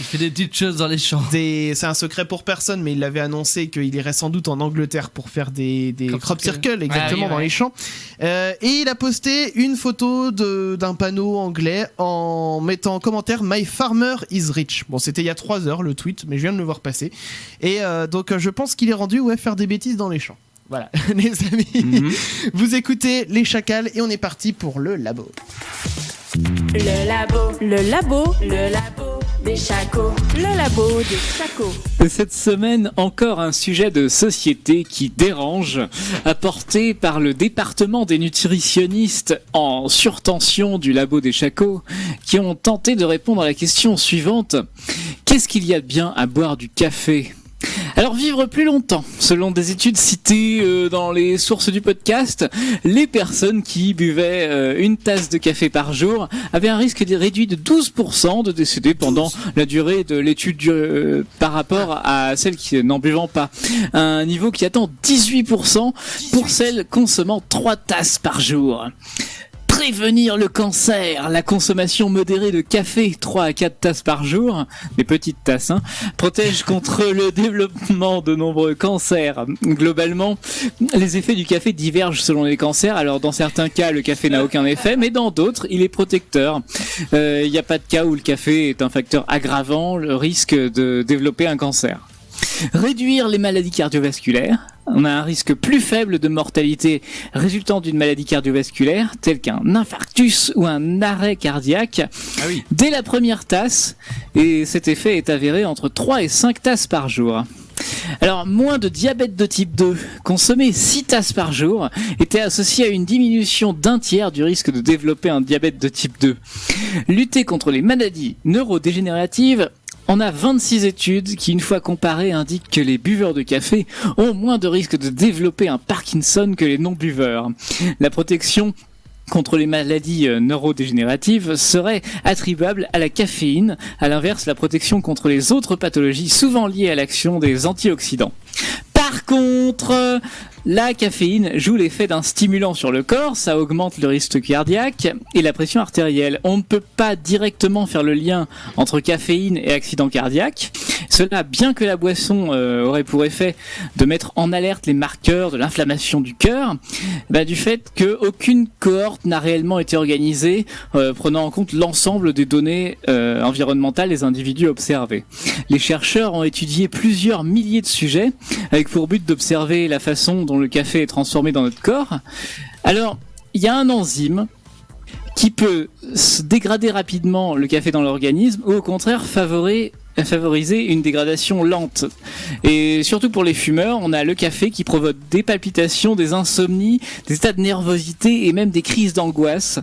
[SPEAKER 2] fait des petites choses dans les champs.
[SPEAKER 1] C'est un secret pour personne, mais il avait annoncé qu'il irait sans doute en Angleterre pour faire des crop circles, exactement, dans les champs. Et il a posté une photo d'un panneau anglais en mettant en commentaire My farmer is rich. Bon, c'était il y a 3 heures le tweet, mais je viens de le voir passer. Et donc je pense qu'il est rendu faire des bêtises dans les champs. Voilà, les amis, vous écoutez les chacals et on est parti pour le labo.
[SPEAKER 5] Le labo, le labo, le labo, des Chacos. Le labo des Chacos.
[SPEAKER 4] Cette semaine, encore un sujet de société qui dérange, apporté par le département des nutritionnistes en surtension du labo des Chacos, qui ont tenté de répondre à la question suivante. Qu'est-ce qu'il y a de bien à boire du café ? Alors, vivre plus longtemps. Selon des études citées dans les sources du podcast, les personnes qui buvaient une tasse de café par jour avaient un risque réduit de 12% de décéder pendant la durée de l'étude par rapport à celles qui n'en buvant pas. Un niveau qui atteint 18% pour celles consommant 3 tasses par jour. Prévenir le cancer, la consommation modérée de café, 3 à 4 tasses par jour, des petites tasses, protège contre le développement de nombreux cancers. Globalement, les effets du café divergent selon les cancers. Alors dans certains cas, le café n'a aucun effet, mais dans d'autres, il est protecteur. Il n'y a pas de cas où le café est un facteur aggravant le risque de développer un cancer. Réduire les maladies cardiovasculaires. On a un risque plus faible de mortalité résultant d'une maladie cardiovasculaire, telle qu'un infarctus ou un arrêt cardiaque, dès la première tasse, et cet effet est avéré entre 3 et 5 tasses par jour. Alors, moins de diabète de type 2, consommer 6 tasses par jour, était associé à une diminution d'un tiers du risque de développer un diabète de type 2. Lutter contre les maladies neurodégénératives. On a 26 études qui, une fois comparées, indiquent que les buveurs de café ont moins de risques de développer un Parkinson que les non-buveurs. La protection contre les maladies neurodégénératives serait attribuable à la caféine. À l'inverse, la protection contre les autres pathologies souvent liées à l'action des antioxydants. Par contre, la caféine joue l'effet d'un stimulant sur le corps, ça augmente le risque cardiaque et la pression artérielle. On ne peut pas directement faire le lien entre caféine et accident cardiaque. Cela, bien que la boisson aurait pour effet de mettre en alerte les marqueurs de l'inflammation du cœur, du fait qu'aucune cohorte n'a réellement été organisée prenant en compte l'ensemble des données environnementales des individus observés. Les chercheurs ont étudié plusieurs milliers de sujets avec pour but d'observer la façon dont le café est transformé dans notre corps. Alors, il y a un enzyme qui peut dégrader rapidement le café dans l'organisme ou au contraire favoriser une dégradation lente. Et surtout pour les fumeurs, on a le café qui provoque des palpitations, des insomnies, des états de nervosité et même des crises d'angoisse.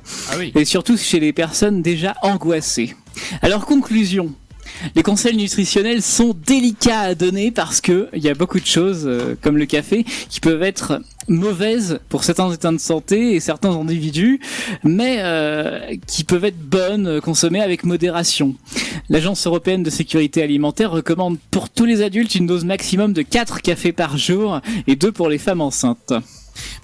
[SPEAKER 4] Et surtout chez les personnes déjà angoissées. Alors, conclusion. Les conseils nutritionnels sont délicats à donner parce que il y a beaucoup de choses, comme le café, qui peuvent être mauvaises pour certains états de santé et certains individus, mais qui peuvent être bonnes, consommées avec modération. L'Agence européenne de sécurité alimentaire recommande pour tous les adultes une dose maximum de 4 cafés par jour et 2 pour les femmes enceintes.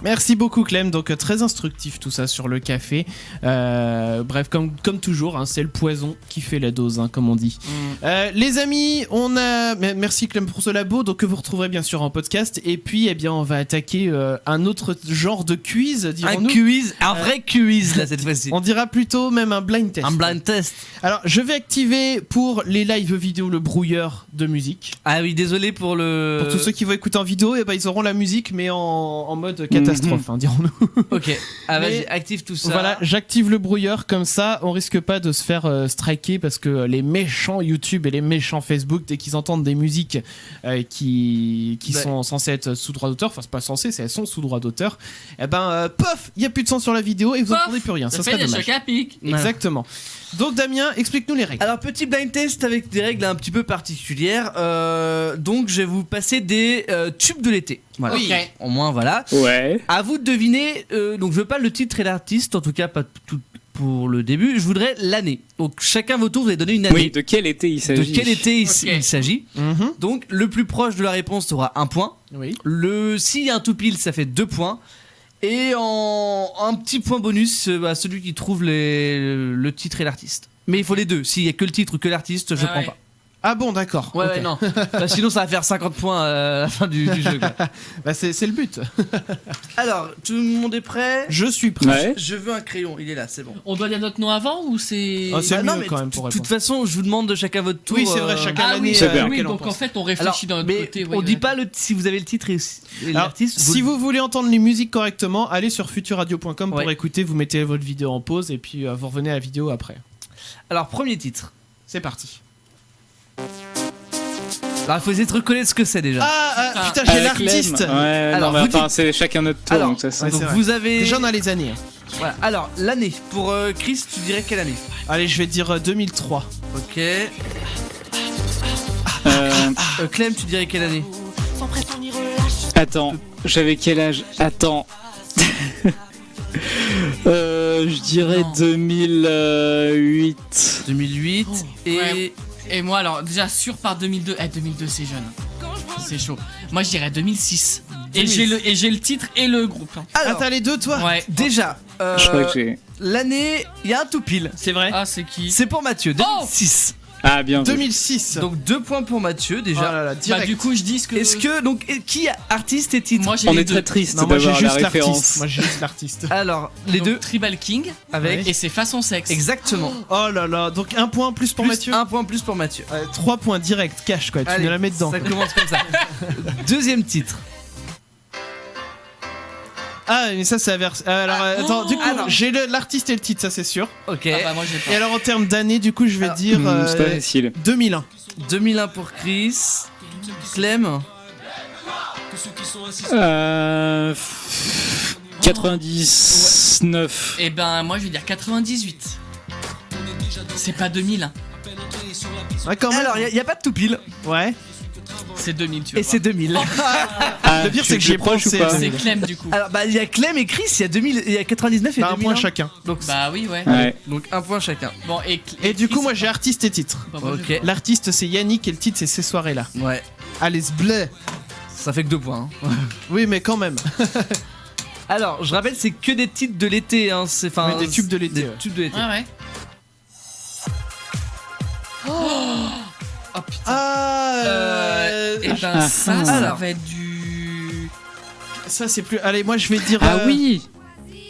[SPEAKER 1] Merci beaucoup Clem, donc très instructif tout ça sur le café. Bref, comme toujours, c'est le poison qui fait la dose, comme on dit. Les amis, merci Clem pour ce labo, donc que vous retrouverez bien sûr en podcast. Et puis, on va attaquer un autre genre de quiz, dirons-nous.
[SPEAKER 2] Un vrai quiz là cette fois-ci.
[SPEAKER 1] On dira plutôt même un blind test.
[SPEAKER 2] Un blind test.
[SPEAKER 1] Alors, je vais activer pour les live vidéo le brouilleur de musique.
[SPEAKER 2] Ah oui, désolé pour
[SPEAKER 1] Pour tous ceux qui vont écouter en vidéo, ils auront la musique mais en mode catastrophe, dirons-nous.
[SPEAKER 2] Ok, vas-y, active tout ça.
[SPEAKER 1] Voilà, j'active le brouilleur, comme ça on risque pas de se faire striker parce que les méchants YouTube et les méchants Facebook, dès qu'ils entendent des musiques qui sont censées être sous droit d'auteur, enfin c'est pas censé, elles sont sous droit d'auteur, pof, il y a plus de son sur la vidéo et vous n'entendez plus rien, ça serait dommage. Exactement. Donc Damien, explique-nous les règles.
[SPEAKER 2] Alors petit blind test avec des règles un petit peu particulières. Donc je vais vous passer des tubes de l'été. Voilà.
[SPEAKER 3] Oui.
[SPEAKER 2] Au moins voilà.
[SPEAKER 4] Ouais.
[SPEAKER 2] À vous de deviner. Donc je veux pas le titre et l'artiste, en tout cas pas tout pour le début. Je voudrais l'année. Donc chacun votre tour, vous allez donner une année.
[SPEAKER 4] Oui. De quel été il s'agit ?
[SPEAKER 2] Il s'agit. Donc le plus proche de la réponse aura 1 point.
[SPEAKER 1] Oui.
[SPEAKER 2] S'il y a un tout pile, ça fait 2 points. Et un petit point bonus à celui qui trouve le titre et l'artiste. Mais il faut les deux. S'il y a que le titre ou que l'artiste, je prends pas.
[SPEAKER 1] Ah bon, d'accord.
[SPEAKER 2] Ouais, non. Sinon, ça va faire 50 points à la fin du jeu. Quoi.
[SPEAKER 1] C'est le but.
[SPEAKER 2] Alors, tout le monde est prêt ?
[SPEAKER 1] Je suis prêt.
[SPEAKER 4] Ouais.
[SPEAKER 2] Je veux un crayon, il est là, c'est bon.
[SPEAKER 3] On doit dire notre nom avant ou c'est...
[SPEAKER 1] C'est
[SPEAKER 2] non,
[SPEAKER 1] mieux
[SPEAKER 2] mais
[SPEAKER 1] quand même pour
[SPEAKER 2] de
[SPEAKER 1] répondre.
[SPEAKER 2] toute façon, je vous demande de chacun votre tour.
[SPEAKER 1] Oui, c'est vrai, chacun l'année.
[SPEAKER 4] c'est bien.
[SPEAKER 3] Oui, donc en fait, on réfléchit d'un autre côté.
[SPEAKER 2] On dit pas si vous avez le titre et l'artiste.
[SPEAKER 1] Si vous voulez entendre les musiques correctement, allez sur futurradio.com pour
[SPEAKER 2] Ouais.
[SPEAKER 1] écouter, vous mettez votre vidéo en pause et puis vous revenez à la vidéo après.
[SPEAKER 2] Alors, premier titre.
[SPEAKER 1] C'est parti.
[SPEAKER 2] Alors, il faut essayer de reconnaître ce que c'est déjà.
[SPEAKER 1] Putain, j'ai l'artiste.
[SPEAKER 4] Ouais,
[SPEAKER 2] Alors,
[SPEAKER 4] non, mais
[SPEAKER 2] vous
[SPEAKER 4] enfin, c'est chacun notre tour.
[SPEAKER 2] Alors,
[SPEAKER 4] donc ça, c'est-
[SPEAKER 1] Ouais,
[SPEAKER 2] donc
[SPEAKER 1] c'est vrai.
[SPEAKER 2] vous avez.
[SPEAKER 1] Déjà, on a les années.
[SPEAKER 2] Voilà. Alors, l'année. Pour Chris, tu dirais quelle année?
[SPEAKER 1] Allez, je vais dire 2003.
[SPEAKER 2] Ok.
[SPEAKER 4] Euh,
[SPEAKER 2] Clem, tu dirais quelle année?
[SPEAKER 4] Attends, j'avais quel âge? Attends. Je dirais
[SPEAKER 3] Non.
[SPEAKER 4] 2008.
[SPEAKER 2] 2008. Et.
[SPEAKER 3] Ouais. Et moi, alors, déjà, sûr par 2002. 2002, c'est jeune. C'est chaud. Moi, je dirais 2006. Et j'ai le titre et le groupe. hein.
[SPEAKER 2] Alors,
[SPEAKER 1] t'as les deux, toi?
[SPEAKER 3] Ouais.
[SPEAKER 2] déjà,
[SPEAKER 4] Je crois que j'ai.
[SPEAKER 2] l'année, il y a un tout pile.
[SPEAKER 1] C'est vrai.
[SPEAKER 3] Ah, c'est qui?
[SPEAKER 2] C'est pour Mathieu, 2006.
[SPEAKER 4] Ah, bien vu.
[SPEAKER 1] 2006.
[SPEAKER 2] Donc 2 points pour Mathieu
[SPEAKER 1] Oh
[SPEAKER 2] déjà.
[SPEAKER 1] là là,
[SPEAKER 3] Bah,
[SPEAKER 1] direct.
[SPEAKER 3] du coup, je dis ce que.
[SPEAKER 2] Est-ce que donc qui a artiste et titre?
[SPEAKER 3] Moi, j'ai
[SPEAKER 4] On
[SPEAKER 3] les
[SPEAKER 4] est
[SPEAKER 3] deux.
[SPEAKER 4] très triste
[SPEAKER 1] Non, moi j'ai
[SPEAKER 4] d'avoir la
[SPEAKER 1] juste l'artiste.
[SPEAKER 4] référence.
[SPEAKER 1] Moi j'ai juste l'artiste.
[SPEAKER 2] Alors les
[SPEAKER 3] Donc,
[SPEAKER 2] deux
[SPEAKER 3] Tribal King
[SPEAKER 2] avec
[SPEAKER 3] et c'est façon sexe.
[SPEAKER 2] exactement.
[SPEAKER 1] Oh là là, donc un point plus pour
[SPEAKER 2] Plus
[SPEAKER 1] Mathieu.
[SPEAKER 2] un point plus pour Mathieu.
[SPEAKER 1] 3 points direct, cash quoi, tu
[SPEAKER 2] Allez,
[SPEAKER 1] me la mets dedans.
[SPEAKER 2] Ça commence comme ça. Deuxième titre.
[SPEAKER 1] Ah, mais ça c'est la version. Alors attends, du coup,
[SPEAKER 2] alors.
[SPEAKER 1] j'ai l'artiste et le titre, ça c'est sûr.
[SPEAKER 2] Ok.
[SPEAKER 3] Ah bah, moi, j'ai pas.
[SPEAKER 1] Et alors en termes d'année, du coup, je vais
[SPEAKER 2] Alors,
[SPEAKER 1] dire
[SPEAKER 4] C'est pas facile.
[SPEAKER 1] 2001.
[SPEAKER 2] 2001 pour Chris. Clem.
[SPEAKER 4] 99.
[SPEAKER 3] Et ben, moi, je vais dire 98. C'est pas 2000. hein.
[SPEAKER 1] Ouais, quand même.
[SPEAKER 2] Alors il y a pas de tout pile.
[SPEAKER 1] Ouais.
[SPEAKER 3] C'est 2000, tu vois.
[SPEAKER 2] Et c'est 2000.
[SPEAKER 4] Ah,
[SPEAKER 1] Le pire,
[SPEAKER 4] tu
[SPEAKER 1] c'est que
[SPEAKER 4] es
[SPEAKER 1] j'ai
[SPEAKER 4] proche ou
[SPEAKER 1] pensé,
[SPEAKER 4] pas
[SPEAKER 1] c'est-
[SPEAKER 3] C'est Clem, du coup.
[SPEAKER 2] Alors bah il y a Clem et Chris, il y a 2000, il y a 99 et
[SPEAKER 1] Bah, un
[SPEAKER 2] 2001.
[SPEAKER 1] point chacun.
[SPEAKER 2] Donc
[SPEAKER 3] Bah oui, ouais.
[SPEAKER 4] Ouais.
[SPEAKER 2] donc un point chacun.
[SPEAKER 3] Bon,
[SPEAKER 1] Et du coup,
[SPEAKER 3] Chris,
[SPEAKER 1] moi j'ai artiste et titre.
[SPEAKER 3] bah, moi,
[SPEAKER 2] Ok.
[SPEAKER 3] j'ai pas.
[SPEAKER 1] L'artiste c'est Yannick et le titre c'est Ces soirées-là.
[SPEAKER 2] Ouais.
[SPEAKER 1] Allez, ce blé.
[SPEAKER 2] Ça fait que 2 points. hein.
[SPEAKER 1] Oui, mais quand même.
[SPEAKER 2] Alors je rappelle c'est que des titres de l'été. Hein. C'est enfin
[SPEAKER 1] Mais des tubes de l'été,
[SPEAKER 2] Des
[SPEAKER 1] ouais.
[SPEAKER 2] tubes de l'été.
[SPEAKER 3] Ouais, ouais. Oh putain.
[SPEAKER 1] Ah,
[SPEAKER 3] Et ben, ça
[SPEAKER 2] Alors.
[SPEAKER 3] va être du.
[SPEAKER 1] ça c'est plus. Allez, moi je vais dire.
[SPEAKER 4] Ah oui.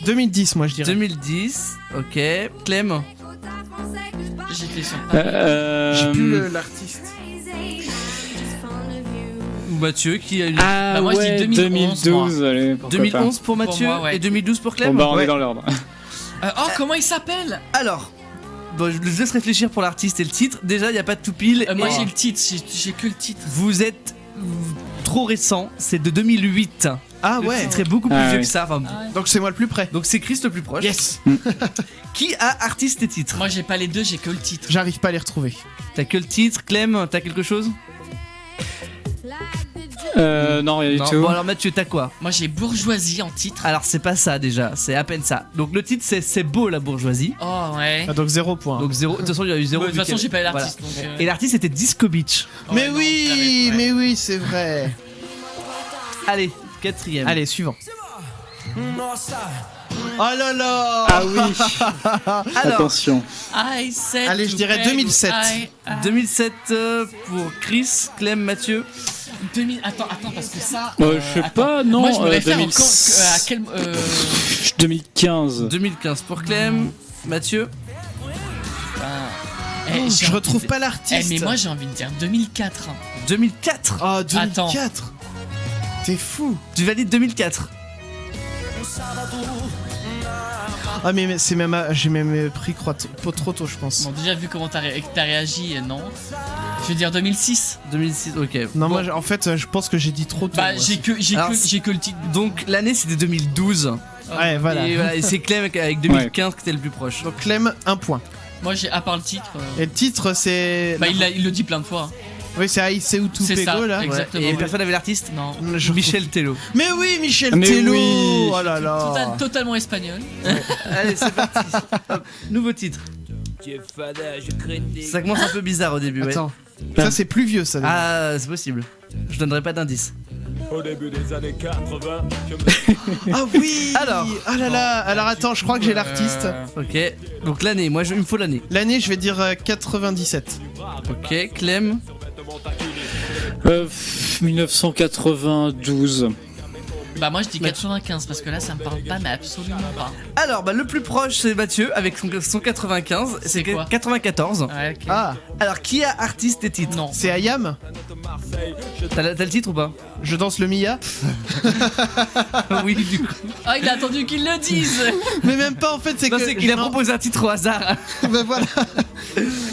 [SPEAKER 1] 2010, moi je dirais.
[SPEAKER 2] 2010. Ok. Clem.
[SPEAKER 3] J'étais sur.
[SPEAKER 1] J'ai plus l'artiste.
[SPEAKER 2] Ou Mathieu qui a eu
[SPEAKER 4] Ah
[SPEAKER 3] Bah, moi, je dis
[SPEAKER 4] ouais,
[SPEAKER 3] 2011,
[SPEAKER 4] 2012. Allez, pourquoi
[SPEAKER 2] 2011 pour Mathieu
[SPEAKER 3] moi, ouais.
[SPEAKER 2] et 2012 pour
[SPEAKER 4] pas.
[SPEAKER 2] Clem.
[SPEAKER 4] Bon bah on
[SPEAKER 1] Ouais.
[SPEAKER 4] est dans l'ordre.
[SPEAKER 3] Comment il s'appelle?
[SPEAKER 2] Alors, bon, je laisse réfléchir pour l'artiste et le titre. Déjà, il n'y a pas de tout pile.
[SPEAKER 3] Moi,
[SPEAKER 2] et
[SPEAKER 3] j'ai le titre, j'ai que le titre.
[SPEAKER 2] vous êtes trop récent. C'est de 2008.
[SPEAKER 1] Ah
[SPEAKER 2] Le
[SPEAKER 1] ouais.
[SPEAKER 2] titre est beaucoup plus
[SPEAKER 4] Ah
[SPEAKER 2] vieux
[SPEAKER 4] ouais.
[SPEAKER 2] que ça. Enfin,
[SPEAKER 1] Donc c'est moi le plus près.
[SPEAKER 2] donc c'est Chris le plus proche.
[SPEAKER 1] Yes.
[SPEAKER 2] Qui a artiste et titre?
[SPEAKER 3] Moi, j'ai pas les deux, j'ai que le titre.
[SPEAKER 1] J'arrive pas à les retrouver.
[SPEAKER 2] T'as que le titre. Clem, t'as quelque chose?
[SPEAKER 4] Non, rien du
[SPEAKER 2] Non.
[SPEAKER 4] tout.
[SPEAKER 2] Bon alors Mathieu, t'as quoi?
[SPEAKER 3] Moi, j'ai bourgeoisie en titre.
[SPEAKER 2] Alors c'est pas ça déjà. C'est à peine ça. Donc le titre c'est beau la bourgeoisie.
[SPEAKER 3] Oh, ouais.
[SPEAKER 1] Ah, donc 0 point.
[SPEAKER 2] Donc 0. De toute façon il y a eu 0.
[SPEAKER 3] De toute façon, j'ai pas l'artiste. donc,
[SPEAKER 2] Et l'artiste c'était Disco Beach.
[SPEAKER 1] Mais
[SPEAKER 3] ouais, non,
[SPEAKER 1] oui,
[SPEAKER 3] je l'avais, ouais.
[SPEAKER 1] mais oui, c'est vrai.
[SPEAKER 2] Allez, quatrième.
[SPEAKER 1] Allez, suivant. Oh là là.
[SPEAKER 4] Ah oui.
[SPEAKER 2] Alors,
[SPEAKER 4] Attention.
[SPEAKER 3] I said
[SPEAKER 1] Allez, je
[SPEAKER 3] to
[SPEAKER 1] dirais
[SPEAKER 3] beg
[SPEAKER 1] 2007.
[SPEAKER 3] I-
[SPEAKER 2] 2007 pour Chris, Clem, Mathieu.
[SPEAKER 3] 2000. Attends, parce que ça.
[SPEAKER 4] Je sais
[SPEAKER 3] attends.
[SPEAKER 4] pas, non.
[SPEAKER 3] Moi, je me réfère
[SPEAKER 4] 2000
[SPEAKER 3] encore à quel.
[SPEAKER 4] 2015.
[SPEAKER 2] 2015 pour Clem, Mathieu.
[SPEAKER 1] Je retrouve pas l'artiste.
[SPEAKER 3] mais moi, j'ai envie de dire 2004.
[SPEAKER 2] 2004.
[SPEAKER 1] Oh, 2004. T'es fou.
[SPEAKER 2] Tu valides 2004.
[SPEAKER 1] Ah mais c'est même j'ai même pris trop tôt je pense.
[SPEAKER 3] Bon, déjà, vu comment t'as réagi, non. Je vais dire 2006.
[SPEAKER 2] 2006, ok.
[SPEAKER 1] Non,
[SPEAKER 2] Bon.
[SPEAKER 1] moi en fait je pense que j'ai dit trop tôt.
[SPEAKER 3] Bah,
[SPEAKER 1] moi.
[SPEAKER 3] j'ai que le titre.
[SPEAKER 2] Donc l'année c'était 2012.
[SPEAKER 1] Ouais, voilà.
[SPEAKER 2] Et c'est Clem avec 2015 qui était le plus proche.
[SPEAKER 1] Donc Clem, un point.
[SPEAKER 3] Moi, j'ai à part le titre.
[SPEAKER 1] Et le titre c'est.
[SPEAKER 3] Bah, il le dit plein de fois.
[SPEAKER 1] Oui, c'est Aïssé ou
[SPEAKER 3] C'est ça,
[SPEAKER 1] Toupego là.
[SPEAKER 3] exactement.
[SPEAKER 2] Et
[SPEAKER 3] ouais.
[SPEAKER 2] personne n'avait l'artiste?
[SPEAKER 3] Non.
[SPEAKER 2] Michel Tello.
[SPEAKER 1] Mais oui, Michel
[SPEAKER 4] Mais
[SPEAKER 1] Tello.
[SPEAKER 4] oui.
[SPEAKER 1] Oh là là.
[SPEAKER 3] Totalement espagnol.
[SPEAKER 2] Allez, c'est parti. Hop, nouveau titre. Ça commence un peu bizarre au début. Ouais.
[SPEAKER 1] Attends. Ça c'est plus vieux ça.
[SPEAKER 2] Ah, c'est possible. Je donnerai pas d'indice.
[SPEAKER 11] Au début des années 80,
[SPEAKER 1] Ah oui.
[SPEAKER 2] Alors.
[SPEAKER 1] Ah là là. Alors attends, je crois que j'ai l'artiste.
[SPEAKER 2] Ok. Donc l'année, il me faut l'année.
[SPEAKER 1] L'année, je vais dire 97.
[SPEAKER 2] Ok, Clem.
[SPEAKER 4] 1992.
[SPEAKER 3] Bah, moi, je dis 95 parce que là, ça me parle pas, mais absolument pas.
[SPEAKER 2] Alors, bah, le plus proche, c'est Mathieu avec son 95.
[SPEAKER 3] C'est quoi
[SPEAKER 2] 94.
[SPEAKER 3] Ouais, ok.
[SPEAKER 1] Ah,
[SPEAKER 2] Alors, qui a artiste et titre?
[SPEAKER 3] Non.
[SPEAKER 1] c'est Ayam.
[SPEAKER 2] T'as le titre ou pas?
[SPEAKER 1] Je danse le Mia.
[SPEAKER 2] Oui, du coup.
[SPEAKER 3] Ah, il a attendu qu'ils le disent.
[SPEAKER 1] Mais même pas en fait, c'est
[SPEAKER 2] Non,
[SPEAKER 1] que.
[SPEAKER 2] c'est qu'il a proposé un titre au hasard.
[SPEAKER 1] Ben voilà.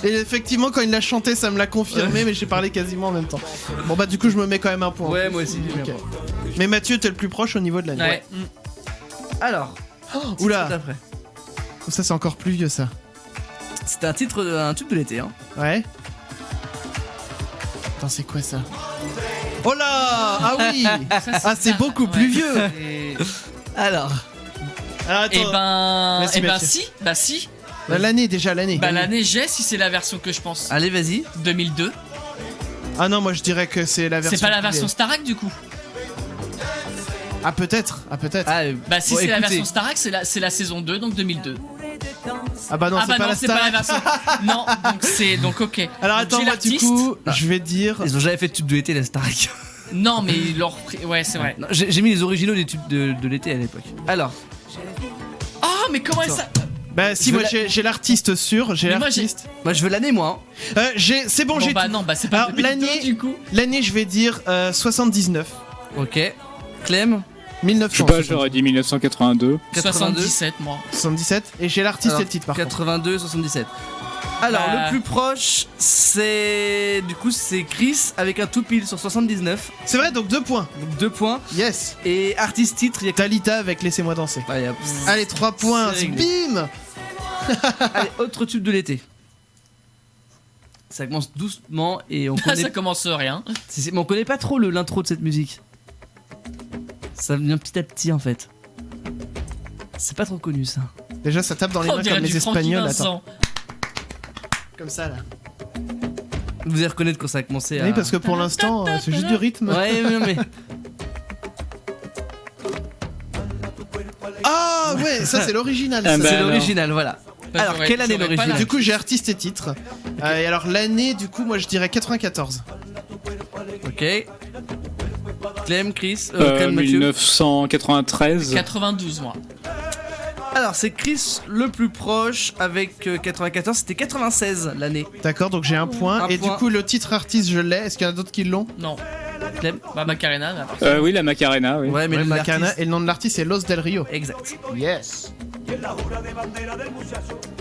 [SPEAKER 1] Et effectivement, quand il l'a chanté, ça me l'a confirmé, mais j'ai parlé quasiment en même temps. Bon bah du coup, je me mets quand même un point.
[SPEAKER 2] Ouais, moi aussi.
[SPEAKER 1] Ok. Mais Mathieu, t'es le plus proche au niveau de l'année.
[SPEAKER 3] Ouais.
[SPEAKER 2] Alors.
[SPEAKER 1] Oula.
[SPEAKER 2] D'après.
[SPEAKER 1] Ça c'est encore plus vieux ça.
[SPEAKER 2] C'était un tube de l'été. Hein.
[SPEAKER 1] Ouais. Attends, c'est quoi ça? Oh là! Ah oui! Ah, c'est beaucoup plus vieux!
[SPEAKER 2] Alors.
[SPEAKER 1] Attends.
[SPEAKER 3] Et ben.
[SPEAKER 1] Merci,
[SPEAKER 3] Et ben
[SPEAKER 1] Mathieu.
[SPEAKER 3] si. Bah si.
[SPEAKER 1] Bah, l'année, déjà l'année.
[SPEAKER 3] Bah l'année j'ai si c'est la version que je pense.
[SPEAKER 2] Allez, vas-y.
[SPEAKER 3] 2002.
[SPEAKER 1] Ah non, moi je dirais que c'est la version.
[SPEAKER 3] C'est pas la
[SPEAKER 1] plus
[SPEAKER 3] version
[SPEAKER 1] vieille.
[SPEAKER 3] Starac du coup.
[SPEAKER 1] Ah peut-être, ah peut-être.
[SPEAKER 2] Ah,
[SPEAKER 3] Bah si
[SPEAKER 2] bon,
[SPEAKER 3] c'est la
[SPEAKER 2] écoutez.
[SPEAKER 3] version Starac, c'est la saison 2, donc 2002.
[SPEAKER 1] Ah bah non,
[SPEAKER 3] Ah
[SPEAKER 1] c'est
[SPEAKER 3] bah
[SPEAKER 1] pas
[SPEAKER 3] non,
[SPEAKER 1] la
[SPEAKER 3] c'est
[SPEAKER 1] star.
[SPEAKER 3] pas la version. Non, donc ok.
[SPEAKER 1] Alors
[SPEAKER 3] Donc,
[SPEAKER 1] attends,
[SPEAKER 3] j'ai
[SPEAKER 1] moi du
[SPEAKER 3] l'artiste.
[SPEAKER 1] coup, je vais dire.
[SPEAKER 2] Ils ont jamais fait de tube de l'été, la Starac.
[SPEAKER 3] Non, mais ils l'ont repris. Ouais, c'est vrai.
[SPEAKER 2] Non, j'ai mis les originaux des tubes de l'été à l'époque. Alors.
[SPEAKER 3] Oh, mais comment ça.
[SPEAKER 1] Bah si,
[SPEAKER 2] Je
[SPEAKER 1] moi
[SPEAKER 2] veux
[SPEAKER 1] j'ai l'artiste sûr, j'ai
[SPEAKER 3] Mais moi,
[SPEAKER 1] l'artiste.
[SPEAKER 2] Moi, je veux l'année, moi.
[SPEAKER 1] C'est bon,
[SPEAKER 3] Bon
[SPEAKER 1] j'ai
[SPEAKER 3] bah
[SPEAKER 1] tout.
[SPEAKER 3] non, bah c'est pas
[SPEAKER 1] Alors
[SPEAKER 3] 2002
[SPEAKER 1] l'année,
[SPEAKER 3] du coup.
[SPEAKER 1] l'année je vais dire 79.
[SPEAKER 2] Ok. Clem.
[SPEAKER 1] 1900.
[SPEAKER 4] Je sais pas, j'aurais dit 1982.
[SPEAKER 3] 77 moi.
[SPEAKER 1] 77. Et j'ai l'artiste
[SPEAKER 2] Alors,
[SPEAKER 1] et le titre par contre.
[SPEAKER 2] 82, 77. Alors,
[SPEAKER 3] Bah.
[SPEAKER 2] le plus proche, c'est. Du coup, c'est Chris avec un tout pile sur 79.
[SPEAKER 1] C'est vrai, donc 2 points.
[SPEAKER 2] Donc 2 points.
[SPEAKER 1] Yes.
[SPEAKER 2] Et artiste titre, il y a.
[SPEAKER 1] Talita avec Laissez-moi danser.
[SPEAKER 2] Allez, hop.
[SPEAKER 1] Allez, 3 points.
[SPEAKER 2] C'est réglé.
[SPEAKER 1] Bim.
[SPEAKER 2] Allez, autre tube de l'été. Ça commence doucement et on connaît.
[SPEAKER 3] Ça commence rien.
[SPEAKER 2] Mais on connaît pas trop l'intro de cette musique. Ça vient petit à petit en fait. C'est pas trop connu ça.
[SPEAKER 1] Déjà, ça tape dans les
[SPEAKER 3] On
[SPEAKER 1] mains
[SPEAKER 3] dirait
[SPEAKER 1] comme
[SPEAKER 3] du
[SPEAKER 1] les
[SPEAKER 3] Francky
[SPEAKER 1] Espagnols.
[SPEAKER 3] Vincent.
[SPEAKER 1] Attends. Comme ça là.
[SPEAKER 2] Vous allez reconnaître quand ça a commencé à.
[SPEAKER 1] Oui, parce que pour l'instant, c'est juste du rythme.
[SPEAKER 2] Ouais, mais.
[SPEAKER 1] Ah ouais, ça c'est l'original.
[SPEAKER 4] Ah
[SPEAKER 1] ça.
[SPEAKER 4] bah
[SPEAKER 2] C'est
[SPEAKER 4] alors.
[SPEAKER 2] l'original, voilà.
[SPEAKER 3] Bah,
[SPEAKER 2] Alors,
[SPEAKER 3] j'aurais-
[SPEAKER 2] quelle année
[SPEAKER 3] j'aurais pas
[SPEAKER 2] l'original?
[SPEAKER 1] Du coup, j'ai artiste et titre. Et alors l'année, du coup, moi je dirais 94.
[SPEAKER 2] Ok. Clem, Chris, Clem, Mathieu.
[SPEAKER 4] 1993.
[SPEAKER 3] 92 moi.
[SPEAKER 2] Alors, c'est Chris le plus proche avec 94, c'était 96 l'année.
[SPEAKER 1] D'accord, donc j'ai un point.
[SPEAKER 2] Un
[SPEAKER 1] Et
[SPEAKER 2] point.
[SPEAKER 1] du coup, le titre artiste, je l'ai. Est-ce qu'il y en a d'autres qui l'ont?
[SPEAKER 3] Non.
[SPEAKER 2] Clem.
[SPEAKER 3] Bah Macarena. là.
[SPEAKER 4] Oui, la Macarena, oui.
[SPEAKER 2] Ouais, mais
[SPEAKER 1] Ouais,
[SPEAKER 2] le
[SPEAKER 1] Macarena.
[SPEAKER 2] l'artiste-
[SPEAKER 1] Et le nom de l'artiste, c'est Los del Rio.
[SPEAKER 2] Exact.
[SPEAKER 1] Yes.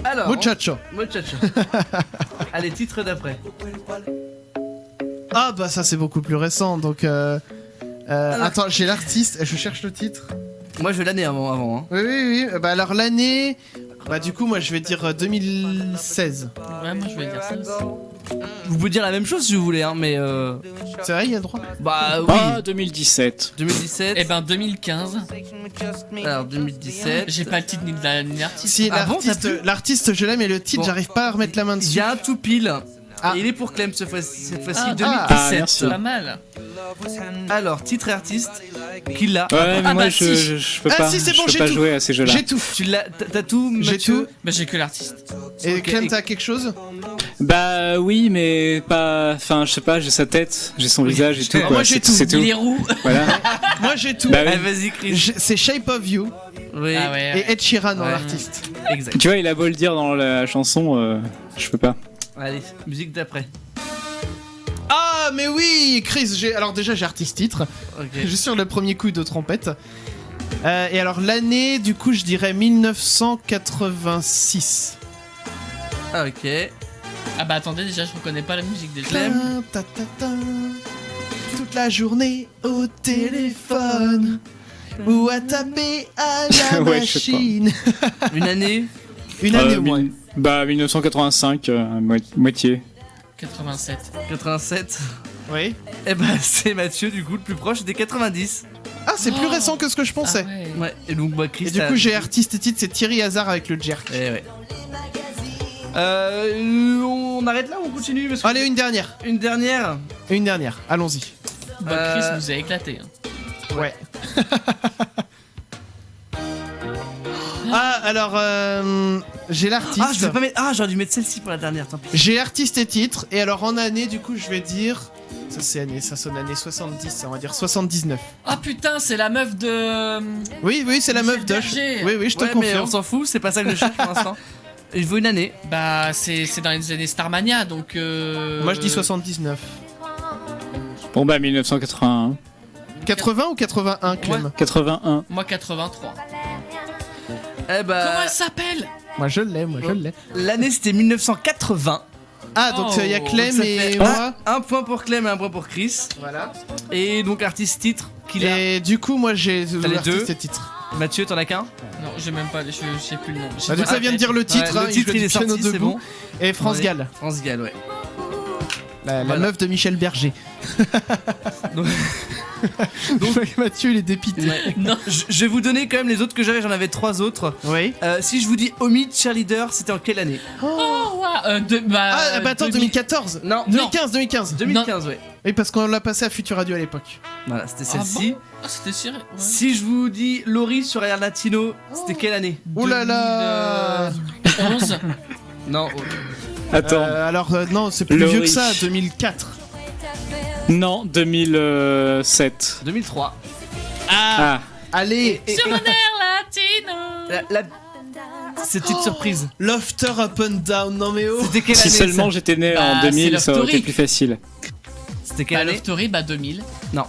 [SPEAKER 2] Alors.
[SPEAKER 1] Muchacho.
[SPEAKER 2] Muchacho. Allez, titre d'après.
[SPEAKER 1] Ah bah ça c'est beaucoup plus récent. Donc attends, j'ai l'artiste. Je cherche le titre.
[SPEAKER 2] Moi, je veux l'année avant. Hein.
[SPEAKER 1] Oui, oui, oui. Bah alors l'année. Bah du coup, moi je vais dire 2016.
[SPEAKER 3] Ouais, moi je vais dire ça aussi.
[SPEAKER 2] Vous pouvez dire la même chose si vous voulez, hein, mais.
[SPEAKER 1] C'est vrai, il y a le droit.
[SPEAKER 2] Bah oui.
[SPEAKER 4] Ah, 2017.
[SPEAKER 2] 2017.
[SPEAKER 3] Eh ben 2015.
[SPEAKER 2] Alors 2017.
[SPEAKER 3] J'ai pas le titre ni l'artiste.
[SPEAKER 1] Si
[SPEAKER 2] Ah bon,
[SPEAKER 1] l'artiste,
[SPEAKER 2] t'as plus
[SPEAKER 1] l'artiste je l'ai, mais le titre
[SPEAKER 2] Bon.
[SPEAKER 1] j'arrive pas à remettre la main
[SPEAKER 2] Il
[SPEAKER 1] dessus.
[SPEAKER 2] y a un tout pile.
[SPEAKER 1] Ah.
[SPEAKER 2] Et il est pour Clem cette fois-ci,
[SPEAKER 3] Ah,
[SPEAKER 2] 2017.
[SPEAKER 4] ah, merci.
[SPEAKER 3] Pas mal.
[SPEAKER 2] Alors, titre et artiste, qui l'a?
[SPEAKER 4] Ouais, mais
[SPEAKER 3] Ah,
[SPEAKER 4] moi
[SPEAKER 3] bah,
[SPEAKER 4] je,
[SPEAKER 3] si.
[SPEAKER 4] je peux
[SPEAKER 1] Ah,
[SPEAKER 4] pas,
[SPEAKER 1] si, c'est bon,
[SPEAKER 4] je
[SPEAKER 1] j'ai
[SPEAKER 4] peux pas
[SPEAKER 1] tout.
[SPEAKER 4] jouer à ces jeux-là.
[SPEAKER 1] J'ai tout.
[SPEAKER 2] Tu l'as, t'as tout,
[SPEAKER 1] J'ai
[SPEAKER 2] Mathieu?
[SPEAKER 1] tout.
[SPEAKER 3] Bah j'ai que l'artiste.
[SPEAKER 1] Et
[SPEAKER 2] Ok,
[SPEAKER 1] Clem,
[SPEAKER 2] et-
[SPEAKER 1] t'as quelque chose?
[SPEAKER 4] Bah oui, mais pas. Enfin, je sais pas, j'ai sa tête, j'ai son visage et tout.
[SPEAKER 1] Ah,
[SPEAKER 4] Quoi.
[SPEAKER 1] moi, j'ai
[SPEAKER 4] C'est-
[SPEAKER 1] tout.
[SPEAKER 4] C'est tout.
[SPEAKER 3] Il est roux.
[SPEAKER 4] Voilà.
[SPEAKER 1] Moi j'ai tout.
[SPEAKER 4] Bah oui.
[SPEAKER 2] Allez, vas-y, Chris.
[SPEAKER 1] C'est Shape of You
[SPEAKER 2] Oui,
[SPEAKER 3] Ah ouais.
[SPEAKER 1] et Ed Sheeran en
[SPEAKER 2] Ouais.
[SPEAKER 1] l'artiste.
[SPEAKER 2] exact.
[SPEAKER 4] Tu vois, il a beau le dire dans la chanson, je peux pas.
[SPEAKER 2] Allez, musique d'après.
[SPEAKER 1] Ah mais oui, Chris, alors déjà j'ai artiste titre.
[SPEAKER 2] Ok.
[SPEAKER 1] Juste sur le premier coup de trompette. Et alors l'année, du coup, je dirais 1986.
[SPEAKER 2] Ah, ok.
[SPEAKER 3] Ah bah attendez déjà je reconnais pas la musique déjà.
[SPEAKER 2] Clem.
[SPEAKER 1] Ta, ta, ta, ta. Toute la journée au téléphone ou à taper à la
[SPEAKER 4] Ouais, je sais pas.
[SPEAKER 1] machine.
[SPEAKER 2] Une année.
[SPEAKER 1] Une année au moins.
[SPEAKER 4] Bah 1985, moitié.
[SPEAKER 3] 87.
[SPEAKER 2] 87.
[SPEAKER 1] Oui.
[SPEAKER 2] Et bah, c'est Mathieu, du coup, le plus proche, c'était 90.
[SPEAKER 1] Ah, c'est plus
[SPEAKER 3] Oh.
[SPEAKER 1] récent que ce que je pensais.
[SPEAKER 3] Ah ouais.
[SPEAKER 2] Ouais, et donc, bah, Chris.
[SPEAKER 1] Et du coup, j'ai artiste et titre, c'est Thierry Hazard avec le jerk.
[SPEAKER 2] Eh ouais. On arrête là ou on continue parce que-
[SPEAKER 1] Allez, une dernière.
[SPEAKER 2] Une dernière.
[SPEAKER 1] Une dernière. Allons-y.
[SPEAKER 3] Bah Chris nous a éclaté. Hein.
[SPEAKER 1] Ouais. Ah, alors, j'ai l'artiste.
[SPEAKER 2] Ah, je vais pas mettre. Ah, j'aurais dû mettre celle-ci pour la dernière, tant pis.
[SPEAKER 1] J'ai artiste et titre. Et alors, en année, du coup, je vais dire. Ça, c'est année, ça sonne année 70, on va dire 79.
[SPEAKER 3] Ah putain c'est la meuf de.
[SPEAKER 1] Oui, oui, c'est la meuf
[SPEAKER 3] Michel
[SPEAKER 1] d'Osh.
[SPEAKER 3] Berger.
[SPEAKER 1] Oui, oui, je te
[SPEAKER 2] Ouais, mais
[SPEAKER 1] confirme.
[SPEAKER 2] on s'en fout, c'est pas ça que je cherche pour l'instant. Il faut une année.
[SPEAKER 3] Bah c'est dans les années Starmania donc.
[SPEAKER 1] Moi, je dis 79.
[SPEAKER 4] Bon bah 1981.
[SPEAKER 1] 80 ou 81, Clem?
[SPEAKER 4] 81.
[SPEAKER 3] Moi 83.
[SPEAKER 2] Eh bah.
[SPEAKER 3] Comment elle s'appelle?
[SPEAKER 1] Moi je l'ai.
[SPEAKER 2] L'année c'était 1980.
[SPEAKER 1] Ah, donc il y a Clem
[SPEAKER 2] ça
[SPEAKER 1] et
[SPEAKER 2] fait
[SPEAKER 1] moi.
[SPEAKER 2] Un point pour Clem et un point pour Chris.
[SPEAKER 1] Voilà.
[SPEAKER 2] Et donc artiste titre qu'il a.
[SPEAKER 1] Et du coup, moi j'ai
[SPEAKER 2] T'as les deux.
[SPEAKER 1] et titre.
[SPEAKER 2] Mathieu, t'en as qu'un?
[SPEAKER 3] Non, j'ai même pas, je sais plus le nom.
[SPEAKER 1] Ah, donc ça vient de dire le titre,
[SPEAKER 2] Ouais,
[SPEAKER 1] hein,
[SPEAKER 2] le titre
[SPEAKER 1] joue
[SPEAKER 2] il
[SPEAKER 1] du
[SPEAKER 2] est
[SPEAKER 1] piano
[SPEAKER 2] sorti, c'est
[SPEAKER 1] debout.
[SPEAKER 2] bon.
[SPEAKER 1] Et France
[SPEAKER 2] Ouais.
[SPEAKER 1] Gall,
[SPEAKER 2] France Gall, ouais.
[SPEAKER 1] la
[SPEAKER 2] Voilà.
[SPEAKER 1] meuf de Michel Berger.
[SPEAKER 2] Donc,
[SPEAKER 1] Mathieu il est dépité.
[SPEAKER 3] Non.
[SPEAKER 2] je vais vous donner quand même les autres que j'avais, j'en avais 3 autres.
[SPEAKER 1] Oui.
[SPEAKER 2] Si je vous dis Omi Cheerleader, c'était en quelle année?
[SPEAKER 3] Oh, ouais,
[SPEAKER 1] Ah, bah attends, 2014.
[SPEAKER 2] Non,
[SPEAKER 1] 2015.
[SPEAKER 2] 2015, ouais.
[SPEAKER 1] Oui, parce qu'on l'a passé à Future Radio à l'époque.
[SPEAKER 2] Voilà, c'était
[SPEAKER 3] Ah
[SPEAKER 2] celle-ci.
[SPEAKER 3] Ah, c'était sûr. Ouais.
[SPEAKER 2] Si je vous dis Laurie sur Air Latino, c'était quelle année?
[SPEAKER 1] Oh là là.
[SPEAKER 3] 11.
[SPEAKER 2] Non.
[SPEAKER 4] Attends.
[SPEAKER 1] Alors non, c'est plus
[SPEAKER 4] Laurie.
[SPEAKER 1] vieux que ça, 2004.
[SPEAKER 4] Non, 2007.
[SPEAKER 2] 2003.
[SPEAKER 4] Ah.
[SPEAKER 1] Allez.
[SPEAKER 3] Sur un air latino.
[SPEAKER 2] C'est une petite surprise.
[SPEAKER 1] Lofter Up and Down, non mais oh.
[SPEAKER 2] C'était quelle
[SPEAKER 4] Si
[SPEAKER 2] année
[SPEAKER 4] seulement
[SPEAKER 2] ça
[SPEAKER 4] j'étais né
[SPEAKER 3] Bah,
[SPEAKER 4] en 2000,
[SPEAKER 3] c'est
[SPEAKER 4] ça aurait été
[SPEAKER 3] Love
[SPEAKER 4] plus facile.
[SPEAKER 2] C'était quelle
[SPEAKER 3] Bah,
[SPEAKER 2] année?
[SPEAKER 3] Love Story, bah 2000.
[SPEAKER 2] Non.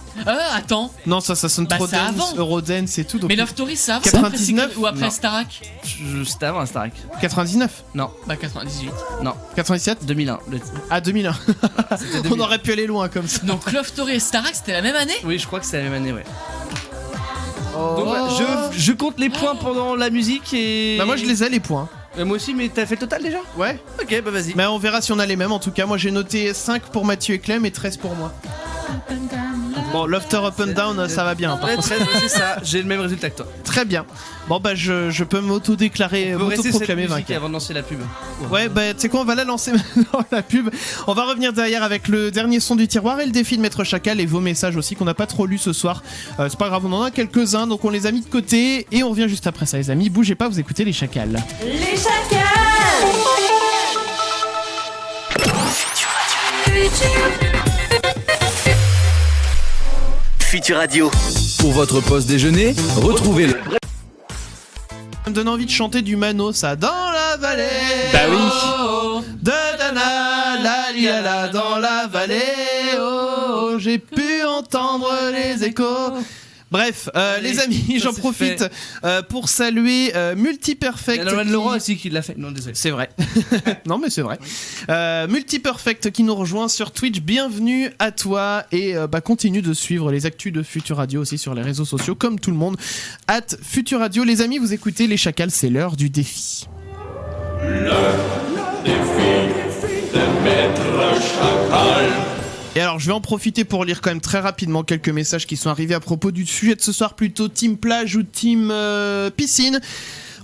[SPEAKER 3] Attends.
[SPEAKER 1] Non, ça sonne
[SPEAKER 3] Bah,
[SPEAKER 1] trop
[SPEAKER 3] c'est
[SPEAKER 1] dance,
[SPEAKER 3] avant.
[SPEAKER 1] Eurodance et tout. Donc
[SPEAKER 3] Mais Love Story, c'est avant
[SPEAKER 1] 99
[SPEAKER 3] ou après
[SPEAKER 2] Non.
[SPEAKER 3] Starak?
[SPEAKER 2] C'était avant un Starac.
[SPEAKER 1] 99,
[SPEAKER 2] Non.
[SPEAKER 3] Bah 98.
[SPEAKER 1] 97.
[SPEAKER 2] 2001.
[SPEAKER 1] Ah, 2001.
[SPEAKER 2] C'était
[SPEAKER 1] On
[SPEAKER 2] 2001.
[SPEAKER 1] aurait pu aller loin comme ça.
[SPEAKER 3] Donc Love Story et Starak, c'était la même année?
[SPEAKER 2] Oui, je crois que c'est la même année, ouais.
[SPEAKER 1] Oh.
[SPEAKER 2] Donc, ouais, je compte les points pendant la musique et.
[SPEAKER 1] Bah moi je les ai les points.
[SPEAKER 2] Moi aussi, mais t'as fait le total déjà?
[SPEAKER 1] Ouais.
[SPEAKER 2] Ok, bah vas-y.
[SPEAKER 1] Mais on verra si on a les mêmes. En tout cas, moi j'ai noté 5 pour Mathieu et Clem et 13 pour moi. Bon, Lofter Up and Down, ça va bien. Par
[SPEAKER 2] Ouais,
[SPEAKER 1] contre.
[SPEAKER 2] 13, c'est ça, j'ai le même résultat que toi.
[SPEAKER 1] Très bien. Bon bah je peux m'auto-déclarer,
[SPEAKER 2] On peut rester cette
[SPEAKER 1] m'auto-proclamer
[SPEAKER 2] musique
[SPEAKER 1] vainqueur.
[SPEAKER 2] avant de lancer la pub.
[SPEAKER 1] Ouais, bah tu sais quoi, on va la lancer maintenant, la pub. On va revenir derrière avec le dernier son du tiroir et le défi de Maître Chacal et vos messages aussi qu'on n'a pas trop lu ce soir. C'est pas grave, on en a quelques-uns, donc on les a mis de côté et on revient juste après ça, les amis. Bougez pas, vous écoutez les Chacals.
[SPEAKER 5] Les chacals.
[SPEAKER 12] Futur Radio.
[SPEAKER 13] Pour votre pause déjeuner, retrouvez le...
[SPEAKER 1] Ça me donne envie de chanter du Mano, ça. Dans la vallée.
[SPEAKER 4] Bah oui.
[SPEAKER 1] Oh, de Dana, la liala, dans la vallée. Oh, j'ai pu entendre les échos. Bref, les amis, j'en
[SPEAKER 2] c'est
[SPEAKER 1] profite pour saluer
[SPEAKER 2] Il y a
[SPEAKER 1] Multiperfect.
[SPEAKER 2] Nolan
[SPEAKER 1] qui-
[SPEAKER 2] Leroy aussi qui l'a fait. Non, désolé.
[SPEAKER 1] C'est vrai. Non, mais c'est vrai. Multiperfect qui nous rejoint sur Twitch. Bienvenue à toi et continue de suivre les actus de Futur Radio aussi sur les réseaux sociaux, comme tout le monde. @Futur Radio. Les amis, vous écoutez les Chacals, c'est l'heure du défi. Et alors je vais en profiter pour lire quand même très rapidement quelques messages qui sont arrivés à propos du sujet de ce soir, plutôt team plage ou team piscine.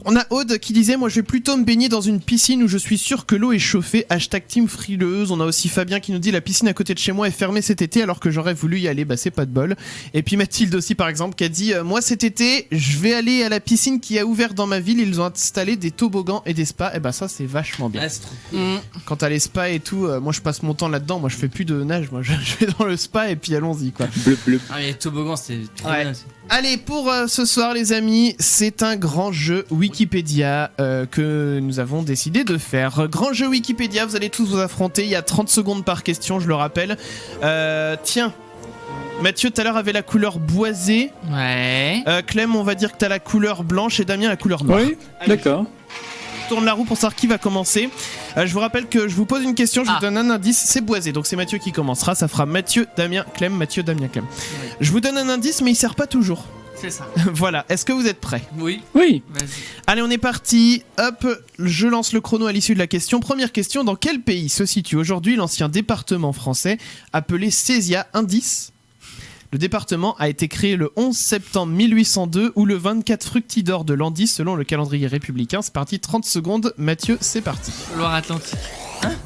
[SPEAKER 1] On a Aude qui disait: moi je vais plutôt me baigner dans une piscine où je suis sûr que l'eau est chauffée, #team frileuse. On a aussi Fabien qui nous dit: la piscine à côté de chez moi est fermée cet été alors que j'aurais voulu y aller, bah c'est pas de bol. Et puis Mathilde aussi par exemple qui a dit: moi cet été je vais aller à la piscine qui a ouvert dans ma ville, ils ont installé des toboggans et des spas. Et bah ça c'est vachement bien.
[SPEAKER 2] Ouais, c'est trop cool.
[SPEAKER 1] Quand t'as les spas et tout, moi je passe mon temps là-dedans, moi je fais plus de nage, moi je vais dans le spa et puis allons-y quoi.
[SPEAKER 4] Bleu, bleu.
[SPEAKER 2] Ah, mais les toboggans, c'était trop
[SPEAKER 1] Ouais.
[SPEAKER 2] bien aussi.
[SPEAKER 1] Allez, pour ce soir les amis, c'est un grand jeu Wikipédia que nous avons décidé de faire. Grand jeu Wikipédia, vous allez tous vous affronter, il y a 30 secondes par question, je le rappelle. Tiens, Mathieu tout à l'heure avait la couleur boisée.
[SPEAKER 3] Ouais.
[SPEAKER 1] Clem, on va dire que t'as la couleur blanche et Damien la couleur noire.
[SPEAKER 4] Oui, d'accord.
[SPEAKER 1] Tourne la roue pour savoir qui va commencer. Je vous rappelle que je vous pose une question, je vous donne un indice, c'est boisé, donc c'est Mathieu qui commencera, ça fera Mathieu, Damien, Clem, Mathieu, Damien, Clem.
[SPEAKER 3] Ouais.
[SPEAKER 1] Je vous donne un indice mais il sert pas toujours.
[SPEAKER 3] C'est ça.
[SPEAKER 1] Voilà, est-ce que vous êtes prêts?
[SPEAKER 2] Oui.
[SPEAKER 4] Oui.
[SPEAKER 3] Vas-y.
[SPEAKER 1] Allez, on est parti. Hop, je lance le chrono à l'issue de la question. Première question, dans quel pays se situe aujourd'hui l'ancien département français appelé Césia? Indice. Le département a été créé le 11 septembre 1802 ou le 24 Fructidor de l'an 10 selon le calendrier républicain. C'est parti, 30 secondes. Mathieu, c'est parti.
[SPEAKER 3] Loire-Atlantique.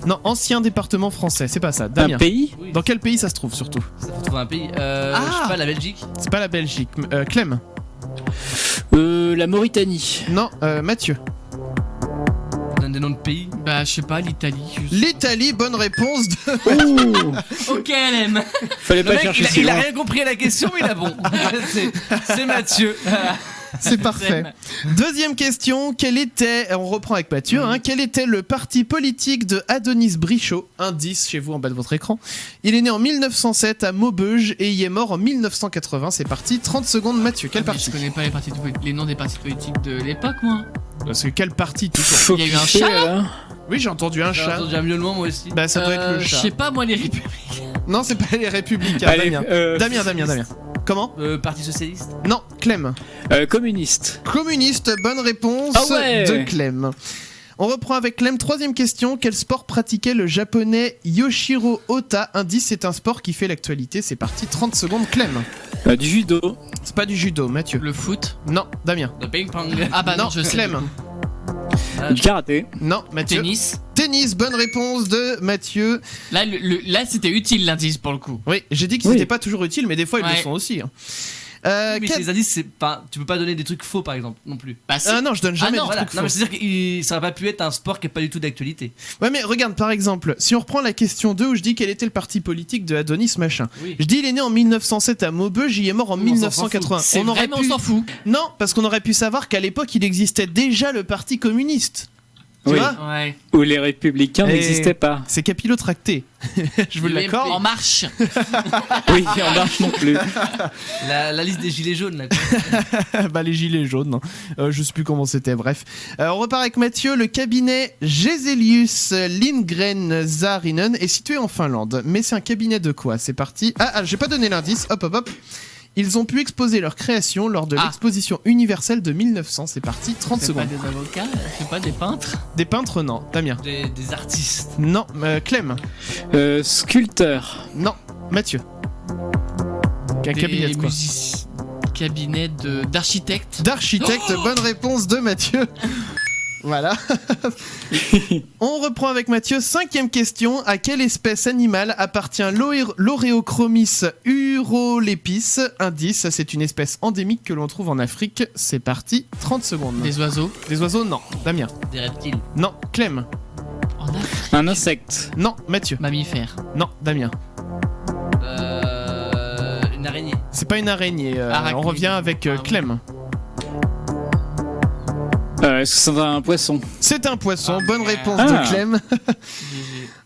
[SPEAKER 1] Non, ancien département français, c'est pas ça. Damien.
[SPEAKER 4] Un pays?
[SPEAKER 1] Dans quel pays ça se trouve surtout?
[SPEAKER 2] Ça faut trouver un pays. Je sais pas, la Belgique.
[SPEAKER 1] C'est pas la Belgique. Clem.
[SPEAKER 4] La Mauritanie.
[SPEAKER 1] Non, Mathieu.
[SPEAKER 2] Donne des noms de pays.
[SPEAKER 3] Bah, je sais pas, l'Italie.
[SPEAKER 1] L'Italie, bonne réponse de...
[SPEAKER 3] Ok, LM.
[SPEAKER 4] Fallait
[SPEAKER 2] Le
[SPEAKER 4] pas
[SPEAKER 2] mec,
[SPEAKER 4] chercher si
[SPEAKER 2] il a
[SPEAKER 4] loin.
[SPEAKER 2] rien compris à la question, mais il a bon. C'est Mathieu.
[SPEAKER 1] C'est parfait. Deuxième question, on reprend avec Mathieu, quel était le parti politique de Adonis Brichot, indice chez vous en bas de votre écran. Il est né en 1907 à Maubeuge et y est mort en 1980. C'est parti, 30 secondes Mathieu, quel parti?
[SPEAKER 3] Je connais pas les noms des partis politiques de l'époque, moi.
[SPEAKER 1] Parce que quel parti tout
[SPEAKER 3] Il y a eu un chat là.
[SPEAKER 1] Oui, j'ai entendu un chat.
[SPEAKER 2] J'ai entendu un miaulement moi aussi.
[SPEAKER 1] Bah ça doit être le chat.
[SPEAKER 3] Je sais pas moi, les Républicains.
[SPEAKER 1] Non, c'est pas les Républicains.
[SPEAKER 4] Allez,
[SPEAKER 1] Damien. Comment
[SPEAKER 2] Parti socialiste.
[SPEAKER 1] Non, Clem.
[SPEAKER 4] Communiste.
[SPEAKER 1] Communiste, bonne réponse de Clem. On reprend avec Clem. Troisième question. Quel sport pratiquait le japonais Yoshiro Ota? Indice, c'est un sport qui fait l'actualité. C'est parti, 30 secondes. Clem.
[SPEAKER 4] Du judo.
[SPEAKER 1] C'est pas du judo, Mathieu.
[SPEAKER 3] Le foot.
[SPEAKER 1] Non, Damien.
[SPEAKER 2] Le ping-pong.
[SPEAKER 3] Ah bah non,
[SPEAKER 1] je sais. Clem.
[SPEAKER 4] Du karaté.
[SPEAKER 1] Non, Mathieu. Tennis, bonne réponse de Mathieu.
[SPEAKER 3] Là c'était utile l'indice pour le coup.
[SPEAKER 1] Oui, j'ai dit qu'ils n'étaient pas toujours utiles, mais des fois ils le sont aussi.
[SPEAKER 2] Mais les indices, c'est pas. Tu peux pas donner des trucs faux par exemple non plus.
[SPEAKER 3] Bah,
[SPEAKER 1] non, je donne jamais des trucs faux.
[SPEAKER 2] Non, mais c'est-à-dire que ça aurait pas pu être un sport qui est pas du tout d'actualité.
[SPEAKER 1] Ouais, mais regarde, par exemple, si on reprend la question 2 où je dis quel était le parti politique de Adonis machin. Oui. Je dis il est né en 1907 à Maubeuge, il est mort en 1980.
[SPEAKER 3] On s'en fout.
[SPEAKER 1] Non, parce qu'on aurait pu savoir qu'à l'époque il existait déjà le parti communiste. Tu vois
[SPEAKER 4] Où les républicains n'existaient pas.
[SPEAKER 1] C'est capillotracté. Je vous l'accorde.
[SPEAKER 3] En marche.
[SPEAKER 4] Oui, en marche non plus.
[SPEAKER 2] La liste des gilets jaunes là.
[SPEAKER 1] Bah les gilets jaunes. Je sais plus comment c'était. Bref. On repart avec Mathieu. Le cabinet Geselius Lindgren Saarinen est situé en Finlande. Mais c'est un cabinet de quoi? C'est parti. J'ai pas donné l'indice. Hop. Ils ont pu exposer leur création lors de l'exposition universelle de 1900. C'est parti, 30 secondes.
[SPEAKER 3] C'est pas des avocats, c'est pas des peintres?
[SPEAKER 1] Des peintres, non. Damien.
[SPEAKER 2] Des artistes.
[SPEAKER 1] Non. Clem.
[SPEAKER 4] Sculpteur.
[SPEAKER 1] Non. Mathieu. Cabinet de quoi?
[SPEAKER 3] Cabinet d'architectes.
[SPEAKER 1] D'architectes, bonne réponse de Mathieu. Voilà. On reprend avec Mathieu. 5e question. À quelle espèce animale appartient l'Oreochromis urolepis? Indice, c'est une espèce endémique que l'on trouve en Afrique. C'est parti, 30 secondes.
[SPEAKER 3] Des oiseaux?
[SPEAKER 1] Des oiseaux, non. Damien.
[SPEAKER 2] Des reptiles?
[SPEAKER 1] Non. Clem.
[SPEAKER 3] En Afrique?
[SPEAKER 4] Un insecte?
[SPEAKER 1] Non. Mathieu.
[SPEAKER 3] Mammifère?
[SPEAKER 1] Non. Damien.
[SPEAKER 2] Une araignée?
[SPEAKER 1] C'est pas une araignée. On revient avec Clem.
[SPEAKER 4] Est-ce que c'est un poisson?
[SPEAKER 1] C'est un poisson, bonne réponse de Clem.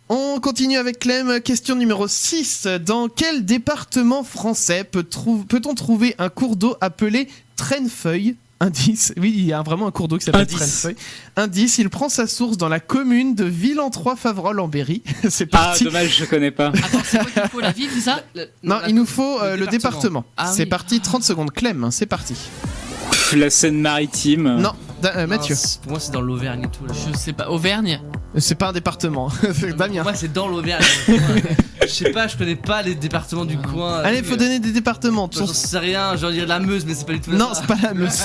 [SPEAKER 1] On continue avec Clem, question numéro 6. Dans quel département français peut-on trouver un cours d'eau appelé Trennefeuille? Indice, oui, il y a vraiment un cours d'eau qui s'appelle Trennefeuille. Indice, il prend sa source dans la commune de Villentroy-Favrol en Berry. C'est parti.
[SPEAKER 4] Dommage, je connais pas.
[SPEAKER 3] Attends, c'est quoi qu'il faut, la ville, c'est ça?
[SPEAKER 1] Non, il nous faut le département. C'est parti, 30 secondes. Clem, c'est parti.
[SPEAKER 4] La Seine-Maritime.
[SPEAKER 1] Non, Mathieu.
[SPEAKER 2] Pour moi, c'est dans l'Auvergne et tout. Là.
[SPEAKER 3] Je sais pas. Auvergne?
[SPEAKER 1] C'est pas un département. Damien.
[SPEAKER 2] Pour moi, c'est dans l'Auvergne. Je sais pas, je connais pas les départements du coin.
[SPEAKER 1] Allez, faut donner des départements.
[SPEAKER 2] J'en sais rien, j'ai envie de dire la Meuse, mais c'est pas du tout.
[SPEAKER 1] Non, c'est pas la Meuse.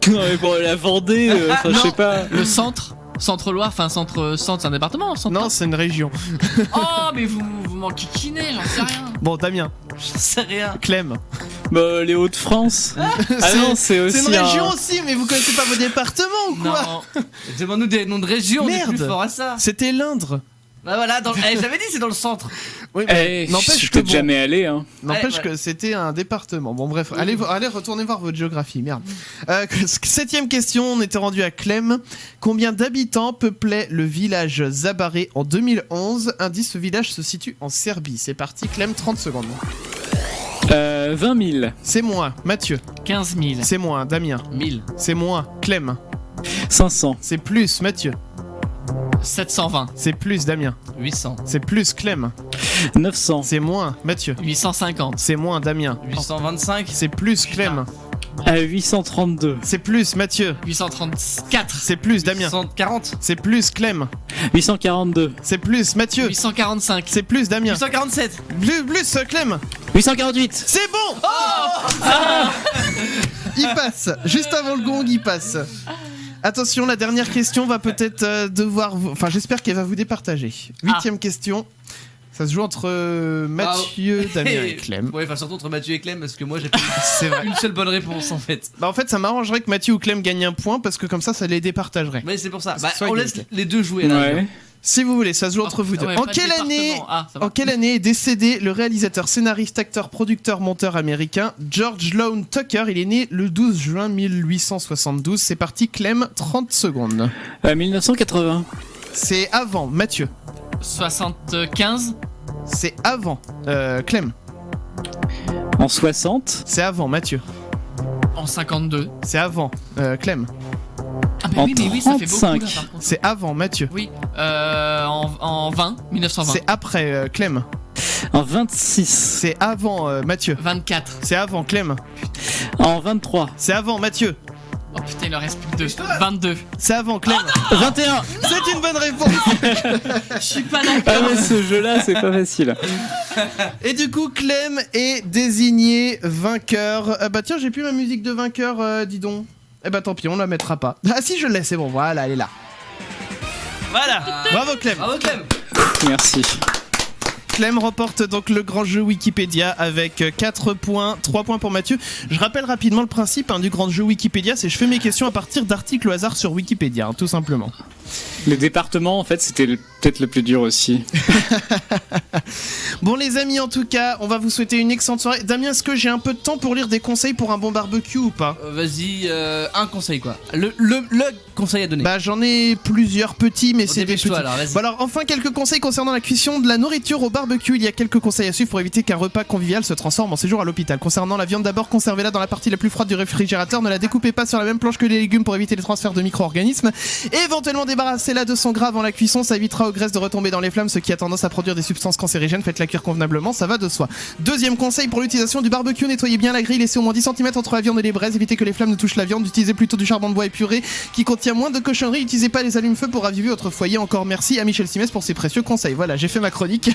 [SPEAKER 4] Non, mais pour la Vendée, je sais pas.
[SPEAKER 3] Le centre? Centre-Loire, enfin centre, c'est un département, centre?
[SPEAKER 1] Non, c'est une région.
[SPEAKER 3] Oh, mais vous m'enquiquinez, j'en sais rien.
[SPEAKER 1] Bon, Damien.
[SPEAKER 2] J'en sais rien.
[SPEAKER 1] Clem.
[SPEAKER 4] Bah, les Hauts-de-France. Non, c'est aussi.
[SPEAKER 1] C'est une région aussi, mais vous connaissez pas vos départements ou quoi?
[SPEAKER 2] Non. Demande-nous des noms de régions, on est plus fort à ça.
[SPEAKER 1] C'était l'Indre.
[SPEAKER 2] Bah voilà, j'avais dit c'est dans le centre.
[SPEAKER 1] Oui, mais
[SPEAKER 4] n'empêche que jamais allé. Hein.
[SPEAKER 1] N'empêche que c'était un département. Bon bref, allez retournez voir votre géographie, merde. 7e question, on était rendu à Clem. Combien d'habitants peuplait le village Zabaré en 2011? Indice, ce village se situe en Serbie. C'est parti, Clem, 30 secondes.
[SPEAKER 4] 20 000.
[SPEAKER 1] C'est moins, Mathieu.
[SPEAKER 3] 15 000.
[SPEAKER 1] C'est moins, Damien.
[SPEAKER 2] 1000.
[SPEAKER 1] C'est moins, Clem.
[SPEAKER 4] 500.
[SPEAKER 1] C'est plus, Mathieu.
[SPEAKER 3] 720.
[SPEAKER 1] C'est plus, Damien.
[SPEAKER 2] 800.
[SPEAKER 1] C'est plus, Clem.
[SPEAKER 4] 900.
[SPEAKER 1] C'est moins, Mathieu.
[SPEAKER 3] 850.
[SPEAKER 1] C'est moins, Damien.
[SPEAKER 2] 825.
[SPEAKER 1] C'est plus, Clem.
[SPEAKER 4] 832.
[SPEAKER 1] C'est plus, Mathieu.
[SPEAKER 3] 834.
[SPEAKER 1] C'est plus, Damien.
[SPEAKER 2] 840.
[SPEAKER 1] C'est plus, Clem.
[SPEAKER 4] 842.
[SPEAKER 1] C'est plus, Mathieu.
[SPEAKER 3] 845.
[SPEAKER 1] C'est plus, Damien.
[SPEAKER 2] 847.
[SPEAKER 1] Plus, Clem.
[SPEAKER 4] 848.
[SPEAKER 1] C'est bon. Il passe. Juste avant le gong, il passe. Attention, la dernière question va peut-être devoir vous... Enfin, j'espère qu'elle va vous départager. 8e question. Ça se joue entre Mathieu, Damien et Clem.
[SPEAKER 2] Ouais, enfin surtout entre Mathieu et Clem parce que moi j'ai pas
[SPEAKER 1] vrai.
[SPEAKER 2] une seule bonne réponse en fait.
[SPEAKER 1] Bah en fait ça m'arrangerait que Mathieu ou Clem gagnent un point parce que comme ça les départagerait.
[SPEAKER 2] Mais c'est pour ça. Bah, on laisse les deux jouer là.
[SPEAKER 4] Ouais.
[SPEAKER 1] Si vous voulez, ça se joue entre vous deux.
[SPEAKER 3] Ouais,
[SPEAKER 1] En
[SPEAKER 3] pas de
[SPEAKER 1] quelle année
[SPEAKER 3] département. Ah, ça va.
[SPEAKER 1] En quelle année est décédé le réalisateur, scénariste, acteur, producteur, monteur américain George Sloan Tucker? Il est né le 12 juin 1872. C'est parti, Clem, 30 secondes.
[SPEAKER 4] 1980.
[SPEAKER 1] C'est avant, Mathieu.
[SPEAKER 3] 75.
[SPEAKER 1] C'est avant, Clem.
[SPEAKER 4] En 60.
[SPEAKER 1] C'est avant, Mathieu.
[SPEAKER 3] En 52.
[SPEAKER 1] C'est avant, Clem.
[SPEAKER 3] Ah bah oui, mais oui, ça fait beaucoup là
[SPEAKER 4] 35.
[SPEAKER 3] par contre.
[SPEAKER 1] C'est avant, Mathieu.
[SPEAKER 3] Oui, en 20, 1920.
[SPEAKER 1] C'est après, Clem.
[SPEAKER 4] En 26.
[SPEAKER 1] C'est avant, Mathieu.
[SPEAKER 3] 24.
[SPEAKER 1] C'est avant, Clem.
[SPEAKER 4] En 23.
[SPEAKER 1] C'est avant, Mathieu.
[SPEAKER 3] Oh putain, il en reste plus que 2. 22.
[SPEAKER 1] C'est avant, Clem.
[SPEAKER 4] 21.
[SPEAKER 1] C'est une bonne réponse.
[SPEAKER 3] Je suis pas d'accord.
[SPEAKER 4] Ah mais ce jeu-là, c'est pas facile.
[SPEAKER 1] Et du coup, Clem est désigné vainqueur. Bah tiens, j'ai plus ma musique de vainqueur, dis donc. Eh bah tant pis, on la mettra pas. Ah si, je l'ai, c'est bon, voilà, elle est là. Voilà. Bravo, Clem.
[SPEAKER 2] Bravo Clem.
[SPEAKER 4] Merci.
[SPEAKER 1] Clem remporte donc le grand jeu Wikipédia avec 4 points, 3 points pour Mathieu. Je rappelle rapidement le principe du grand jeu Wikipédia, c'est je fais mes questions à partir d'articles au hasard sur Wikipédia, tout simplement.
[SPEAKER 4] Les départements, en fait, c'était peut-être le plus dur aussi.
[SPEAKER 1] Bon les amis, en tout cas, on va vous souhaiter une excellente soirée. Damien, est-ce que j'ai un peu de temps pour lire des conseils pour un bon barbecue ou pas?
[SPEAKER 2] Vas-y, un conseil quoi. Le conseil à donner.
[SPEAKER 1] Bah j'en ai plusieurs petits, mais c'est des petits.
[SPEAKER 2] Dépêche-toi, alors, vas-y.
[SPEAKER 1] Bon, alors enfin quelques conseils concernant la cuisson de la nourriture au barbecue. Il y a quelques conseils à suivre pour éviter qu'un repas convivial se transforme en séjour à l'hôpital. Concernant la viande, d'abord conservez-la dans la partie la plus froide du réfrigérateur. Ne la découpez pas sur la même planche que les légumes pour éviter les transferts de micro-organismes. Éventuellement débarrassez-la de son gras avant la cuisson, ça évitera aux graisses de retomber dans les flammes, ce qui a tendance à produire des substances cancérigènes. Faites-la cuire convenablement, ça va de soi. Deuxième conseil pour l'utilisation du barbecue, nettoyez bien la grille, laissez au moins 10 cm entre la viande et les braises, évitez que les flammes ne touchent la viande, utilisez plutôt du charbon de bois épuré qui contient moins de cochonneries, utilisez pas les allumes-feu pour raviver votre foyer. Encore merci à Michel Simès pour ses précieux conseils. Voilà, j'ai fait ma chronique.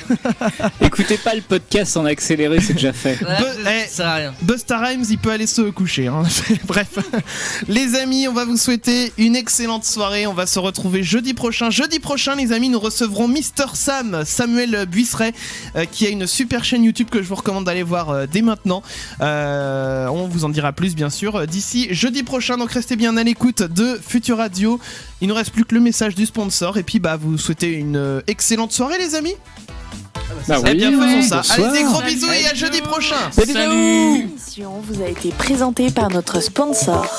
[SPEAKER 4] Écoutez pas le podcast en accéléré, c'est déjà fait.
[SPEAKER 2] Ça sert à rien.
[SPEAKER 1] Busta Rhymes, il peut aller se coucher. Hein. Bref, les amis, on va vous souhaiter une excellente soirée. On va se retrouver jeudi prochain. Jeudi prochain, les amis, nous recevrons Mister Sam, Samuel Buisseret, qui a une super chaîne YouTube que je vous recommande d'aller voir dès maintenant. On vous en dira plus, bien sûr, d'ici jeudi prochain. Donc restez bien à l'écoute de Futur Radio. Il nous reste plus que le message du sponsor. Et puis, bah, vous souhaitez une excellente soirée, les amis.
[SPEAKER 4] Bah
[SPEAKER 1] Eh bien, faisons ça.
[SPEAKER 4] bonsoir.
[SPEAKER 1] Allez, des gros bisous et à jeudi prochain.
[SPEAKER 3] Salut.
[SPEAKER 5] L'émission vous a été présentée par notre sponsor.